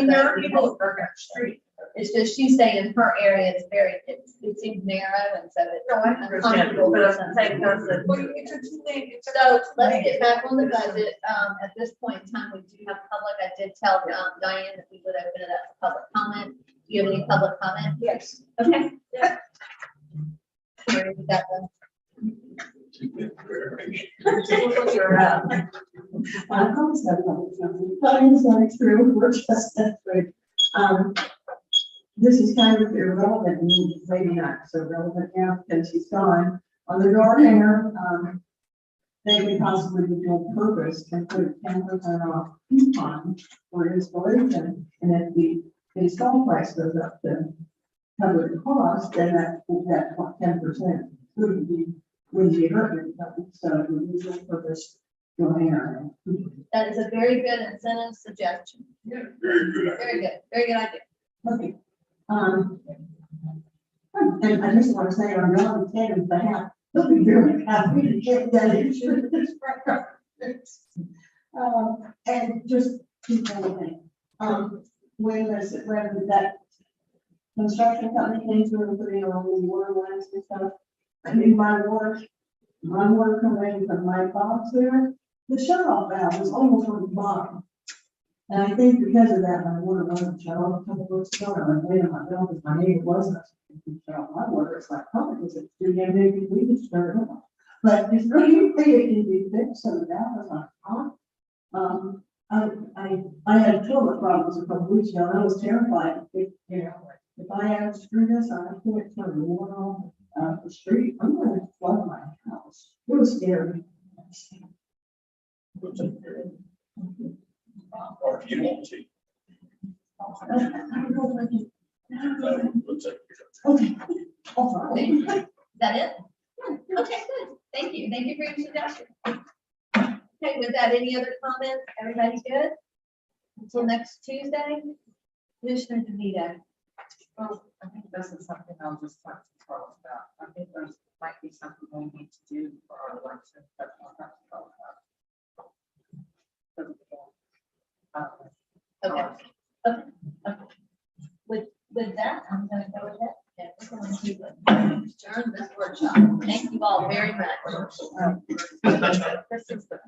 there are people that work on the street. It's just, she's saying in her area, it's very, it seems narrow, and so it's. No, I understand, but it doesn't take us a Well, it's a two-lane, it's a. So let's get back on the budget. At this point in time, we do have public. I did tell Diane that we would open it up for public comment. Do you have any public comment? Yes. Okay. Yeah. Here, we got them. This is kind of irrelevant, and maybe not so relevant now because he's gone. On the door hanger, they could possibly be on purpose and put 10% off coupon for installation. And if the install price goes up to cover the cost, then that 10% wouldn't be hurting. So it would be on purpose door hanger. That is a very good incentive suggestion. Very good. Very good. Very good idea. Okay. And I just want to say on John Tatum's behalf, he'll be very happy to get that insurance. And just keep anything. When that construction company came through and putting all the water lines and stuff, I mean, my water coming from my box there, the shut off valve was almost on the bottom. And I think because of that, my water wasn't shut off a couple of weeks ago, and I waited on my bill because my neighbor wasn't shut off my water. It's like, oh, because it's too damn big, we can start it off. But it's really clear it can be fixed, so that was not hot. I had toilet problems a couple of weeks ago, and I was terrified. If I had to screw this, I can't turn the water off the street. I'm going to flood my house. It was scary. Or if you want to. Okay. All right. Is that it? Okay, good. Thank you. Thank you for your suggestion. Okay, with that, any other comments? Everybody good? Until next Tuesday? Commissioner DeVito. Well, I think this is something I'll just talk to Charles about. I think there's might be something we need to do for our election, but I'll have to talk about. Okay. Okay. With that, I'm gonna go ahead and we're going to adjourn this workshop. Thank you all very much. This is the